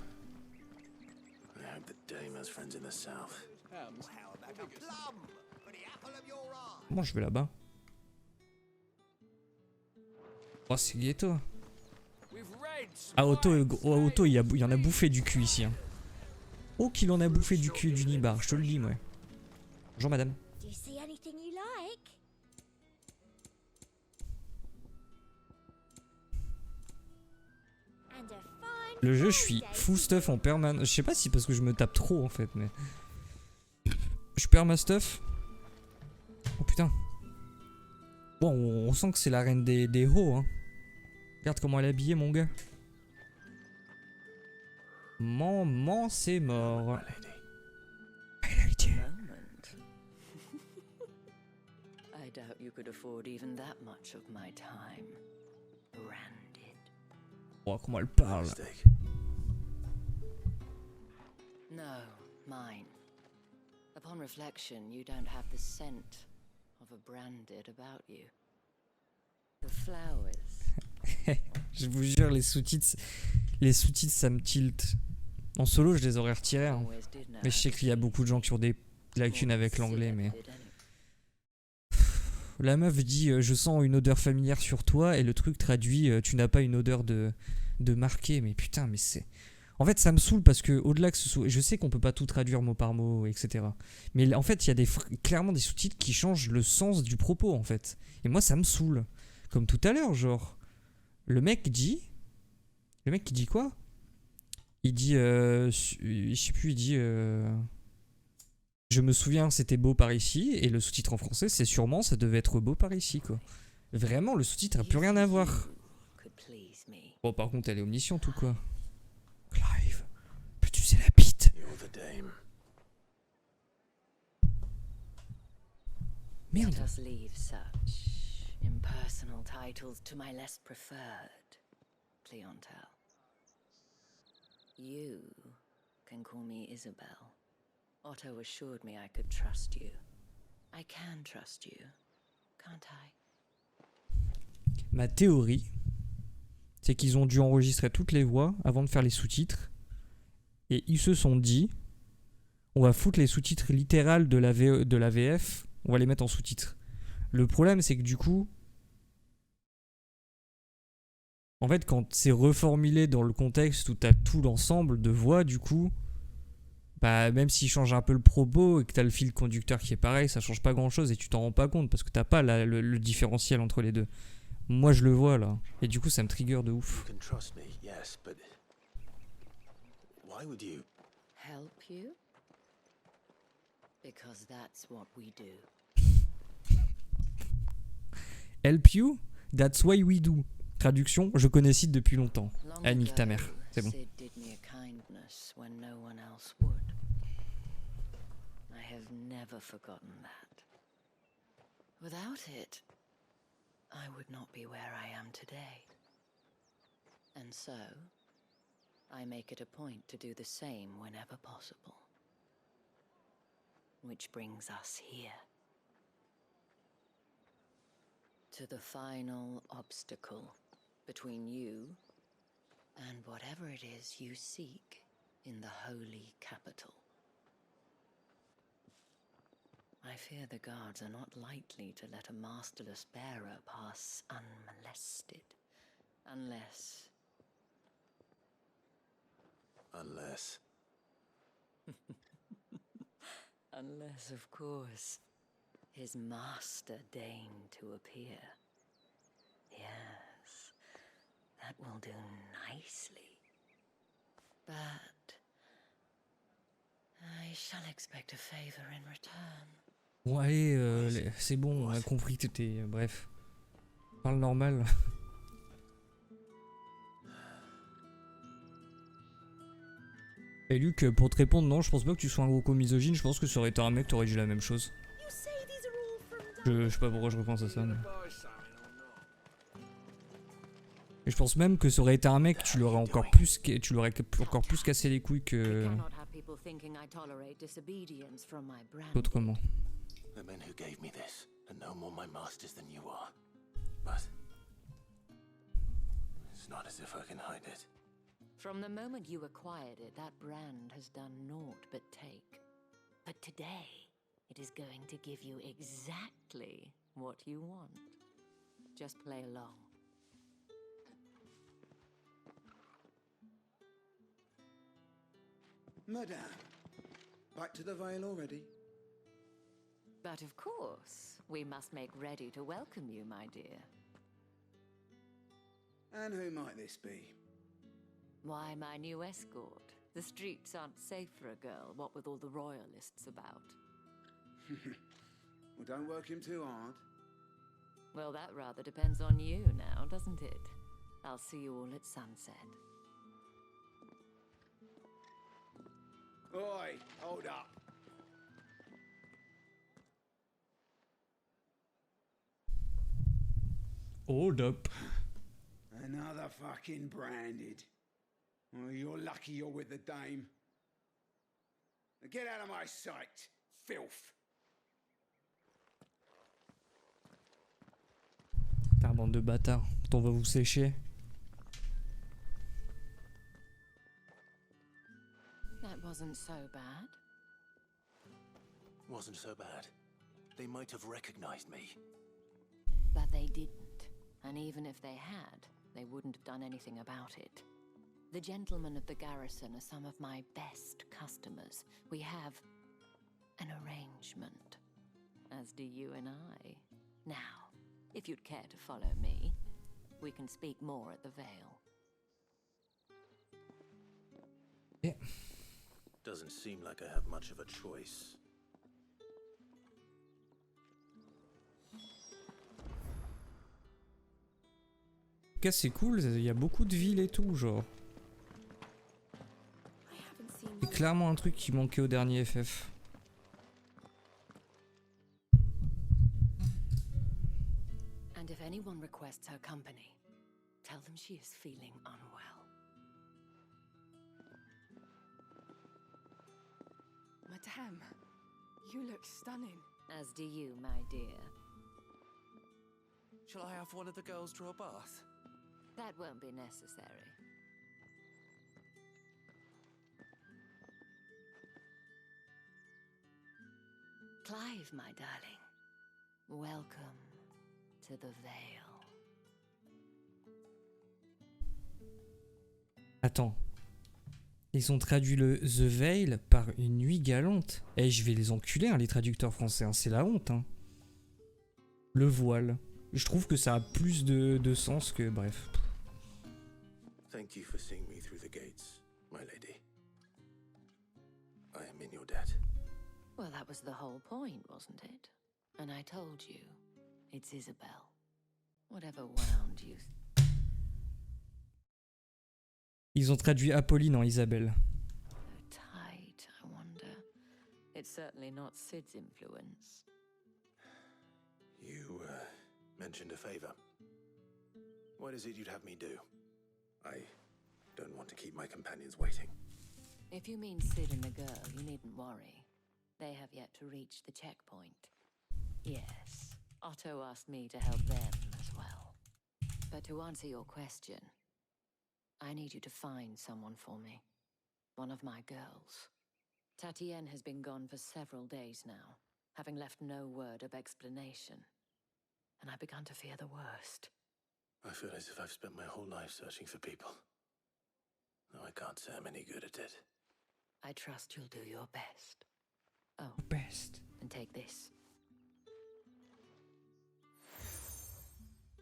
Comment je vais là-bas? Oh, c'est ghetto. Ah, Otto, il y en a bouffé du cul ici. Hein. Oh, qu'il en a bouffé du cul du nibar, je te le dis, moi. Bonjour, madame. Le jeu, je suis full stuff en permanence. Je sais pas si parce que je me tape trop en fait, mais. Je perds ma stuff. Oh putain. Bon, on sent que c'est la reine des hauts, hein. Regarde comment elle est habillée, mon gars. Maman, c'est mort. I doubt you could afford even that much of my time. Branded. Oh, comment elle parle. No, mine. Upon reflection, you don't have the scent of a branded about you. The flowers. Je vous jure, les sous-titres, ça me tilt. En solo, je les aurais retirés. Hein. Mais je sais qu'il y a beaucoup de gens qui ont des lacunes avec l'anglais, mais... La meuf dit je sens une odeur familière sur toi et le truc traduit tu n'as pas une odeur de marqué. Mais putain, mais c'est... En fait, ça me saoule parce que au-delà que ce soit... Je sais qu'on peut pas tout traduire mot par mot, etc. Mais en fait, il y a clairement des sous-titres qui changent le sens du propos, en fait. Et moi, ça me saoule. Comme tout à l'heure, genre... Le mec dit... Le mec qui dit quoi? Il dit... je sais plus, il dit... Je me souviens, c'était beau par ici, et le sous-titre en français, c'est sûrement, ça devait être beau par ici, quoi. Vraiment, le sous-titre a plus rien à voir. Bon, par contre, elle est omnisciente ou quoi? Clive, peux-tu c'est la bite? Merde. Let us leave such impersonal titles to my less preferred clientele. You can call me Isabel. Otto assured me I could trust you. I can trust you, can't I? Ma théorie, c'est qu'ils ont dû enregistrer toutes les voix avant de faire les sous-titres. Et ils se sont dit, on va foutre les sous-titres littérales de la VF, on va les mettre en sous-titres. Le problème, c'est que du coup, en fait, quand c'est reformulé dans le contexte où t'as tout l'ensemble de voix, du coup... Bah, même s'il change un peu le propos et que t'as le fil conducteur qui est pareil, ça change pas grand chose et tu t'en rends pas compte parce que t'as pas le différentiel entre les deux. Moi je le vois là, et du coup ça me trigger de ouf. Help you? Because that's what we do. Help you? That's why we do. Traduction, je connais Sid depuis longtemps. Ah, nique ta mère, c'est bon. Sid did me a kindness when no one else would. I have never forgotten that. Without it, I would not be where I am today. And so, I make it a point to do the same whenever possible. Which brings us here. To the final obstacle between you and whatever it is you seek in the holy capital. I fear the guards are not likely to let a masterless bearer pass unmolested. Unless... Unless, of course, his master deigned to appear. Yes, that will do nicely. But I shall expect a favor in return. Bon, allez, c'est bon, on a compris que t'étais. Bref. Parle normal. Et Luc, pour te répondre, non, je pense pas que tu sois un gros misogyne, je pense que ça aurait été un mec, t'aurais dit la même chose. Je sais pas pourquoi je repense à ça, mais... Et je pense même que ça aurait été un mec, tu l'aurais encore plus cassé les couilles que... autrement. The men who gave me this are no more my masters than you are. But it's not as if I can hide it. From the moment you acquired it, that brand has done naught but take. But today, it is going to give you exactly what you want. Just play along. Madame, back to the Vale already? But of course, we must make ready to welcome you, my dear. And who might this be? Why, my new escort. The streets aren't safe for a girl, what with all the royalists about. Well, don't work him too hard. Well, that rather depends on you now, doesn't it? I'll see you all at sunset. Oi, hold up. Hold up. Another fucking branded. Well, you're lucky you're with the dame. Now get out of my sight, filth. Putain, bande de bâtards. On va vous sécher. That wasn't so bad. Wasn't so bad. They might have recognized me. But they didn't. And even if they had, they wouldn't have done anything about it. The gentlemen of the garrison are some of my best customers. We have an arrangement, as do you and I. Now, if you'd care to follow me, we can speak more at the Vale. Yeah. Doesn't seem like I have much of a choice. En tout cas, c'est cool, il y a beaucoup de villes et tout, genre. C'est clairement un truc qui manquait au dernier FF. And if anyone requests her company, tell them she is feeling unwell. Madame, you look stunning. As do you, my dear. Shall I have one of the girls draw a bath? That won't be necessary. Clive, my darling, welcome to the Vale. Attends. Ils ont traduit le The Veil par une nuit galante. Eh, je vais les enculer, hein, les traducteurs français. Hein, c'est la honte. Hein. Le voile. Je trouve que ça a plus de sens que... Bref. Thank you for seeing me through the gates, my lady. I am in your debt. Well, that was the whole point, wasn't it? And I told you, it's Isabel. Whatever wound you... Ils ont traduit Apolline en Isabelle. Tight, I wonder. It's certainly not Sid's influence. You, mentioned a favor. What is it you'd have me do? I don't want to keep my companions waiting. If you mean Sid and the girl, you needn't worry. They have yet to reach the checkpoint. Yes, Otto asked me to help them as well. But to answer your question, I need you to find someone for me. One of my girls. Tatienne has been gone for several days now, having left no word of explanation. And I've begun to fear the worst. I feel as if I've spent my whole life searching for people. No, I can't say I'm any good at it. I trust you'll do your best. Oh, best. And take this.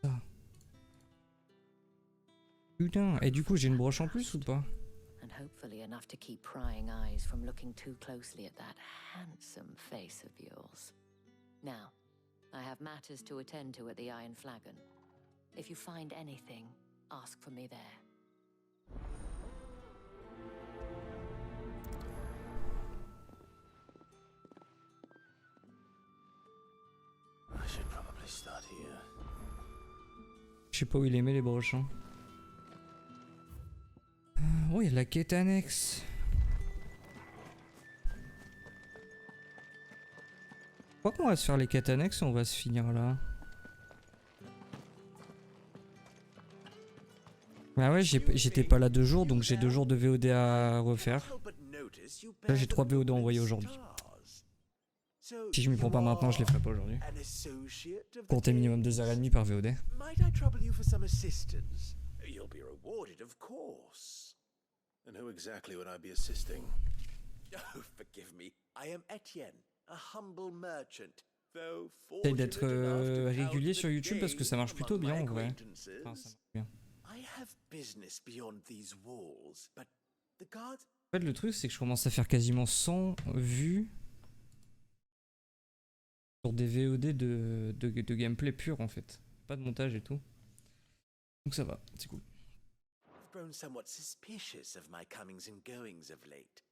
Ah. Putain, et du coup j'ai une broche en plus ou pas? And hopefully enough to keep prying eyes from looking too closely at that handsome face of yours. Now, I have matters to attend to at the Iron Flagon. If you find anything, ask for me there. I should probably start here. Je sais pas où il les met les broches. Hein. Oh, il y a la quête annexe. Je crois qu'on va se faire les quêtes annexes et on va se finir là. Ah ouais, j'étais pas là 2 jours, donc j'ai 2 jours de VOD à refaire. Là j'ai 3 VOD envoyés aujourd'hui. Si je m'y prends pas maintenant, je les ferai pas aujourd'hui. Comptez minimum 2h30 par VOD. Might I trouble you for some assistance? You'll be rewarded, of course. And who exactly would I be assisting? Oh, forgive me. I am Etienne, a humble merchant. Though J'essaie d'être régulier sur YouTube parce que ça marche plutôt bien en vrai. Enfin, ça marche bien. I have business beyond these walls, but the guards... En fait, le truc, c'est que je commence à faire quasiment 100 vues sur des VOD de gameplay pur en fait. Pas de montage et tout. Donc ça va, c'est cool. I've grown somewhat suspicious of my comings and goings of late.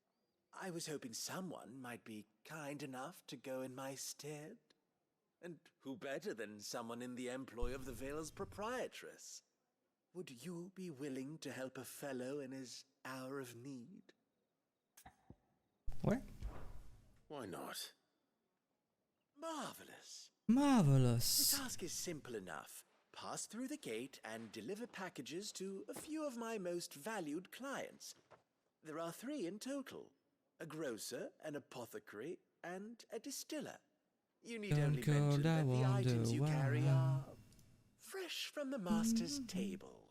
I was hoping someone might be kind enough to go in my stead. And who better than someone in the employ of the Vale's proprietress? Would you be willing to help a fellow in his hour of need? Ouais. Why not? Marvelous. Marvelous. The task is simple enough. Pass through the gate and deliver packages to a few of my most valued clients. There are 3 in total. A grocer, an apothecary, and a distiller. You need only mention that the items you carry are fresh from the master's table.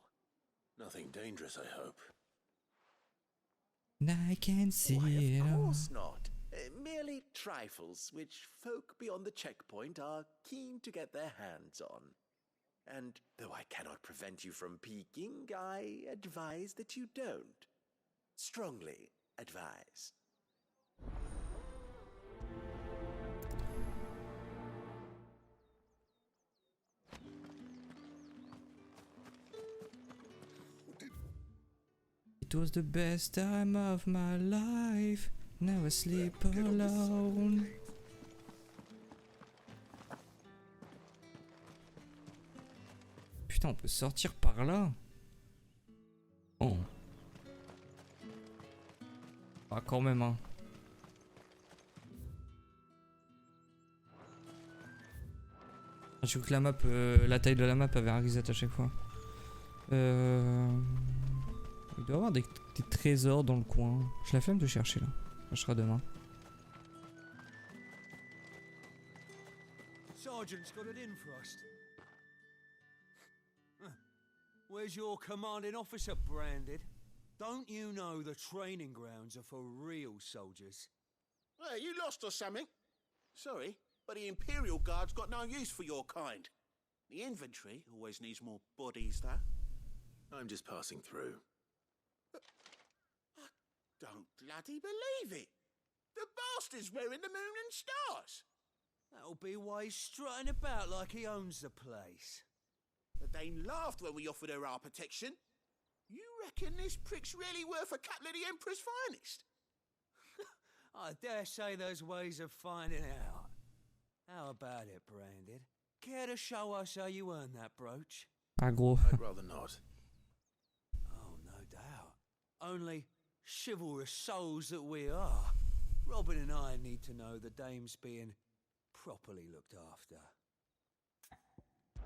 Nothing dangerous, I hope. I can see it. Of course not. Merely trifles which folk beyond the checkpoint are keen to get their hands on. And though I cannot prevent you from peeking, I advise that you don't. Strongly advise. It was the best time of my life. Never sleep alone. Putain, on peut sortir par là. Oh. Ah, quand même, hein. J'ai cru que la map, la taille de la map avait un reset à chaque fois. Il doit y avoir des trésors dans le coin. J'ai la flemme de chercher là. Ça sera demain. Sergeant's got it in for us. Where's your commanding officer, Branded? Don't you know the training grounds are for real soldiers? Hey, you lost or something? Sorry, but the Imperial Guard's got no use for your kind. The infantry always needs more bodies, though. I'm just passing through. I don't bloody believe it. The bastard's wearing the moon and stars. That'll be why he's strutting about like he owns the place. The Dane laughed when we offered her our protection. You reckon this prick's really worth a couple of the Emperor's finest? I dare say there's ways of finding out. How about it, Branded? Care to show us how you earned that brooch? Ah gros. I'd rather not. Oh, no doubt. Only chivalrous souls that we are, Robin and I need to know the dame's being properly looked after.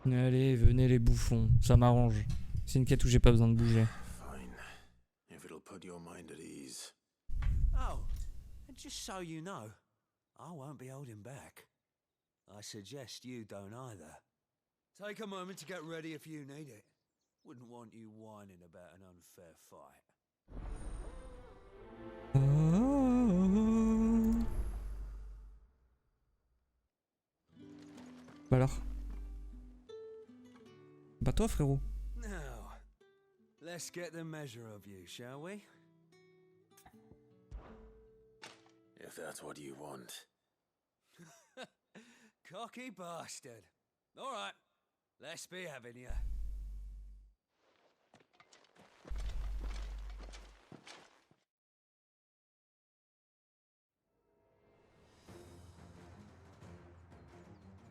Allez, venez les bouffons, ça m'arrange. C'est une quête où j'ai pas besoin de bouger. Fine. If it'll put your mind at ease. Oh, and just so you know, I won't be holding back. I suggest you don't either. Take a moment to get ready if you need it. Wouldn't want you whining about an unfair fight. Bah alors. Bah toi frérot. Now, let's get the measure of you, shall we? If that's what you want. Cocky bastard. All right, let's be having you.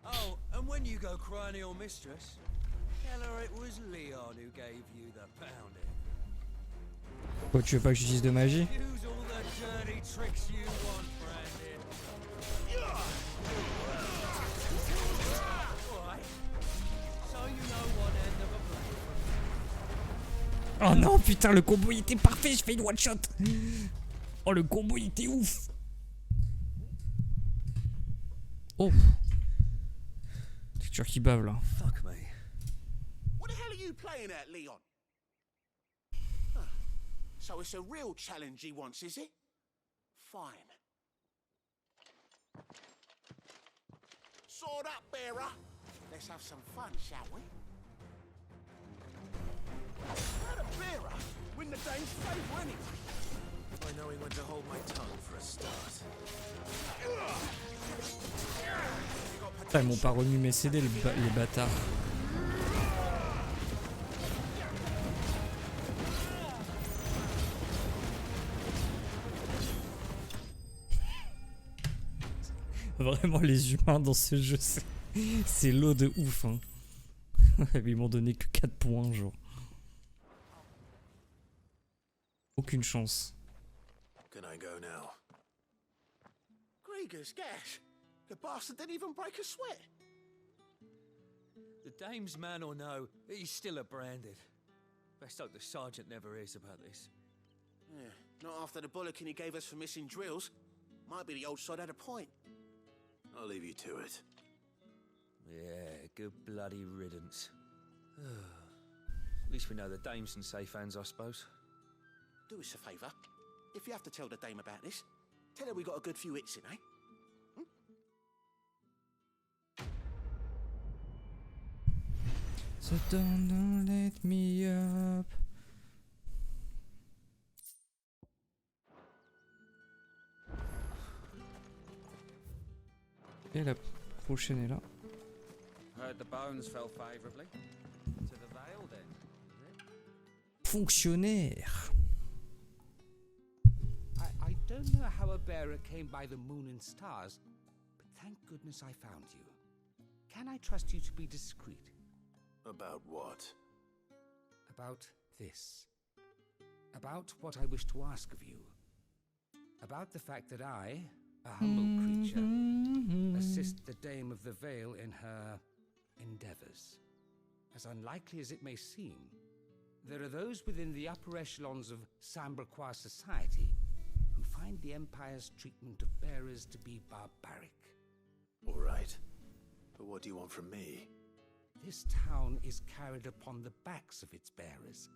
Oh, and when you go crying to your mistress, tell her it was Leon who gave you the pounding. Quoi, tu veux pas que j'utilise de magie? Use all the dirty tricks you want, Brandon. Right. So you know one end of a blade. Oh non, putain, le combo il était parfait, je fais une one shot. Oh, le combo il était ouf. Oh. C'est sûr qui bave là. Fuck me. What the hell are you playing at, Leon? Huh. So it's a real challenge he wants, is it? Fine. Sword up, bearer. Let's have some fun, shall we? How the bearer win the Dane's favour anyway? By knowing when to hold my tongue for a start. Putain, ils m'ont pas remis mes CD les bâtards. Vraiment les humains dans ce jeu c'est l'eau de ouf hein. Ils m'ont donné que 4 points genre. Aucune chance. Can I go now? Grieger's gas. The bastard didn't even break a sweat. The dame's man or no, he's still a Branded. Best hope the sergeant never hears about this. Yeah, not after the bollocking he gave us for missing drills. Might be the old sod had a point. I'll leave you to it. Yeah, good bloody riddance. At least we know the dame's in safe hands, I suppose. Do us a favour. If you have to tell the dame about this, tell her we got a good few hits in, eh? So don't let me up. Et la prochaine est là. Heard the bones fell favorably to the Vale then. Fonctionnaire. I don't know how a bearer came by the moon and stars, but thank goodness I found you. Can I trust you to be discreet? About what? About this. About what I wish to ask of you. About the fact that I, a humble creature, assist the Dame of the Vale in her endeavors. As unlikely as it may seem, there are those within the upper echelons of Samberquois society who find the Empire's treatment of bearers to be barbaric. All right. But what do you want from me? This town is carried upon the backs of its bearers,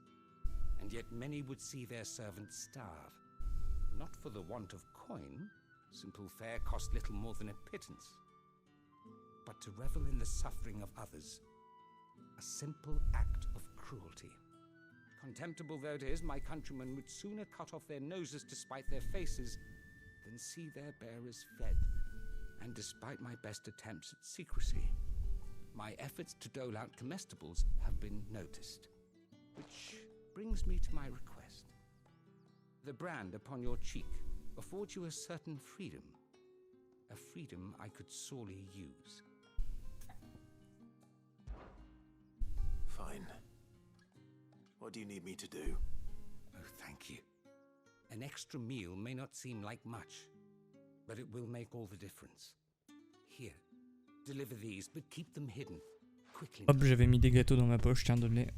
and yet many would see their servants starve. Not for the want of coin, simple fare cost little more than a pittance, but to revel in the suffering of others, a simple act of cruelty. Contemptible though it is, my countrymen would sooner cut off their noses to spite their faces than see their bearers fed. And despite my best attempts at secrecy, my efforts to dole out comestibles have been noticed. Which brings me to my request. The brand upon your cheek affords you a certain freedom. A freedom I could sorely use. Fine. What do you need me to do? Oh, thank you. An extra meal may not seem like much, but it will make all the difference. Here, deliver these, but keep them hidden. Quickly. Hop, j'avais mis des gâteaux dans ma poche, tiens, donne-les.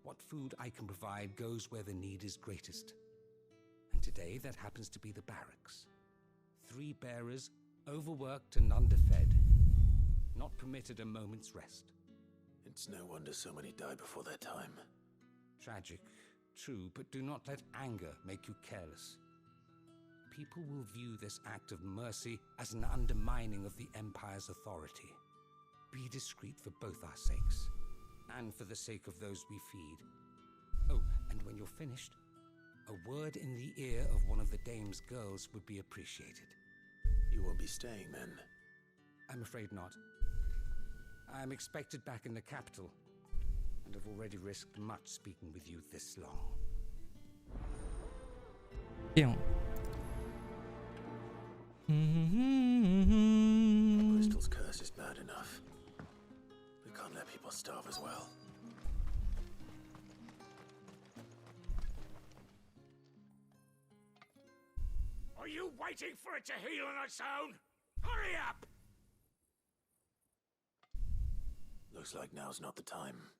What food I can provide goes where the need is greatest. And today that happens to be the barracks. 3 bearers, overworked and underfed. Not permitted a moment's rest. It's no wonder so many die before their time. Tragic, true, but do not let anger make you careless. People will view this act of mercy as an undermining of the Empire's authority. Be discreet for both our sakes, and for the sake of those we feed. Oh, and when you're finished, a word in the ear of one of the dame's girls would be appreciated. You won't be staying then? I'm afraid not. I am expected back in the capital, and have already risked much speaking with you this long. Bien. The crystal's curse is bad enough. We can't let people starve as well. Are you waiting for it to heal on its own? Hurry up! Looks like now's not the time.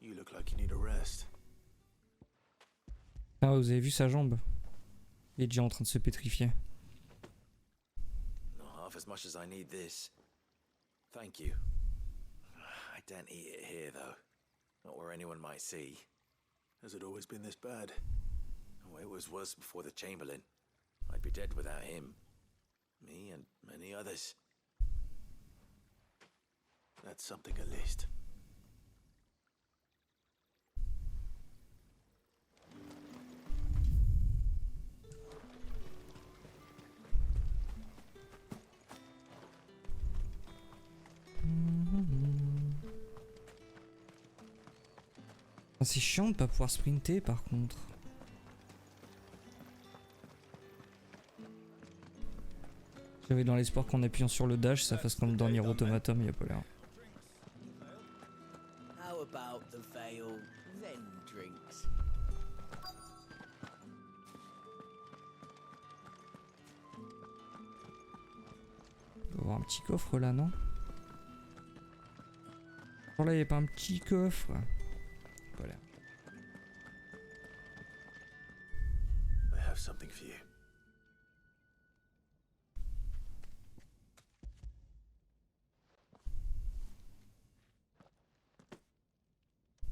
You look like you need a rest. Ah, vous avez vu sa jambe? Il est déjà en train de se pétrifier. Not half as much as I need this. Thank you. I daren't eat it here, though. Not where anyone might see. Has it always been this bad? Oh, it was worse before the Chamberlain. I'd be dead without him. Me and many others. That's something at least. C'est chiant de pas pouvoir sprinter par contre. J'avais dans l'espoir qu'en appuyant sur le dash ça fasse comme dans Nier Automata, mais y a pas l'air. How about the veil, then drinks? Il doit y avoir un petit coffre là, non? Oh là, y a pas un petit coffre? Voilà. I have something for you.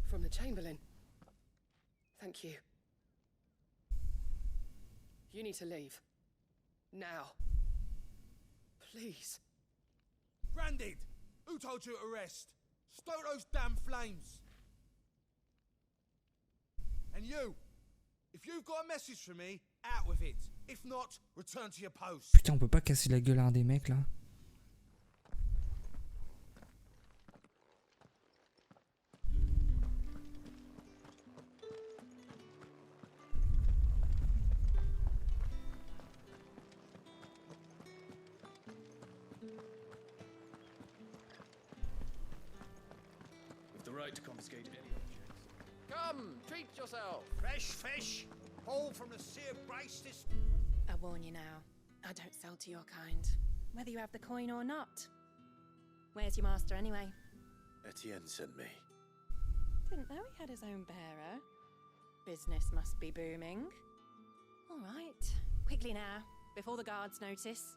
From the Chamberlain. Thank you. You need to leave. Now. Please. Branded! Who told you to rest? Stoke those damn flames! And you! If you've got a message for me, out with it. If not, return to your post. Putain, on peut pas casser la gueule à un des mecs là. With the right to confiscate any objects. Come, treat yourself. Fresh fish, all from the sea of Braces. I warn you now, I don't sell to your kind, whether you have the coin or not. Where's your master anyway? Etienne sent me. Didn't know he had his own bearer. Business must be booming. All right, quickly now, before the guards notice.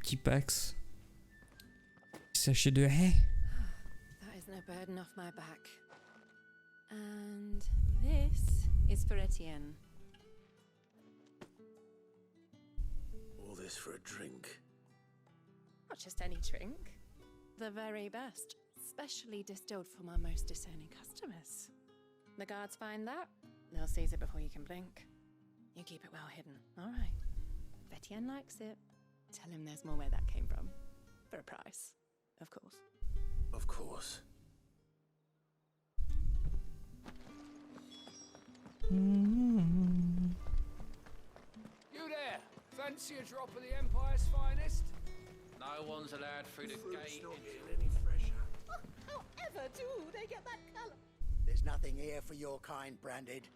Petit Pax. Sachet de haie. That isn't a burden off my back. And this is for Etienne. this for a drink? Not just any drink. The very best. Specially distilled from our most discerning customers. The guards find that, they'll seize it before you can blink. You keep it well hidden, all right? If Etienne likes it, tell him there's more where that came from. For a price, of course. Of course. You there! Fancy a drop of the Empire's finest? No one's allowed through the gate. Any fresher? However do they get that colour? There's nothing here for your kind, Branded.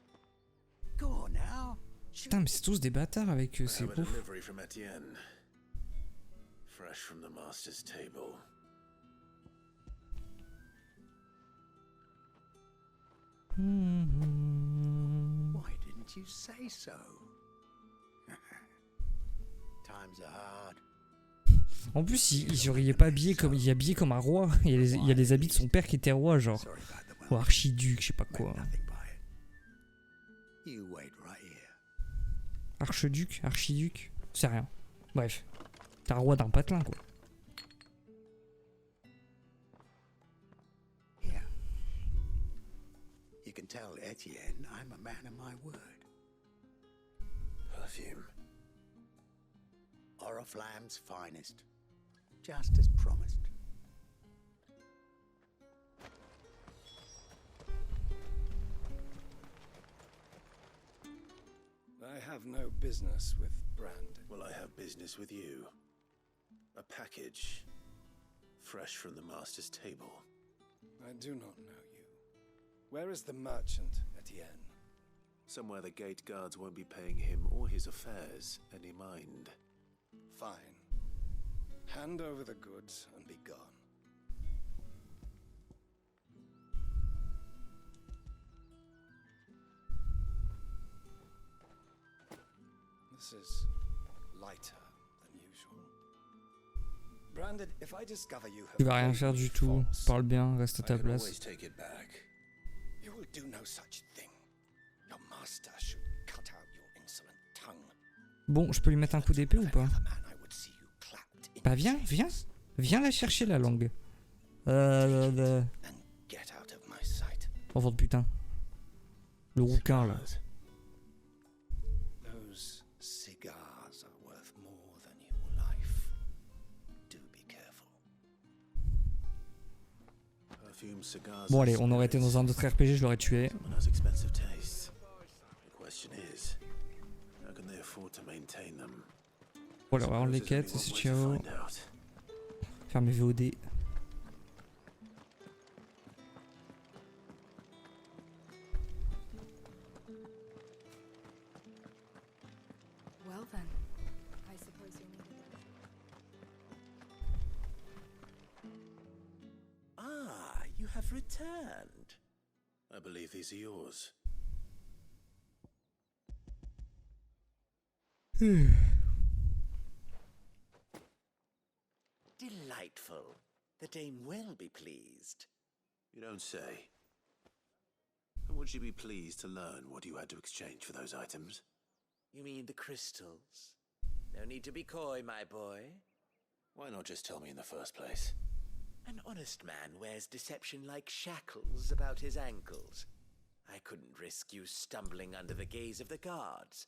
Go on now. Putain, mais c'est tous des bâtards avec eux, c'est I have a ouf. delivery from Etienne. Fresh from the master's table. Why didn't you say so? Times are hard. En plus, il est pas habillé comme, il est habillé comme un roi. Il y a les habits de son père qui était roi, genre. Ou archiduc, je sais pas quoi. You wait right here. Archiduc, c'est rien. Bref, t'es un roi d'un patelin, quoi. Here. You can tell Etienne I'm a man of my word. Perfume. Oriflamme's finest. Just as promised. I have no business with Brand. Well, I have business with you. A package. Fresh from the master's table. I do not know you. Where is the merchant, Etienne? Somewhere the gate guards won't be paying him or his affairs any mind. Fine. Hand over the goods and be gone. This is lighter than usual. Branded, if I discover you have Tu vas rien faire du tout. Parle bien, reste à ta place. You will do no such thing. Your master should cut out your insolent tongue. Bon, je peux lui mettre un coup d'épée ou pas? Bah viens la chercher la langue. Enfant de putain. Le rouquin là. Those cigars are worth more than your life. Do be careful. Perfume, cigars. Bon allez, on aurait été dans un autre RPG, je l'aurais tué. Someone has expensive tastes. The question is, how can they afford to maintain them? Voilà, on va rendre les quêtes, c'est ciao. Faire mes VOD. Well then, I suppose you'll need it. Ah, you have returned. I believe these are yours. Delightful. The dame will be pleased. You don't say. And would she be pleased to learn what you had to exchange for those items? You mean the crystals? No need to be coy, my boy. Why not just tell me in the first place? An honest man wears deception like shackles about his ankles. I couldn't risk you stumbling under the gaze of the guards.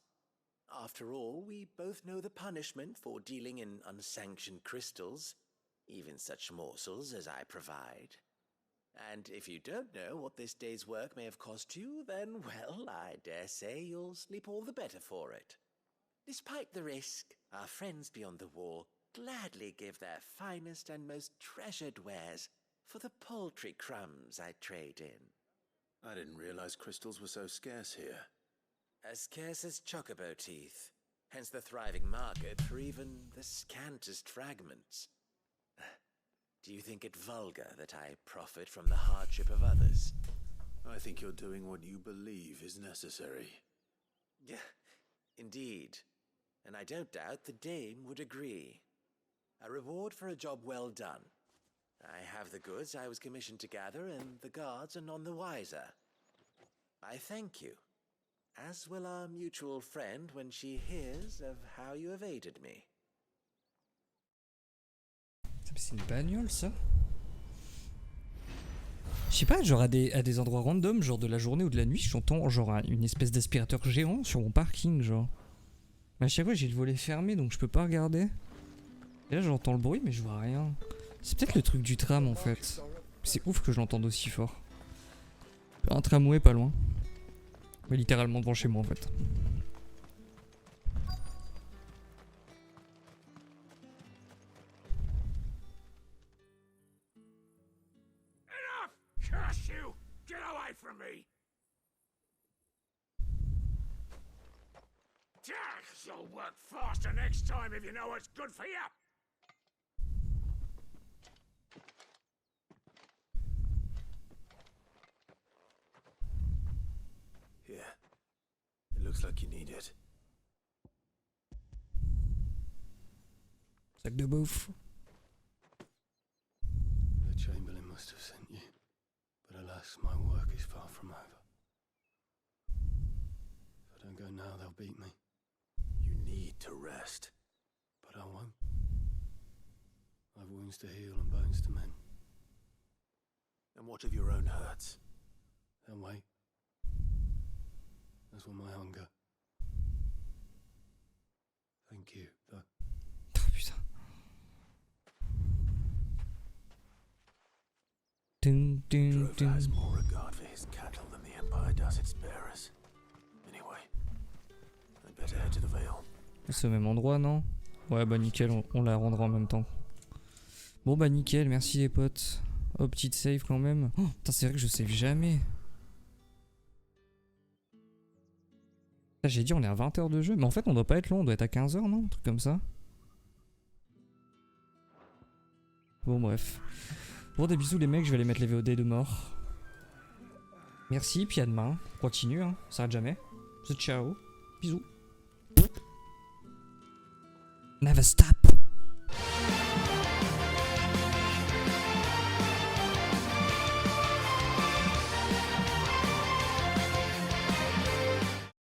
After all, we both know the punishment for dealing in unsanctioned crystals, even such morsels as I provide. And if you don't know what this day's work may have cost you, then, well, I dare say you'll sleep all the better for it. Despite the risk, our friends beyond the wall gladly give their finest and most treasured wares for the paltry crumbs I trade in. I didn't realize crystals were so scarce here. As scarce as chocobo teeth, hence the thriving market for even the scantest fragments. Do you think it vulgar that I profit from the hardship of others? I think you're doing what you believe is necessary. Yeah, indeed. And I don't doubt the dame would agree. A reward for a job well done. I have the goods I was commissioned to gather, and the guards are none the wiser. I thank you, as will our mutual friend when she hears of how you have aided me. C'est une bagnole ça? Je sais pas, genre à des endroits random, genre de la journée ou de la nuit, j'entends genre une espèce d'aspirateur géant sur mon parking, genre. Mais à chaque fois j'ai le volet fermé donc je peux pas regarder. Et là j'entends le bruit mais je vois rien. C'est peut-être le truc du tram en fait. C'est ouf que je l'entende aussi fort. Un tramway pas loin. Mais littéralement devant chez moi en fait. Curse you! Get away from me! You'll work faster next time if you know what's good for you! Here. It looks like you need it. Sac de bouffe. The Chamberlain must have sent you. But alas, my work is far from over. If I don't go now, they'll beat me. You need to rest. But I won't. I've wounds to heal and bones to mend. And what of your own hurts? They'll wait. As will my hunger. Thank you, though. Oh putain. Dun, dun, Drover dun. has more regard for his cattle than the Empire does its bearers. Anyway, I'd better head to the Vale. C'est au même endroit, non? Ouais, bah nickel, on la rendra en même temps. Bon bah nickel, merci les potes. Oh, petite save quand même. Oh, putain, c'est vrai que je save jamais. Là, j'ai dit on est à 20 heures de jeu, mais en fait on doit pas être long, on doit être à 15 heures, non? Un truc comme ça. Bon bref. Bon, des bisous les mecs, je vais aller mettre les VOD de mort. Merci, puis à demain. On continue, hein, ça arrête jamais. Ciao, bisous. Never stop.